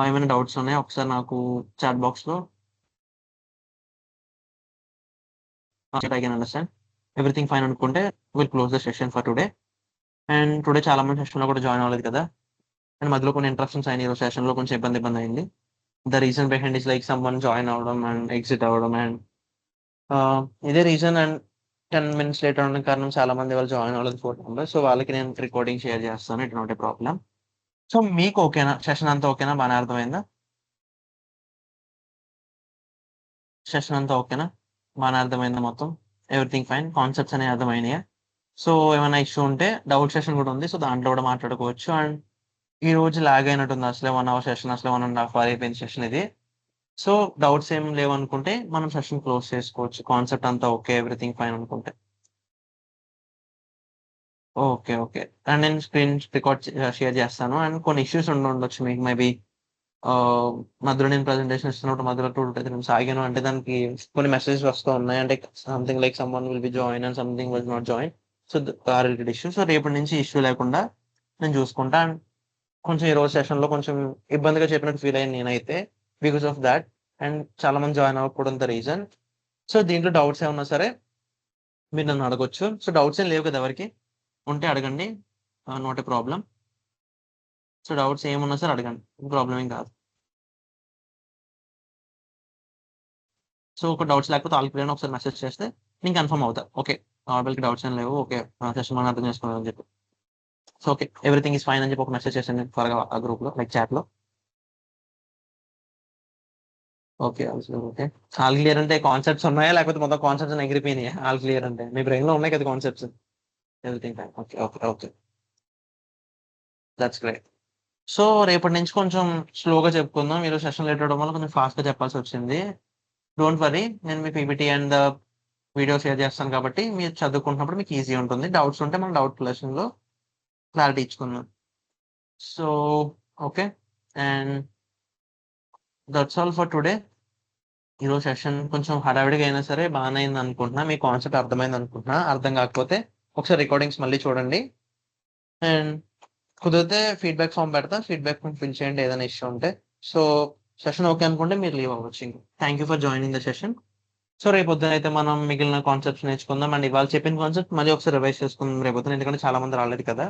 ఏమైనా డౌట్స్ ఉన్నాయా? ఒకసారి నాకు చాట్ బాక్స్‌లో I can understand. Everything fine అనుకుంటే will close the session for today. And today చాలా మంది సెషన్‌లో కూడా జాయిన్ అవ్వలేదు కదా! అండ్ మధ్యలో కొన్ని ఇంటరప్షన్స్ అయినాయి. ఈరోజు సెషన్‌లో కొంచెం ఇబ్బంది అయింది. The reason behind is like someone join అవ్వడం అండ్ ఎగ్జిట్ అవ్వడం అండ్ ఇదే రీజన్. అండ్ 10 మినిట్స్ లేట్ అవ్వడానికి కారణం చాలా మంది వాళ్ళు జాయిన్ అవ్వలేదు 4 మెంబర్స్. సో, వాళ్ళకి నేను రికార్డింగ్ షేర్ చేస్తాను. It not a problem. So, మీకు ఓకేనా? సెషన్ అంతా ఓకేనా? బానే అర్థమైందా? సెషన్ అంతా ఓకేనా? బానే అర్థమైందా మొత్తం? Everything fine. కాన్సెప్ట్స్ అనేవి అర్థమైనాయా? సో, ఏమైనా ఇష్యూ ఉంటే డౌట్ సెషన్ కూడా ఉంది. సో, దాంట్లో కూడా మాట్లాడుకోవచ్చు. అండ్ ఈ రోజు లాగ్ అయినట్టుంది. అసలే 1 అవర్ సెషన్, అసలే 1 ½ అవర్ అయిపోయింది సెషన్ ఇది. సో, డౌట్స్ ఏం లేవనుకుంటే మనం సెషన్ క్లోజ్ చేసుకోవచ్చు. కాన్సెప్ట్ అంతా ఓకే, ఎవ్రీథింగ్ ఫైన్ అనుకుంటే. ఓకే. ఓకే. అండ్ నేను స్క్రీన్ రికార్డ్ షేర్ చేస్తాను. అండ్ కొన్ని ఇష్యూస్ ఉండుండొచ్చు మీకు మేబీ. మధ్యలో నేను ప్రెజెంటేషన్ ఇస్తున్నప్పుడు మధ్యలో 2-3 నిమిషాలు ఆగాను అంటే దానికి కొన్ని మెసేజెస్ వస్తూ ఉన్నాయి. అంటే something like someone will be join and something will not join. So, ఆ రిలేటెడ్ ఇష్యూ. సో, రేపటి నుంచి ఇష్యూ లేకుండా నేను చూసుకుంటా. అండ్ కొంచెం ఈరోజు సెషన్‌లో కొంచెం ఇబ్బందిగా చెప్పినట్టు ఫీల్ అయ్యాను నేనైతే. Because of thought. అండ్ చాలా మంది జాయిన్ అవ్వకపోవడం ద రీజన్. సో, దీంట్లో డౌట్స్ ఏమన్నా సరే మీరు నన్ను అడగొచ్చు. సో డౌట్స్ ఏం లేవు కదా ఎవరికి? ఉంటే అడగండి. Not a problem. So doubts ఏమున్నా సరే అడగండి. ప్రాబ్లమ్ ఏం కాదు. సో ఒక డౌట్స్ లేకపోతే ఆల్ క్లియర్ అని ఒకసారి మెసేజ్ చేస్తే నేను కన్ఫర్మ్ అవుతా. ఓకే. ఆర్బెల్‌కి డౌట్స్ ఏం లేవు. ఓకే. సెషన్ మనం అర్థం చేసుకున్నాం అని చెప్పి. So okay. Everything is fine అని చెప్పి ఒక మెసేజ్ చేశాను త్వరగా ఆ గ్రూప్‌లో లైక్ చాట్‌లో. ఓకే. ఓకే. ఆల్ క్లియర్ అంటే కాన్సెప్ట్స్ ఉన్నాయా? లేకపోతే మొత్తం కాన్సెప్ట్స్ అన్ని ఎగిరిపోయినాయా? ఆల్ క్లియర్ అంటే. మీ బ్రెయిన్‌లో ఉన్నాయి కదా concepts. Everything fine. Okay. Okay. Okay. That's great. So రేపటి నుంచి కొంచెం స్లోగా చెప్పుకుందాం. ఈరోజు సెషన్ లేట్ అవ్వడం వల్ల కొంచెం ఫాస్ట్‌గా చెప్పాల్సొచ్చింది. Don't worry. నేను మీ పీపీటీ అండ్ వీడియో షేర్ చేస్తాను కాబట్టి మీరు చదువుకుంటున్నప్పుడు మీకు ఈజీ ఉంటుంది. డౌట్స్ ఉంటే మనం డౌట్ లెసన్‌లో క్లారిటీ ఇచ్చుకుందాం. So okay. And that's all for today. ఈరోజు సెషన్ కొంచెం హడావిడిగా అయినా సరే బానే అయిందనుకుంటున్నా. మీ కాన్సెప్ట్ అర్థమైందనుకుంటున్నా. అర్థం కాకపోతే ఒకసారి రికార్డింగ్స్ మళ్ళీ చూడండి. అండ్ కుదిరితే ఫీడ్‌బ్యాక్ ఫార్మ్ పెడతా. ఫీడ్‌బ్యాక్ ఫార్మ్ ఫిల్ చేయండి ఏదైనా ఇష్యూ ఉంటే. సో సెషన్ ఓకే అనుకుంటే మీరు లీవ్ అవ్వచ్చు ఇంక. Thank you for joining the session. So రేపొద్దునైతే మనం మిగిలిన కాన్సెప్ట్స్ నేర్చుకుందాం. అండ్ ఇవాళ చెప్పిన కాన్సెప్ట్ మళ్ళీ ఒకసారి రివైజ్ చేసుకుందాం రేపొద్దున. ఎందుకంటే చాలా మంది రాలేదు కదా!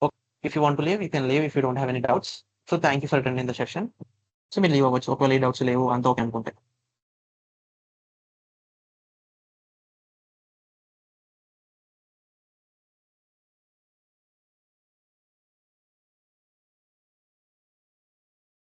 Okay. If you want to leave you can leave if you don't have any doubts. So thank you for attending the session. So మీరు లీవ్ అవ్వచ్చు. ఒకవేళ ఏ డౌట్స్ లేవు అంతా ఓకే అనుకుంటే.